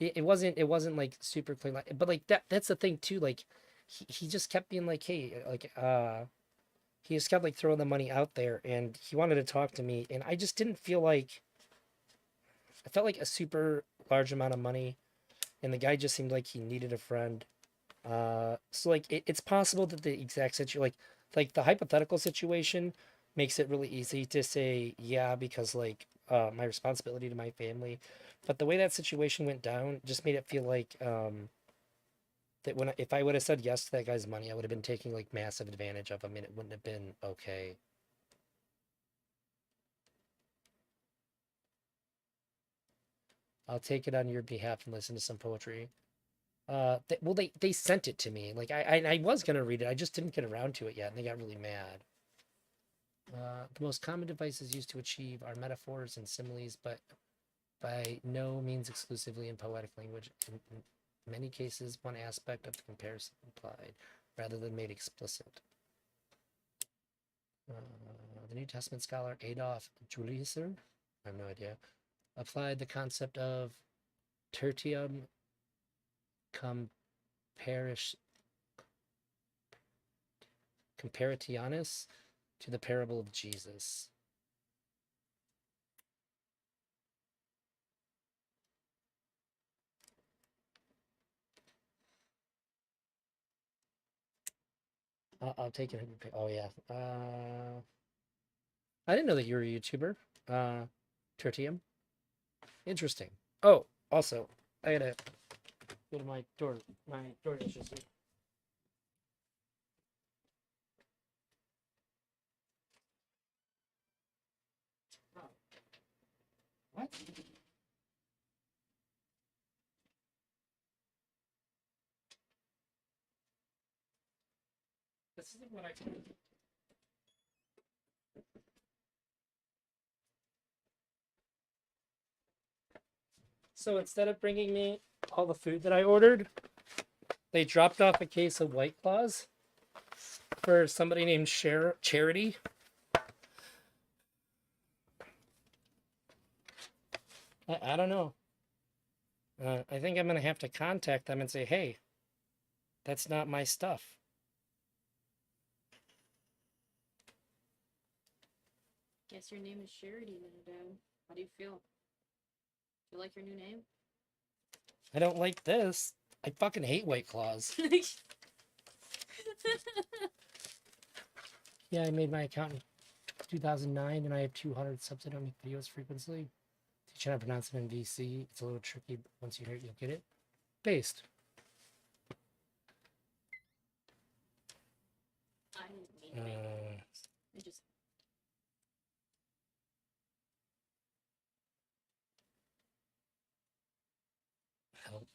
it wasn't like super clear, like, but like that's the thing too. Like he just kept being like, hey, like he just kept like throwing the money out there, and he wanted to talk to me, and I just didn't feel like, I felt like a super large amount of money, and the guy just seemed like he needed a friend. So like it's possible that the exact situation, like the hypothetical situation makes it really easy to say yeah, because like my responsibility to my family, but the way that situation went down just made it feel like that if I would have said yes to that guy's money, I would have been taking like massive advantage of him, and it wouldn't have been okay. I'll take it on your behalf and listen to some poetry. They sent it to me. Like I was gonna read it. I just didn't get around to it yet, and they got really mad. The most common devices used to achieve are metaphors and similes, but by no means exclusively in poetic language. In many cases, one aspect of the comparison implied, rather than made explicit. The New Testament scholar Adolf Juliusser, I have no idea, applied the concept of tertium comparationis to the parable of Jesus. I'll take it. Oh yeah. I didn't know that you were a YouTuber. Tertium. Interesting. Oh, also, I gotta go to my door dishes. What? This isn't what I. So instead of bringing me all the food that I ordered, they dropped off a case of White Claws for somebody named Charity. I don't know. I think I'm going to have to contact them and say, hey, that's not my stuff. Guess your name is Charity, Dad. How do you feel? Do you like your new name? I don't like this. I fucking hate White Claws. Yeah, I made my account in 2009, and I have 200 subs. I don't make videos frequently. Teach how to pronounce it in VC. It's a little tricky, but once you hear it, you'll get it. Paste. I didn't mean to make it. I just... Help.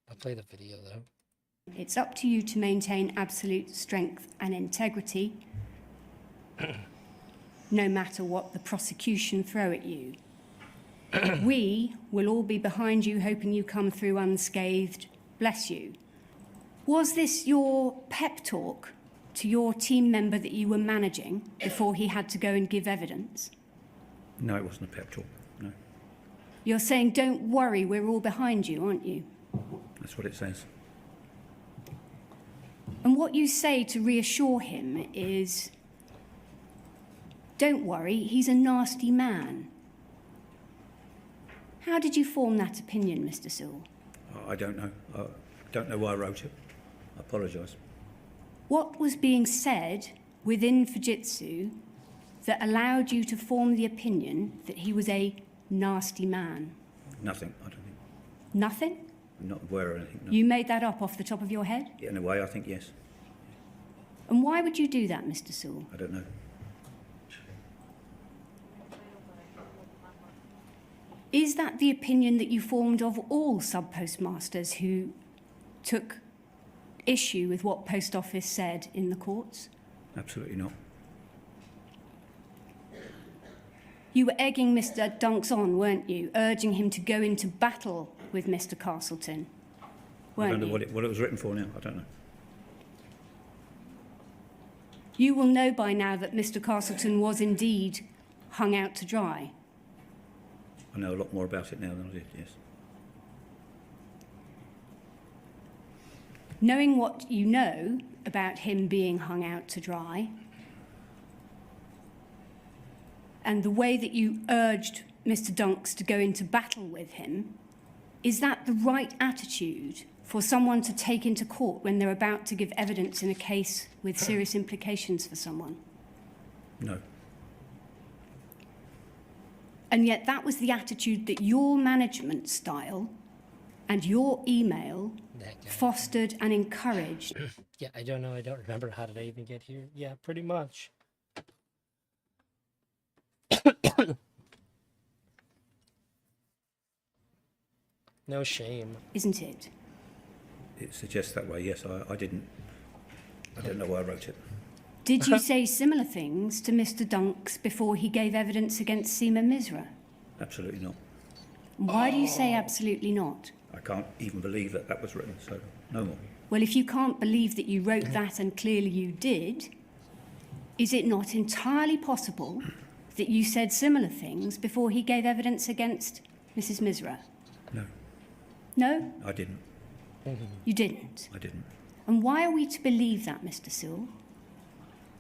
I'll play the video, though. It's up to you to maintain absolute strength and integrity, no matter what the prosecution throw at you. We will all be behind you, hoping you come through unscathed. Bless you. Was this your pep talk to your team member that you were managing before he had to go and give evidence? No, it wasn't a pep talk, no. You're saying, don't worry, we're all behind you, aren't you? That's what it says. And what you say to reassure him is, don't worry, he's a nasty man. How did you form that opinion, Mr. Sewell? I don't know. I don't know why I wrote it. I apologise. What was being said within Fujitsu that allowed you to form the opinion that he was a nasty man? Nothing, I don't think. Nothing? I'm not aware of anything. No. You made that up off the top of your head? In a way, I think yes. And why would you do that, Mr. Sewell? I don't know. Is that the opinion that you formed of all sub-postmasters who took issue with what Post Office said in the courts? Absolutely not. You were egging Mr. Dunks on, weren't you? Urging him to go into battle with Mr. Castleton, I weren't don't know you? what it was written for now. I don't know. You will know by now that Mr. Castleton was indeed hung out to dry. I know a lot more about it now than I did, yes. Knowing what you know about him being hung out to dry, and the way that you urged Mr. Dunks to go into battle with him, is that the right attitude for someone to take into court when they're about to give evidence in a case with serious implications for someone? No. And yet that was the attitude that your management style and your email fostered and encouraged. Yeah, I don't know. I don't remember. How did I even get here? Yeah, pretty much. No shame. Isn't it? It suggests that way, yes. I don't know why I wrote it. Did you say similar things to Mr. Dunks before he gave evidence against Seema Misra? Absolutely not. Why do you say absolutely not? I can't even believe that that was written, so no more. Well, if you can't believe that you wrote that and clearly you did, is it not entirely possible that you said similar things before he gave evidence against Mrs. Misra? No. No? I didn't. You didn't? I didn't. And why are we to believe that, Mr. Sewell?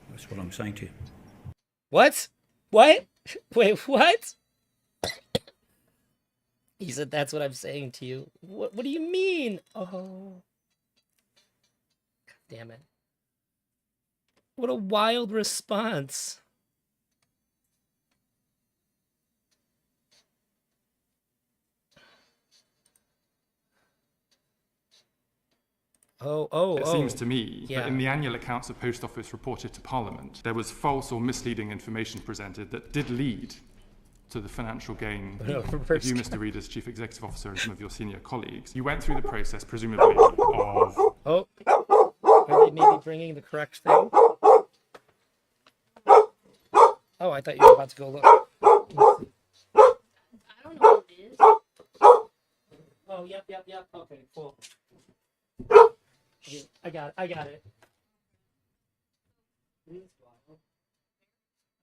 That's what I'm saying to you. What? What? Wait, what? He said, that's what I'm saying to you. What do you mean? Oh. God damn it. What a wild response. It seems to me that in the annual accounts the Post Office reported to Parliament, there was false or misleading information presented that did lead to the financial gain of you, Mr. Reed, as Chief Executive Officer, and some of your senior colleagues. You went through the process, presumably, of... Oh, are they maybe bringing the correct thing? Oh, I thought you were about to go look. I don't know what it is. Oh, yep. Okay, cool. Okay, I got it. I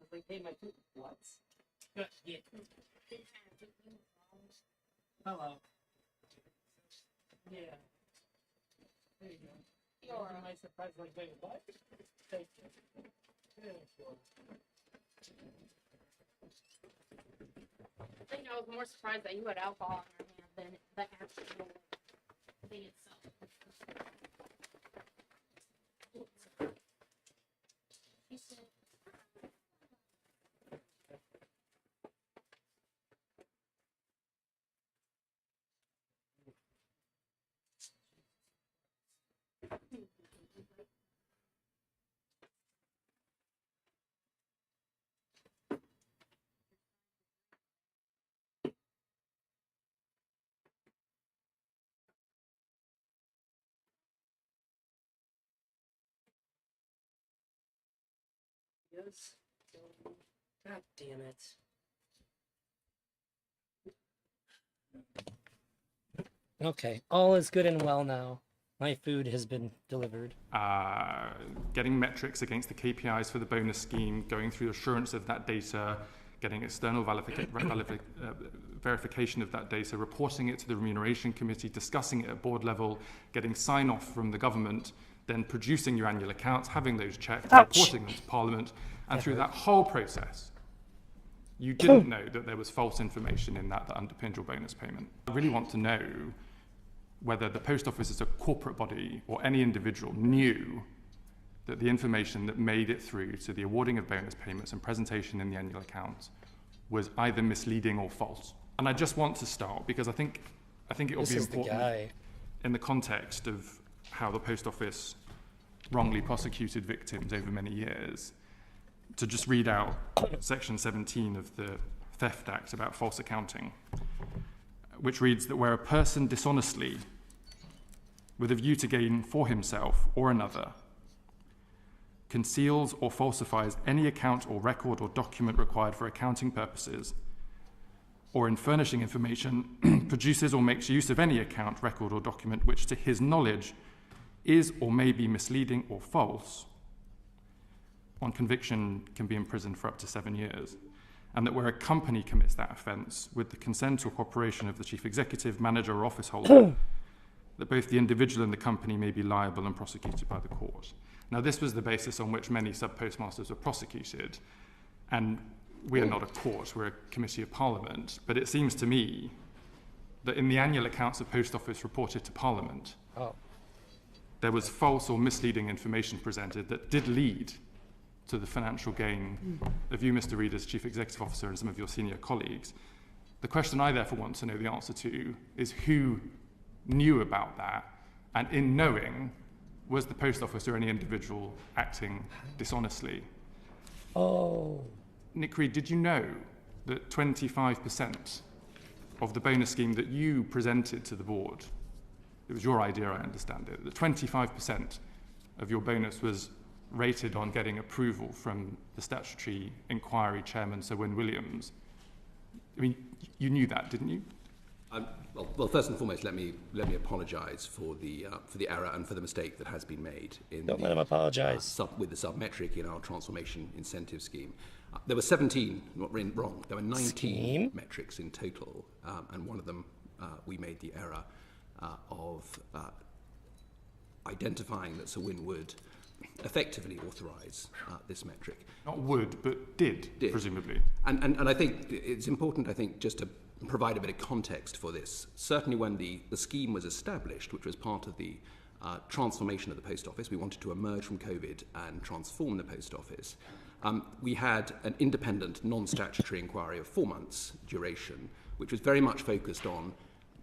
was like, hey, my food, what? Yeah. Hello. Yeah. There you go. You're my surprise, like, wait, what? Thank you. Yeah, sure. I think I was more surprised that you had alcohol in your hand than the actual thing itself. He said, Yes. God damn it. Okay, all is good and well now. My food has been delivered. Getting metrics against the KPIs for the bonus scheme, going through assurance of that data, getting external verification of that data, reporting it to the Remuneration Committee, discussing it at board level, getting sign-off from the government, then producing your annual accounts, having those checked, reporting them to Parliament, and through that whole process, you didn't know that there was false information in that underpinned your bonus payment. I really want to know whether the Post Office as a corporate body or any individual knew that the information that made it through to the awarding of bonus payments and presentation in the annual accounts was either misleading or false. And I just want to start because I think it will be important in the context of how the Post Office wrongly prosecuted victims over many years to just read out section 17 of the Theft Act about false accounting, which reads that where a person dishonestly, with a view to gain for himself or another, conceals or falsifies any account or record or document required for accounting purposes, or in furnishing information, produces or makes use of any account, record or document which to his knowledge is or may be misleading or false, on conviction can be imprisoned for up to 7 years. And that where a company commits that offence with the consent or cooperation of the chief executive, manager or office holder, that both the individual and the company may be liable and prosecuted by the court. Now, this was the basis on which many sub-postmasters were prosecuted, and we are not a court, we're a committee of Parliament, but it seems to me that in the annual accounts the Post Office reported to Parliament, there was false or misleading information presented that did lead to the financial gain of you, Mr. Reed, as Chief Executive Officer, and some of your senior colleagues. The question I therefore want to know the answer to is who knew about that, and in knowing, was the Post Office or any individual acting dishonestly? Nick Reed, did you know that 25% of the bonus scheme that you presented to the board, it was your idea, I understand it, that 25% of your bonus was rated on getting approval from the statutory inquiry chairman, Sir Wyn Williams? I mean, you knew that, didn't you? Well, first and foremost, let me apologise for the error and for the mistake that has been made in Don't let him apologise. With the sub-metric in our transformation incentive scheme. There were 17, not wrong. There were 19 metrics in total, and one of them we made the error of identifying that Sir Wyn would effectively authorise this metric. Not would, but did. Presumably. And I think it's important, just to provide a bit of context for this. Certainly when the scheme was established, which was part of the transformation of the Post Office, we wanted to emerge from COVID and transform the Post Office. We had an independent, non-statutory inquiry of 4 months duration, which was very much focused on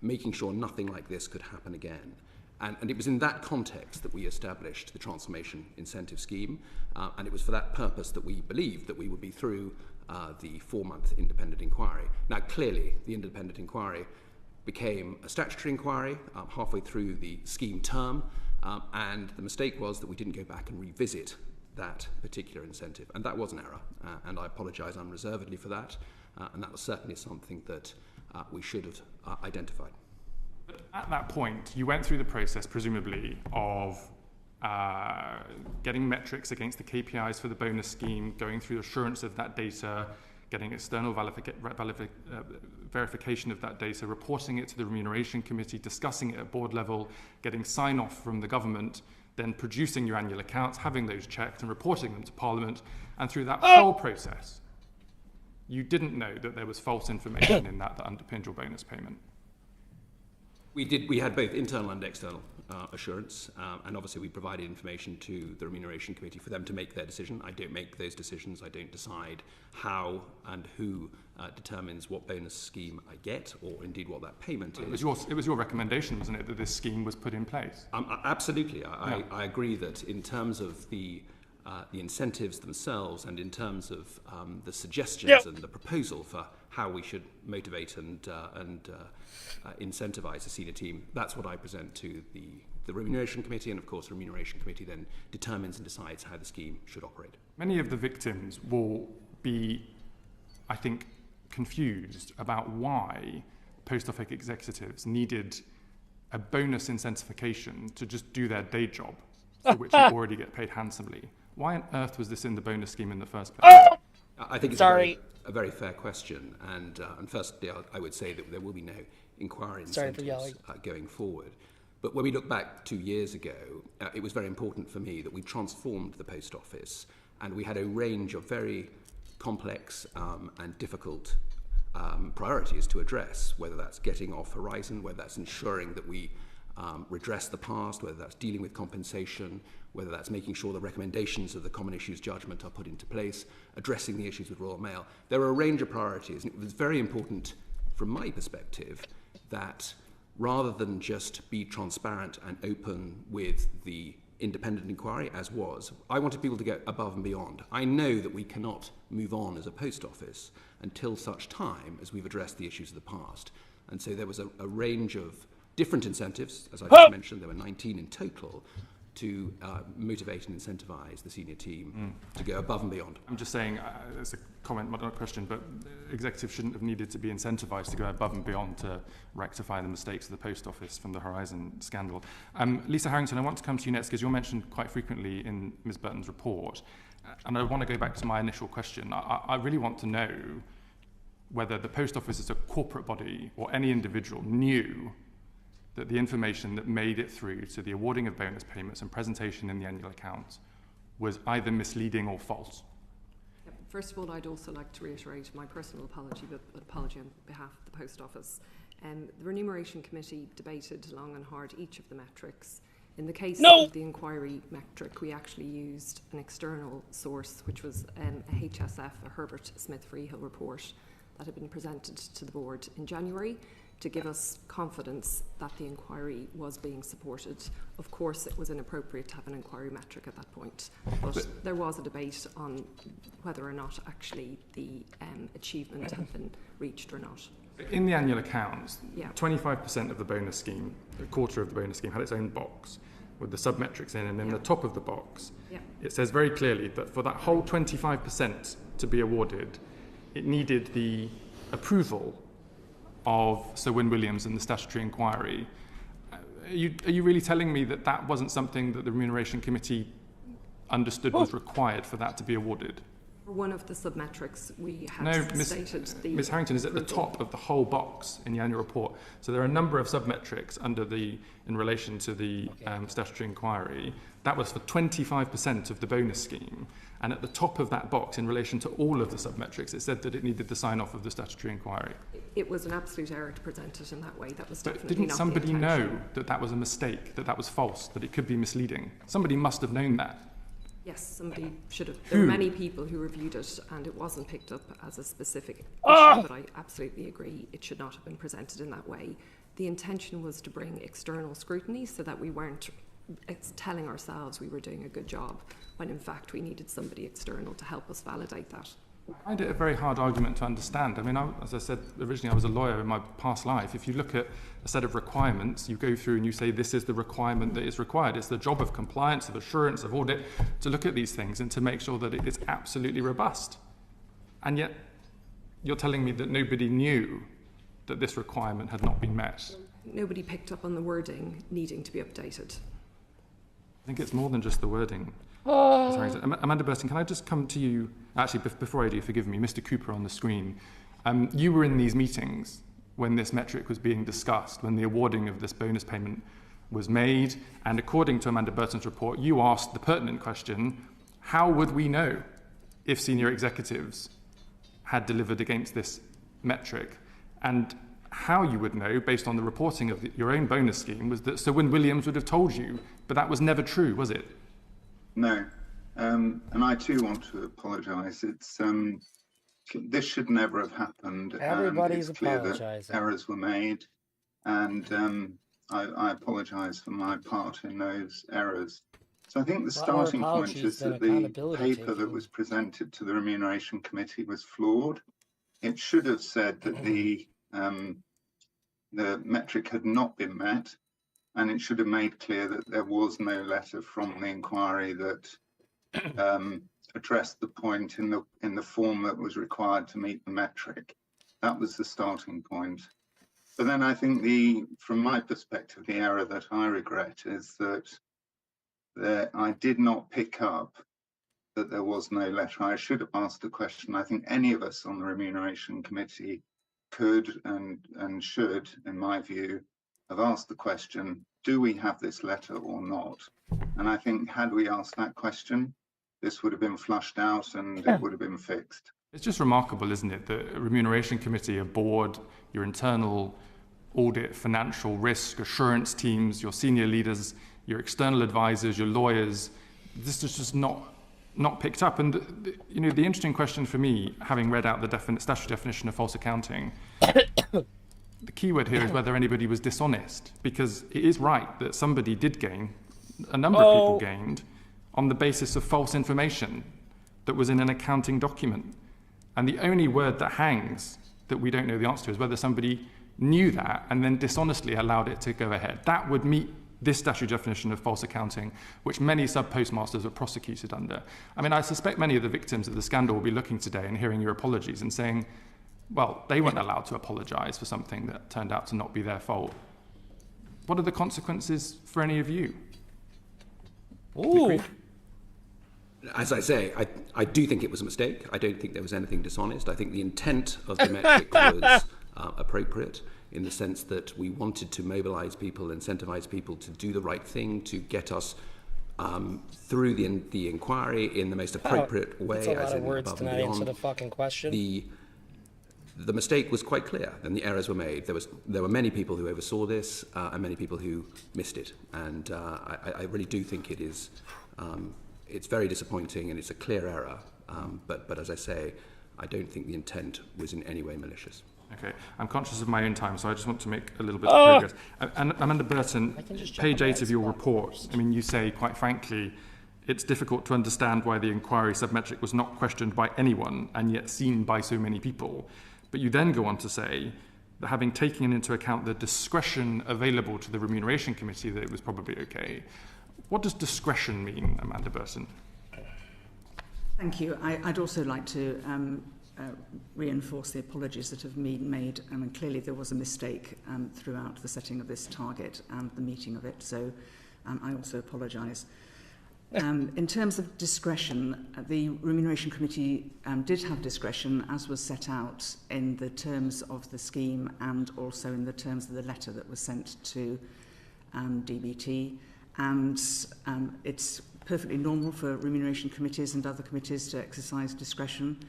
making sure nothing like this could happen again. And it was in that context that we established the Transformation Incentive Scheme, and it was for that purpose that we believed that we would be through the 4-month independent inquiry. Now, clearly, the independent inquiry became a statutory inquiry halfway through the scheme term, and the mistake was that we didn't go back and revisit that particular incentive, and that was an error, and I apologise unreservedly for that, and that was certainly something that we should have identified. At that point, you went through the process, presumably, of getting metrics against the KPIs for the bonus scheme, going through assurance of that data, getting external verification of that data, reporting it to the Remuneration Committee, discussing it at board level, getting sign-off from the government, then producing your annual accounts, having those checked and reporting them to Parliament. And through that whole process, you didn't know that there was false information in that underpinned your bonus payment. We had both internal and external assurance, and obviously we provided information to the Remuneration Committee for them to make their decision. I don't make those decisions. I don't decide how and who determines what bonus scheme I get, or indeed what that payment is. It was your recommendation, wasn't it, that this scheme was put in place? Absolutely. I agree that in terms of the incentives themselves and in terms of the suggestions and the proposal for how we should motivate and incentivise the senior team, that's what I present to the Remuneration Committee, and of course the Remuneration Committee then determines and decides how the scheme should operate. Many of the victims will be, I think, confused about why post office executives needed a bonus incentivization to just do their day job, for which you already get paid handsomely. Why on earth was this in the bonus scheme in the first place? I think it's a very fair question, and firstly, I would say that there will be no inquiry incentives going forward. But when we look back 2 years ago, it was very important for me that we transformed the post office, and we had a range of very complex and difficult priorities to address, whether that's getting off Horizon, whether that's ensuring that we redress the past, whether that's dealing with compensation, whether that's making sure the recommendations of the Common Issues Judgment are put into place, addressing the issues with Royal Mail. There are a range of priorities, and it was very important from my perspective that rather than just be transparent and open with the independent inquiry, as was, I wanted people to go above and beyond. I know that we cannot move on as a post office until such time as we've addressed the issues of the past. And so there was a range of different incentives, as I just mentioned, there were 19 in total, to motivate and incentivise the senior team to go above and beyond. I'm just saying, it's a comment, not a question, but executives shouldn't have needed to be incentivised to go above and beyond to rectify the mistakes of the post office from the Horizon scandal. Lisa Harrington, I want to come to you next because you're mentioned quite frequently in Ms. Burton's report, and I want to go back to my initial question. I really want to know whether the post office as a corporate body or any individual knew that the information that made it through to the awarding of bonus payments and presentation in the annual accounts was either misleading or false. First of all, I'd also like to reiterate my personal apology, but apology on behalf of the Post Office. The Remuneration Committee debated long and hard each of the metrics. In the case of the inquiry metric, we actually used an external source, which was a HSF, a Herbert Smith Freehill report that had been presented to the board in January, to give us confidence that the inquiry was being supported. Of course, it was inappropriate to have an inquiry metric at that point, but there was a debate on whether or not actually the achievement had been reached or not. In the annual accounts, 25% of the bonus scheme, a quarter of the bonus scheme, had its own box with the sub-metrics in, and in the top of the box, it says very clearly that for that whole 25% to be awarded, it needed the approval of Sir Wyn Williams and the statutory inquiry. Are you really telling me that that wasn't something that the Remuneration Committee understood was required for that to be awarded? For one of the sub-metrics, we had stated the... Ms Harrington is at the top of the whole box in the annual report. So there are a number of sub-metrics in relation to the statutory inquiry. That was for 25% of the bonus scheme. And at the top of that box, in relation to all of the sub-metrics, it said that it needed the sign-off of the statutory inquiry. It was an absolute error to present it in that way. That was definitely didn't not somebody the intention. know that that was a mistake, that that was false, that it could be misleading? Somebody must have known that. Yes, somebody should have. There were many people who reviewed it, and it wasn't picked up as a specific issue, but I absolutely agree it should not have been presented in that way. The intention was to bring external scrutiny so that we weren't telling ourselves we were doing a good job, when in fact we needed somebody external to help us validate that. I find it a very hard argument to understand. I mean, as I said originally, I was a lawyer in my past life. If you look at a set of requirements, you go through and you say this is the requirement that is required. It's the job of compliance, of assurance, of audit, to look at these things and to make sure that it is absolutely robust. And yet, you're telling me that nobody knew that this requirement had not been met. Nobody picked up on the wording needing to be updated. I think it's more than just the wording. Sorry, Amanda Burton, can I just come to you? Actually, before I do, forgive me, Mr. Cooper on the screen. You were in these meetings when this metric was being discussed, when the awarding of this bonus payment was made, and according to Amanda Burton's report, you asked the pertinent question, how would we know if senior executives had delivered against this metric? And how you would know, based on the reporting of your own bonus scheme, was that Sir Win Williams would have told you, but that was never true, was it? No, and I too want to apologise. It's this should never have happened. Everybody's it's clear apologizing. that errors were made, and I apologise for my part in those errors. So I think the starting point is that the paper that was presented to the Remuneration Committee was flawed. It should have said that the metric had not been met, and it should have made clear that there was no letter from the inquiry that addressed the point in the form that was required to meet the metric. That was the starting point. But then I think from my perspective, the error that I regret is that I did not pick up that there was no letter. I should have asked the question. I think any of us on the Remuneration Committee could and should, in my view, have asked the question, do we have this letter or not? And I think had we asked that question, this would have been flushed out and it would have been fixed. It's just remarkable, isn't it, that a Remuneration Committee, a board, your internal audit, financial risk, assurance teams, your senior leaders, your external advisors, your lawyers, this is just not picked up. And the interesting question for me, having read out the statutory definition of false accounting, the key word here is whether anybody was dishonest, because it is right that somebody did gain, a number of people gained, on the basis of false information that was in an accounting document. And the only word that hangs that we don't know the answer to is whether somebody knew that and then dishonestly allowed it to go ahead. That would meet this statutory definition of false accounting, which many sub-postmasters were prosecuted under. I mean, I suspect many of the victims of the scandal will be looking today and hearing your apologies and saying, well, they weren't allowed to apologise for something that turned out to not be their fault. What are the consequences for any of you? Ooh. As I say, I do think it was a mistake. I don't think there was anything dishonest. I think the intent of the metric was appropriate in the sense that we wanted to mobilise people, incentivise people to do the right thing, to get us through the inquiry in the most appropriate way. That's a lot of words to not answer the fucking question. The mistake was quite clear, and the errors were made. There were many people who oversaw this, and many people who missed it. And I really do think it is. It's very disappointing, and it's a clear error. But as I say, I don't think the intent was in any way malicious. Okay, I'm conscious of my own time, so I just want to make a little bit of progress. And Amanda Burton, page 8 of your report, I mean, you say, quite frankly, it's difficult to understand why the inquiry submetric was not questioned by anyone and yet seen by so many people. But you then go on to say that having taken into account the discretion available to the Remuneration Committee, that it was probably okay. What does discretion mean, Amanda Burton? Thank you. I'd also like to reinforce the apologies that have been made. I mean, clearly there was a mistake throughout the setting of this target and the meeting of it, so I also apologise. In terms of discretion, the Remuneration Committee did have discretion, as was set out in the terms of the scheme and also in the terms of the letter that was sent to DBT. And it's perfectly normal for Remuneration Committees and other committees to exercise discretion.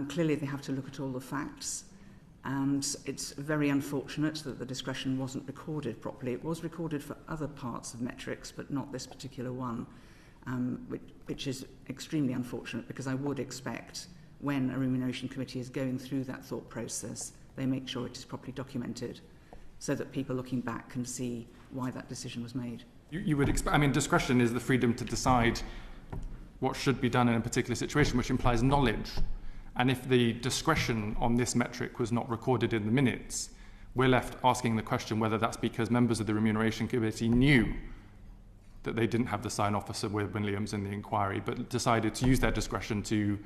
Clearly, they have to look at all the facts. And it's very unfortunate that the discretion wasn't recorded properly. It was recorded for other parts of metrics, but not this particular one. Which is extremely unfortunate, because I would expect when a Remuneration Committee is going through that thought process, they make sure it is properly documented. so that people looking back can see why that decision was made. You would expect, I mean, discretion is the freedom to decide what should be done in a particular situation, which implies knowledge. And if the discretion on this metric was not recorded in the minutes, we're left asking the question whether that's because members of the Remuneration Committee knew that they didn't have the sign-off of Sir Williams in the inquiry, but decided to use their discretion to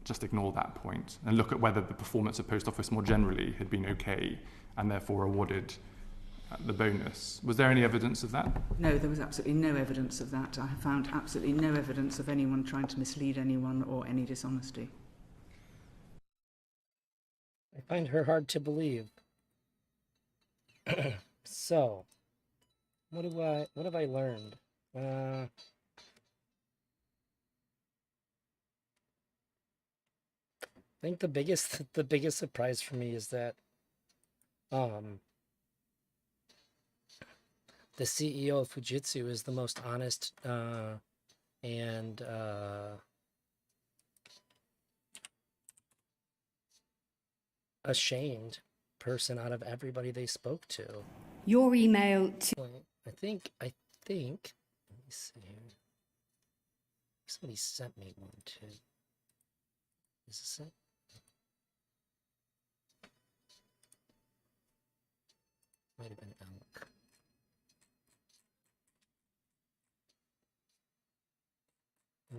just ignore that point and look at whether the performance of Post Office more generally had been okay and therefore awarded the bonus. Was there any evidence of that? No, there was absolutely no evidence of that. I have found absolutely no evidence of anyone trying to mislead anyone or any dishonesty. I find her hard to believe. So, what have I learned? I think the biggest surprise for me is that the CEO of Fujitsu is the most honest and ashamed person out of everybody they spoke to. Your email to... I think, let me see here. Somebody sent me one too. Is this it? Might have been Alec.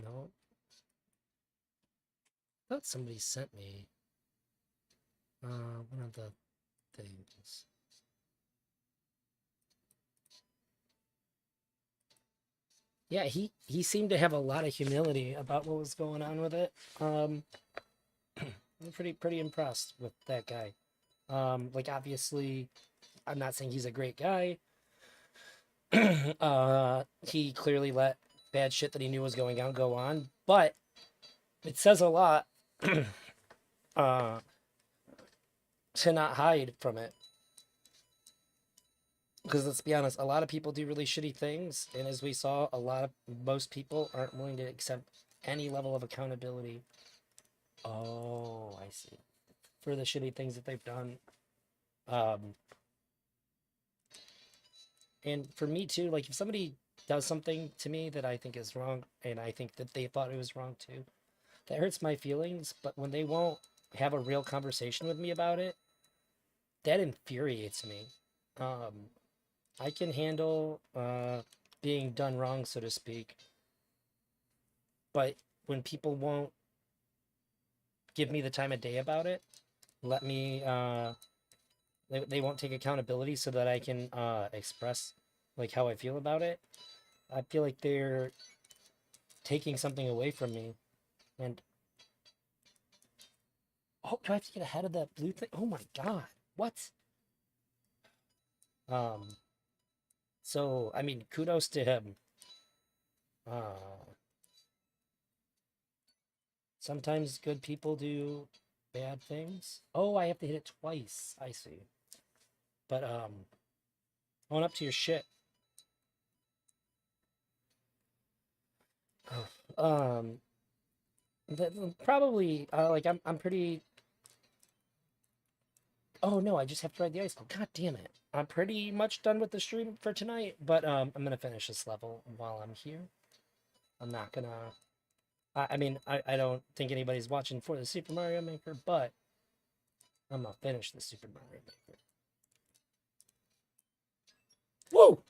No. I thought somebody sent me one of the things. Yeah, he seemed to have a lot of humility about what was going on with it. I'm pretty impressed with that guy. Like, obviously, I'm not saying he's a great guy. He clearly let bad shit that he knew was going on go on, but it says a lot to not hide from it. Because let's be honest, a lot of people do really shitty things, and as we saw, most people aren't willing to accept any level of accountability. Oh, I see. For the shitty things that they've done. And for me too, like, if somebody does something to me that I think is wrong, and I think that they thought it was wrong too, that hurts my feelings. But when they won't have a real conversation with me about it, that infuriates me. I can handle being done wrong, so to speak. But when people won't give me the time of day about it, let me, they won't take accountability so that I can express like how I feel about it, I feel like they're taking something away from me. And oh, do I have to get ahead of that blue thing? Oh my god, what? So I mean, kudos to him. Sometimes good people do bad things. Oh, I have to hit it twice. I see. But own up to your shit. Probably like I'm pretty. Oh no, I just have to ride the ice cream. God damn it. I'm pretty much done with the stream for tonight, but I'm gonna finish this level while I'm here. I'm not gonna. I mean, I don't think anybody's watching for the Super Mario Maker, but I'm gonna finish the Super Mario Maker. Whoa!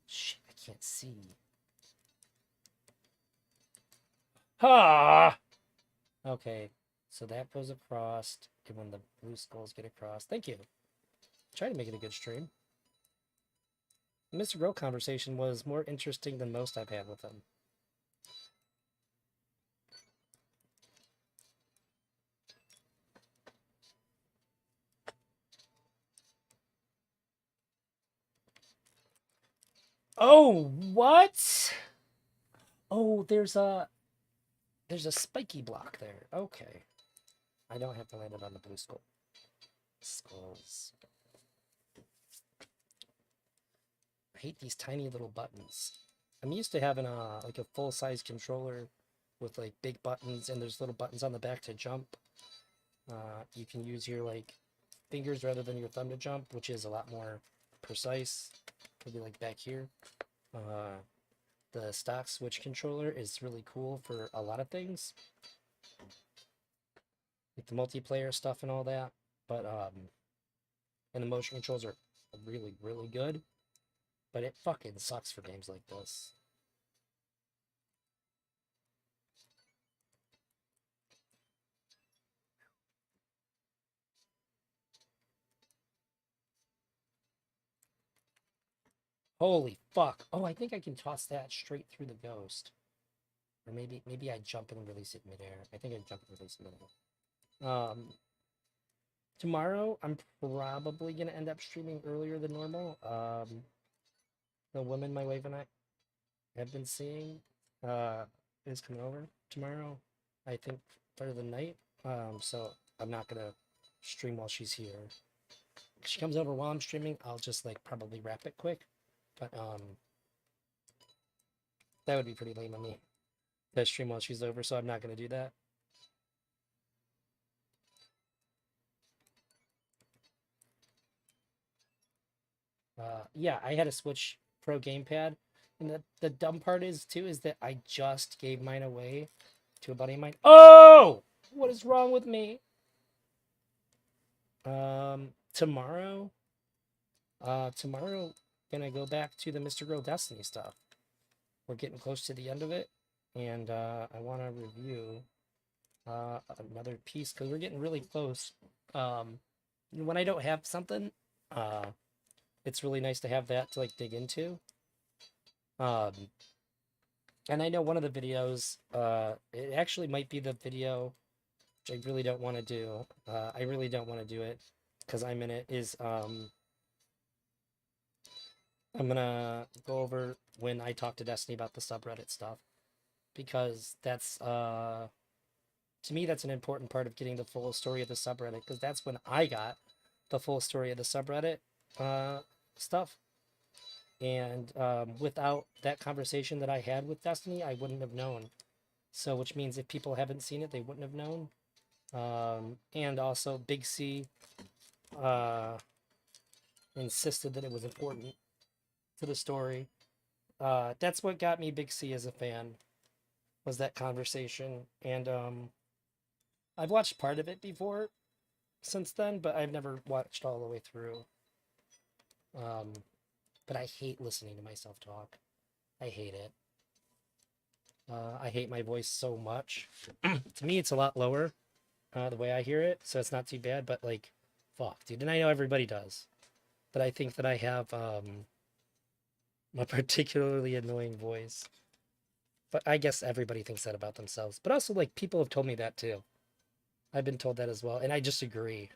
Shit, I can't see. Ah! Okay, so that goes across, and when the blue skulls get across. Thank you. Try to make it a good stream. The Mr. Girl conversation was more interesting than most I've had with him. Oh, what? Oh, there's a spiky block there. Okay. I don't have to land it on the blue skull. Skulls. I hate these tiny little buttons. I'm used to having like a full-size controller with like big buttons, and there's little buttons on the back to jump. You can use your like fingers rather than your thumb to jump, which is a lot more precise. Maybe like back here. The stock switch controller is really cool for a lot of things, like the multiplayer stuff and all that. But and the motion controls are really, really good. But it fucking sucks for games like this. Holy fuck. Oh, I think I can toss that straight through the ghost. Or maybe I jump and release it midair. I think I jump and release it midair. Tomorrow, I'm probably going to end up streaming earlier than normal. The woman my wife and I have been seeing is coming over tomorrow, I think, for the night. So I'm not going to stream while she's here. If she comes over while I'm streaming, I'll just, like, probably wrap it quick. But, that would be pretty lame of me to stream while she's over, so I'm not going to do that. Yeah, I had a Switch Pro gamepad, and the dumb part is that I just gave mine away to a buddy of mine. Oh, what is wrong with me? Tomorrow, gonna go back to the mrgirl Destiny stuff. We're getting close to the end of it, and I want to review another piece because we're getting really close. When I don't have something, it's really nice to have that to like dig into. And I know one of the videos, it actually might be the video, which I really don't want to do. I really don't want to do it because I'm in it, is I'm gonna go over when I talk to Destiny about the subreddit stuff, because that's to me that's an important part of getting the full story of the subreddit, because that's when I got the full story of the subreddit stuff. And without that conversation that I had with Destiny, I wouldn't have known. So, which means if people haven't seen it, they wouldn't have known. And also, Big C insisted that it was important to the story. That's what got me Big C as a fan, was that conversation. And I've watched part of it before since then, but I've never watched all the way through. But I hate listening to myself talk. I hate it. I hate my voice so much. To me, it's a lot lower, the way I hear it, so it's not too bad, but like, fuck, dude. And I know everybody does. But I think that I have a particularly annoying voice. But I guess everybody thinks that about themselves. But also, like, people have told me that too. I've been told that as well, and I just agree.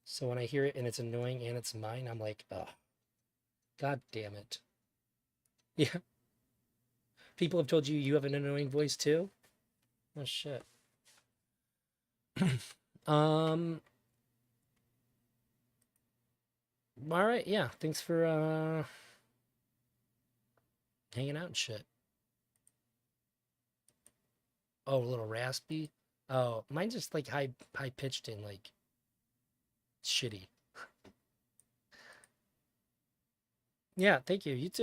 So when I hear it and it's annoying and it's mine, I'm like, ugh. God damn it. Yeah. People have told you you have an annoying voice too? Oh shit. Alright, yeah. Thanks for hanging out and shit. Oh, a little raspy? Oh, mine's just like high pitched and like shitty. Yeah, thank you. You too.